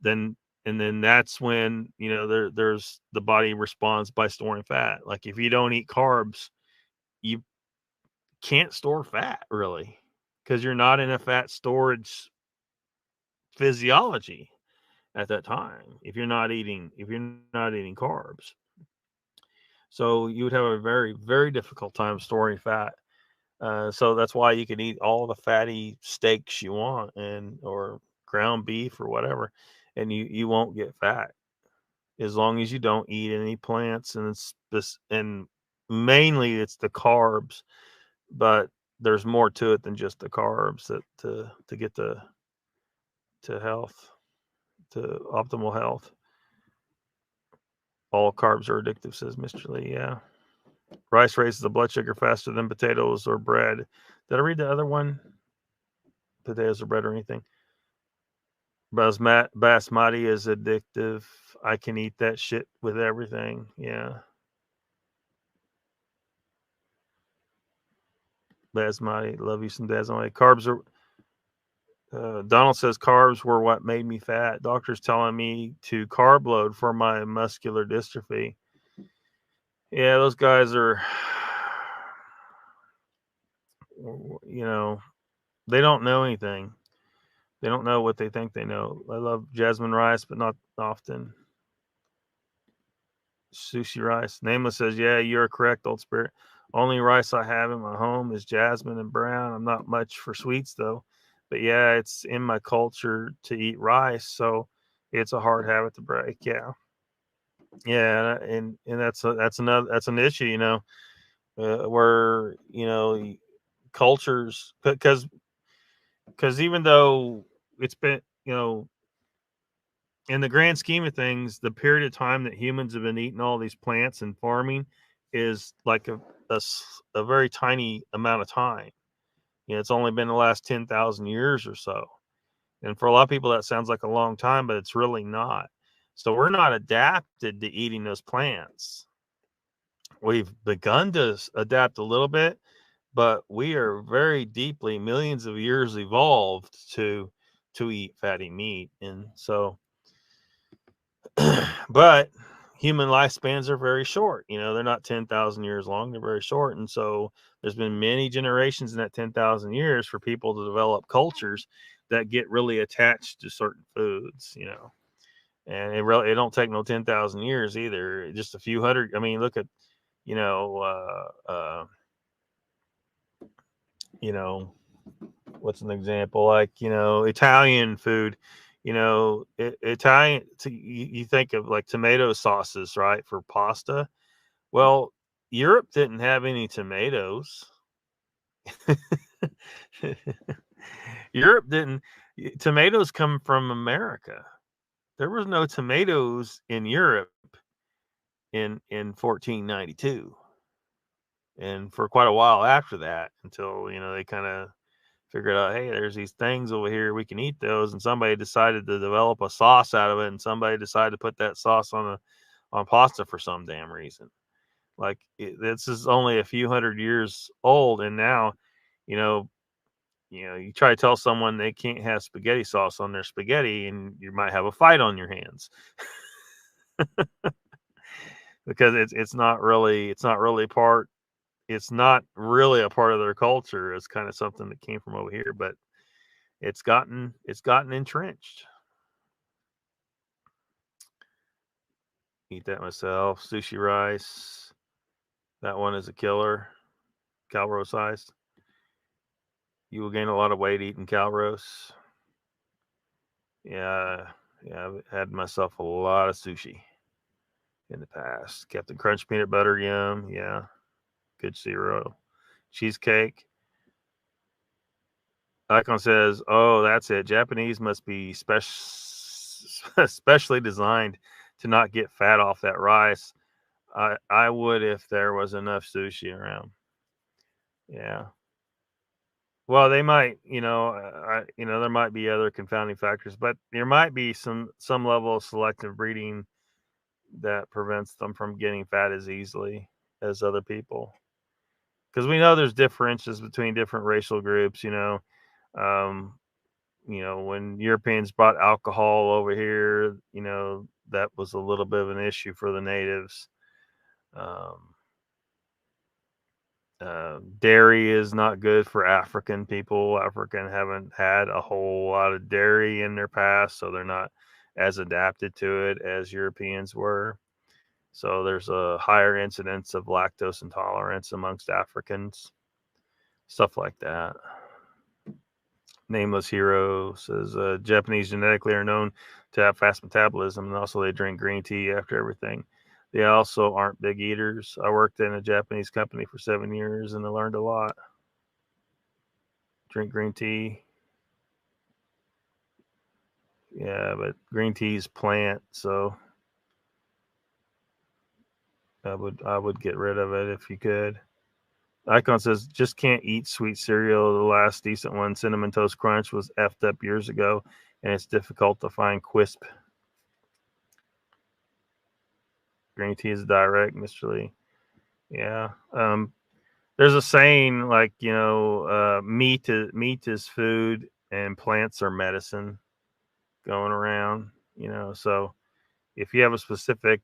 then that's when there's the body responds by storing fat. Like if you don't eat carbs, you can't store fat really, because you're not in a fat storage physiology at that time if you're not eating carbs. So you would have a very, very difficult time storing fat. So that's why you can eat all the fatty steaks you want, or ground beef or whatever, and you won't get fat as long as you don't eat any plants. And it's this, and mainly it's the carbs, but there's more to it than just the carbs that to get to health, to optimal health. All carbs are addictive, says Mr. Lee. Yeah. Rice raises the blood sugar faster than potatoes or bread. Did I read the other one? Potatoes or bread or anything? Basmati is addictive. I can eat that shit with everything. Yeah. Basmati. Love you some basmati. Carbs are... Donald says carbs were what made me fat. Doctors telling me to carb load for my muscular dystrophy. Yeah, those guys are, they don't know anything. They don't know what they think they know. I love jasmine rice, but not often. Sushi rice. Nameless says, yeah, you're correct, Old Spirit. Only rice I have in my home is jasmine and brown. I'm not much for sweets, though. But yeah, it's in my culture to eat rice, so it's a hard habit to break. Yeah, yeah, and that's an issue, where cultures, because even though it's been in the grand scheme of things, the period of time that humans have been eating all these plants and farming is like a very tiny amount of time. It's only been the last 10,000 years or so. And for a lot of people, that sounds like a long time, but it's really not. So we're not adapted to eating those plants. We've begun to adapt a little bit, but we are very deeply, millions of years evolved to eat fatty meat. And so, but human lifespans are very short. They're not 10,000 years long. They're very short. And so there's been many generations in that 10,000 years for people to develop cultures that get really attached to certain foods, and it don't take no 10,000 years either. Just a few hundred. I mean, look at, you know, what's an example? Like, you know, Italian food, you know, Italian, you think of like tomato sauces, right, for pasta. Well, Europe didn't have any tomatoes. Europe didn't. Tomatoes come from America. There was no tomatoes in Europe in 1492, and for quite a while after that, until you know they kind of figured out, hey, there's these things over here, we can eat those, and somebody decided to develop a sauce out of it, and somebody decided to put that sauce on pasta for some damn reason. Like this is only a few hundred years old, and now, you know, you try to tell someone they can't have spaghetti sauce on their spaghetti, and you might have a fight on your hands because it's not really a part of their culture. It's kind of something that came from over here, but it's gotten entrenched. Eat that myself. Sushi rice. That one is a killer. Cow roast sized. You will gain a lot of weight eating cow roast. Yeah, I've had myself a lot of sushi in the past. Captain Crunch peanut butter, yum. Yeah, good cereal. Cheesecake. Icon says, "Oh, that's it. Japanese must be specially designed to not get fat off that rice. I would if there was enough sushi around. Yeah. Well, they might, there might be other confounding factors, but there might be some level of selective breeding that prevents them from getting fat as easily as other people. Because we know there's differences between different racial groups. Um, when Europeans brought alcohol over here, that was a little bit of an issue for the natives. Um, dairy is not good for African people. African haven't had a whole lot of dairy in their past, so they're not as adapted to it as Europeans were. So there's a higher incidence of lactose intolerance amongst Africans, stuff like that. Nameless Hero says Japanese genetically are known to have fast metabolism, and also they drink green tea after everything. They also aren't big eaters. I worked in a Japanese company for 7 years, and I learned a lot. Drink green tea. Yeah, but green tea is plant, so I would get rid of it if you could. Icon says just can't eat sweet cereal. The last decent one, Cinnamon Toast Crunch, was effed up years ago, and it's difficult to find Quisp. Green tea is direct, Mr. Lee. Yeah. There's a saying like meat is food and plants are medicine going around. So if you have a specific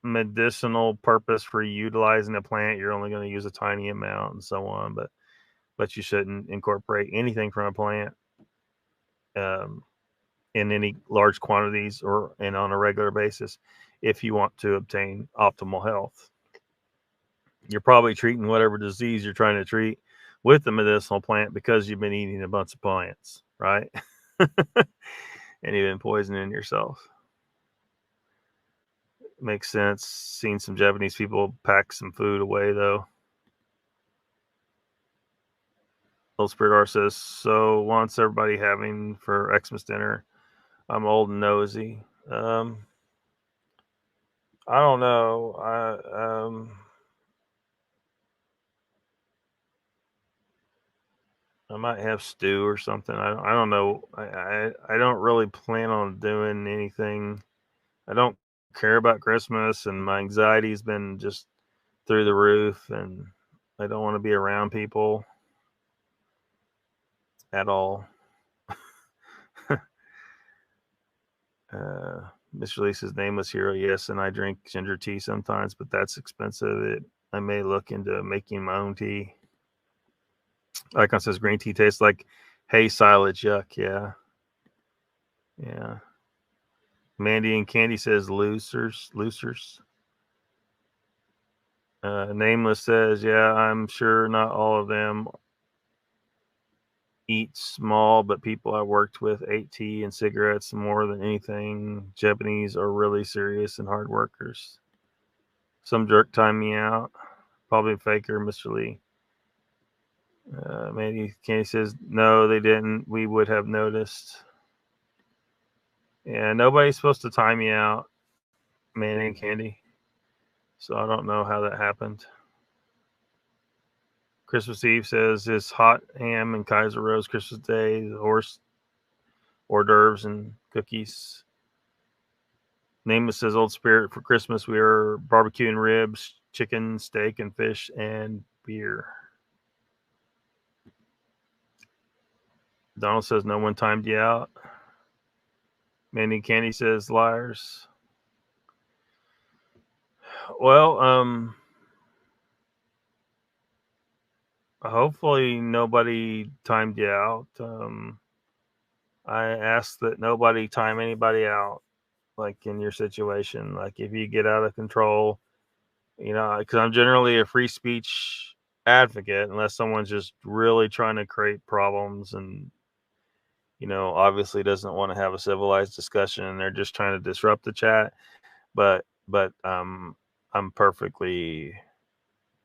medicinal purpose for utilizing a plant, you're only going to use a tiny amount and so on. But you shouldn't incorporate anything from a plant in any large quantities and on a regular basis if you want to obtain optimal health. You're probably treating whatever disease you're trying to treat with the medicinal plant because you've been eating a bunch of plants, right? And you've been poisoning yourself. Makes sense. Seen some Japanese people pack some food away, though. Old Spirit R says, so wants everybody having for Xmas dinner? I'm old and nosy. I don't know. I might have stew or something. I don't know. I don't really plan on doing anything. I don't care about Christmas, and my anxiety's been just through the roof, and I don't want to be around people at all. Mr. Lisa's nameless hero, yes, and I drink ginger tea sometimes, but that's expensive. I may look into making my own tea. Icon says green tea tastes like hay silage. Yuck. Yeah. Mandy and Candy says losers. Nameless says, yeah, I'm sure not all of them eat small, but people I worked with ate tea and cigarettes more than anything. Japanese are really serious and hard workers. Some jerk timed me out. Probably faker, Mr. Lee. Mandy Candy says, no, they didn't. We would have noticed. Yeah, nobody's supposed to time me out, Mandy and Candy. So I don't know how that happened. Christmas Eve says, it's hot ham and Kaiser Rose Christmas Day, the horse hors d'oeuvres and cookies. Nameless says, Old Spirit, for Christmas we are barbecuing ribs, chicken, steak, and fish, and beer. Donald says, no one timed you out. Mandy Candy says, liars. Well, hopefully nobody timed you out. I ask that nobody time anybody out, like in your situation. Like if you get out of control, because I'm generally a free speech advocate, unless someone's just really trying to create problems and, obviously doesn't want to have a civilized discussion and they're just trying to disrupt the chat. But I'm perfectly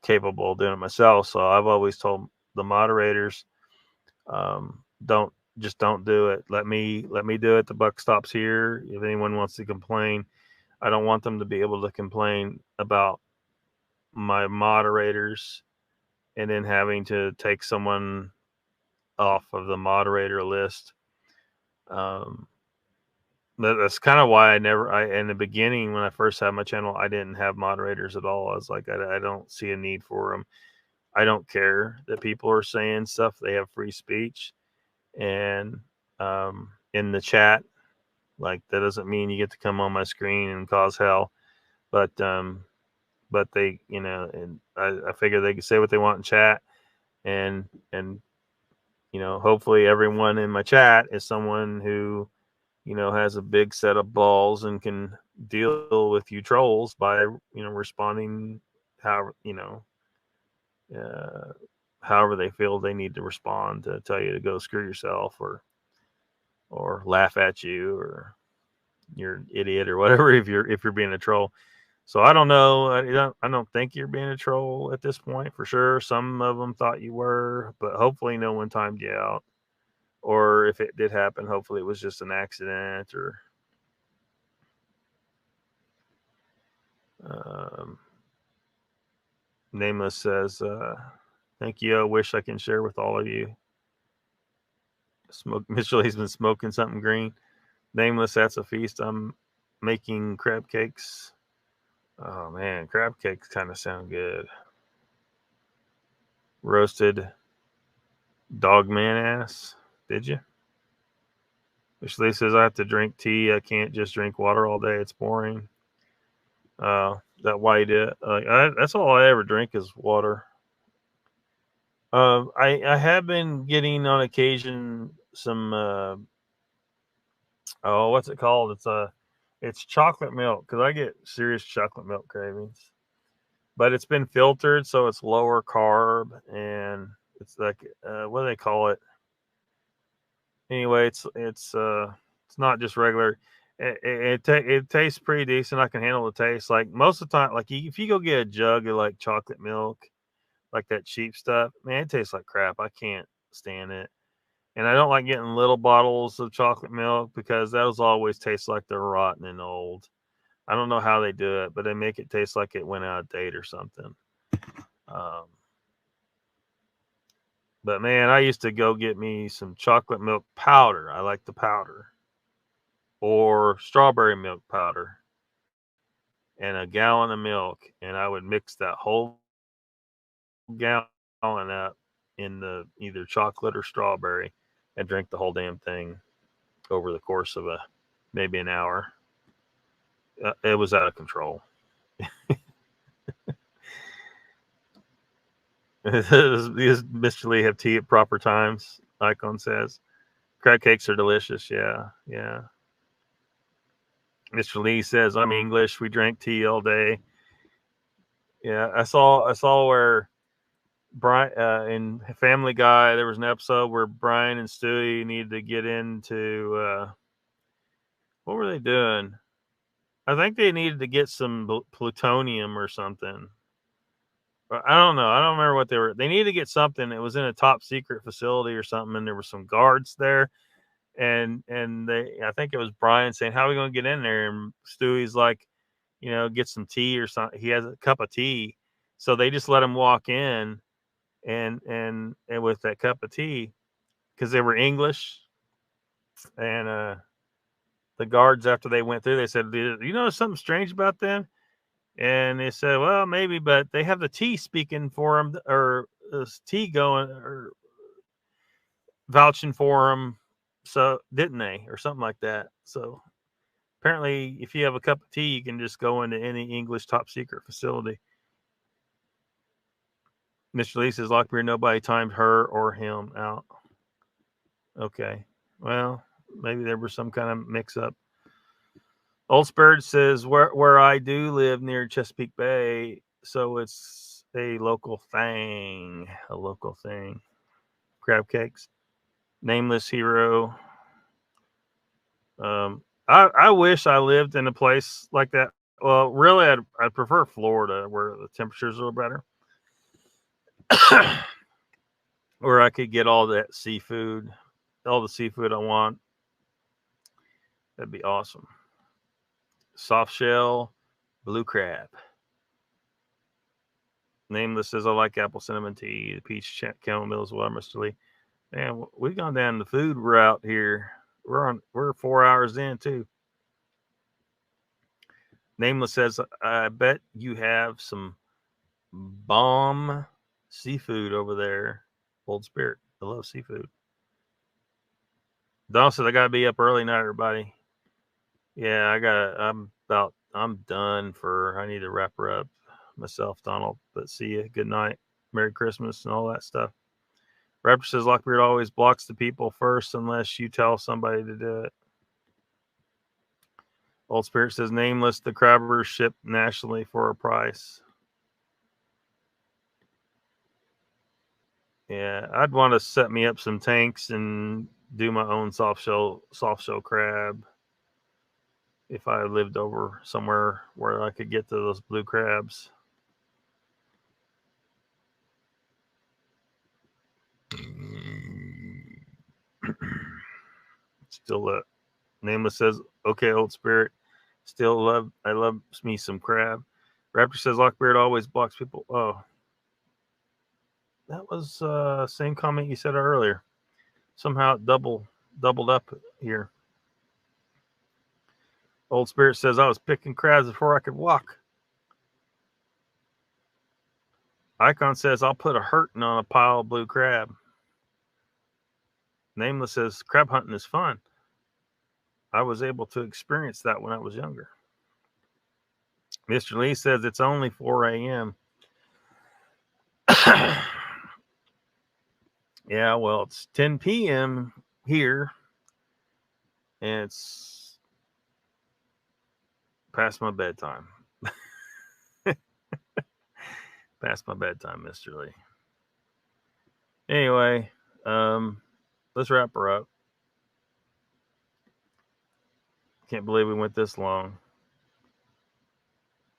capable of doing it myself. So I've always told the moderators, don't do it. Let me do it. The buck stops here. If anyone wants to complain, I don't want them to be able to complain about my moderators and then having to take someone off of the moderator list. That's kind of why in the beginning, when I first had my channel, I didn't have moderators at all. I was like, I don't see a need for them. I don't care that people are saying stuff. They have free speech. And in the chat, like, that doesn't mean you get to come on my screen and cause hell. But they, and I figure they can say what they want in chat. And hopefully everyone in my chat is someone who, has a big set of balls and can deal with you trolls by, responding however they feel they need to respond to tell you to go screw yourself or laugh at you or you're an idiot or whatever if you're being a troll. So I don't know. I don't think you're being a troll at this point for sure. Some of them thought you were, but hopefully no one timed you out. Or if it did happen, hopefully it was just an accident or Nameless says, thank you. I wish I can share with all of you. Mr. Lee's been smoking something green. Nameless, that's a feast. I'm making crab cakes. Oh man, crab cakes kind of sound good. Roasted dog man ass. Did you? Mr. Lee says, I have to drink tea. I can't just drink water all day. It's boring. That why you did it? That's all I ever drink is water. I have been getting on occasion some what's it called? It's chocolate milk because I get serious chocolate milk cravings. But it's been filtered, so it's lower carb and it's like what do they call it? Anyway, it's not just regular. It tastes pretty decent. I can handle the taste. Like most of the time, like if you go get a jug of like chocolate milk, like that cheap stuff, man, it tastes like crap. I can't stand it. And I don't like getting little bottles of chocolate milk because those always taste like they're rotten and old. I don't know how they do it, but they make it taste like it went out of date or something. But man, I used to go get me some chocolate milk powder. I like the powder. Or strawberry milk powder. And a gallon of milk. And I would mix that whole gallon up in the either chocolate or strawberry and drink the whole damn thing over the course of maybe an hour. It was out of control. These Mr. Lee have tea at proper times, Icon says. Crab cakes are delicious. Yeah. Mr. Lee says, I'm English. We drank tea all day. Yeah, I saw where Brian in Family Guy there was an episode where Brian and Stewie needed to get into what were they doing? I think they needed to get some plutonium or something. I don't know. I don't remember what they were. They needed to get something. It was in a top secret facility or something, and there were some guards there. And I think it was Brian saying, "How are we going to get in there?" And Stewie's like, get some tea or something. He has a cup of tea, so they just let him walk in, and with that cup of tea, because they were English, and the guards after they went through, they said, "You know something strange about them?" And they said, "Well, maybe, but they have the tea speaking for them, or tea going, or vouching for them." So didn't they, or something like that? So apparently, if you have a cup of tea, you can just go into any English top secret facility. Mr. Lee says, "Lockbeard, nobody timed her or him out." Okay, well, maybe there was some kind of mix-up. Old Spirit says, "Where I do live near Chesapeake Bay, so it's a local thing. A local thing. Crab cakes. Nameless hero. I wish I lived in a place like that. Well, really, I'd prefer Florida, where the temperatures are better, where I could get all that seafood, all the seafood I want. That'd be awesome. Soft shell, blue crab. Nameless says, I like apple cinnamon tea, the peach chamomile as well, Mr. Lee. Man, we've gone down the food route here. We're 4 hours in too. Nameless says, I bet you have some bomb seafood over there. Old Spirit. I love seafood. Don says, I gotta be up early night, everybody. Yeah, I'm done I need to wrap her up myself, Donald. But see you. Good night. Merry Christmas and all that stuff. Rapper says Lockbeard always blocks the people first unless you tell somebody to do it. Old Spirit says nameless, the crabbers ship nationally for a price. Yeah, I'd want to set me up some tanks and do my own soft shell crab if I lived over somewhere where I could get to those blue crabs. Still Nameless says, okay, Old Spirit. I love me some crab. Raptor says Lockbeard always blocks people. Oh, that was same comment you said earlier. Somehow it doubled up here. Old Spirit says I was picking crabs before I could walk. Icon says I'll put a hurting on a pile of blue crab. Nameless says crab hunting is fun. I was able to experience that when I was younger. Mr. Lee says it's only 4 a.m. Yeah, well, it's 10 p.m. here, and it's past my bedtime. Past my bedtime, Mr. Lee. Anyway, let's wrap her up. Can't believe we went this long.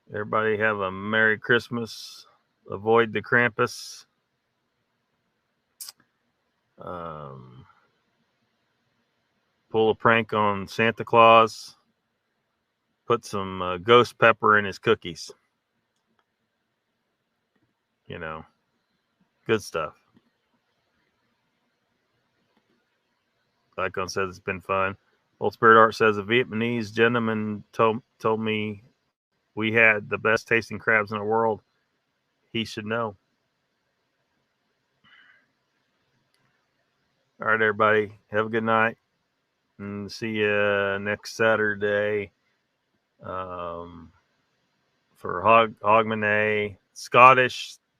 Everybody have a Merry Christmas. Avoid the Krampus. Pull a prank on Santa Claus. Put some ghost pepper in his cookies. Good stuff. Icon says it's been fun. Old Spirit Art says a Vietnamese gentleman told me we had the best tasting crabs in the world. He should know. All right, everybody. Have a good night. And see you next Saturday for Hogmanay.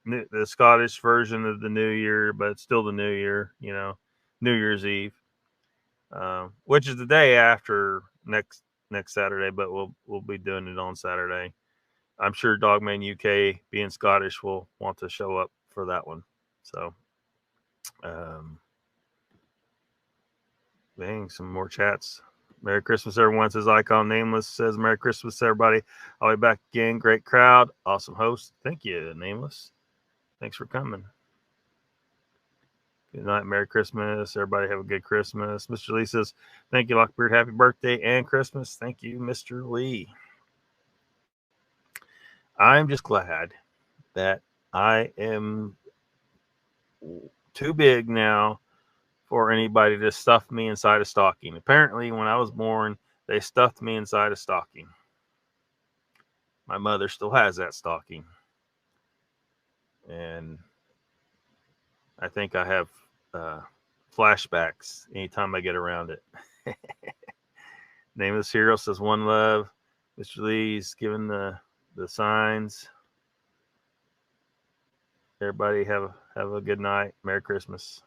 The Scottish version of the New Year, but it's still the New Year, New Year's Eve, which is the day after next Saturday, but we'll be doing it on Saturday. I'm sure Dogman UK, being Scottish, will want to show up for that one. So, dang, some more chats. Merry Christmas, everyone. Says Icon Nameless. Says Merry Christmas, everybody. I'll be back again. Great crowd. Awesome host. Thank you, Nameless. Thanks for coming. Good night. Merry Christmas. Everybody have a good Christmas. Mr. Lee says, thank you, Lockbeard. Happy birthday and Christmas. Thank you, Mr. Lee. I'm just glad that I am too big now for anybody to stuff me inside a stocking. Apparently, when I was born, they stuffed me inside a stocking. My mother still has that stocking. And I think I have flashbacks anytime I get around it. Name of this hero says one love. Mr. Lee's giving the signs. Everybody have a good night. Merry Christmas.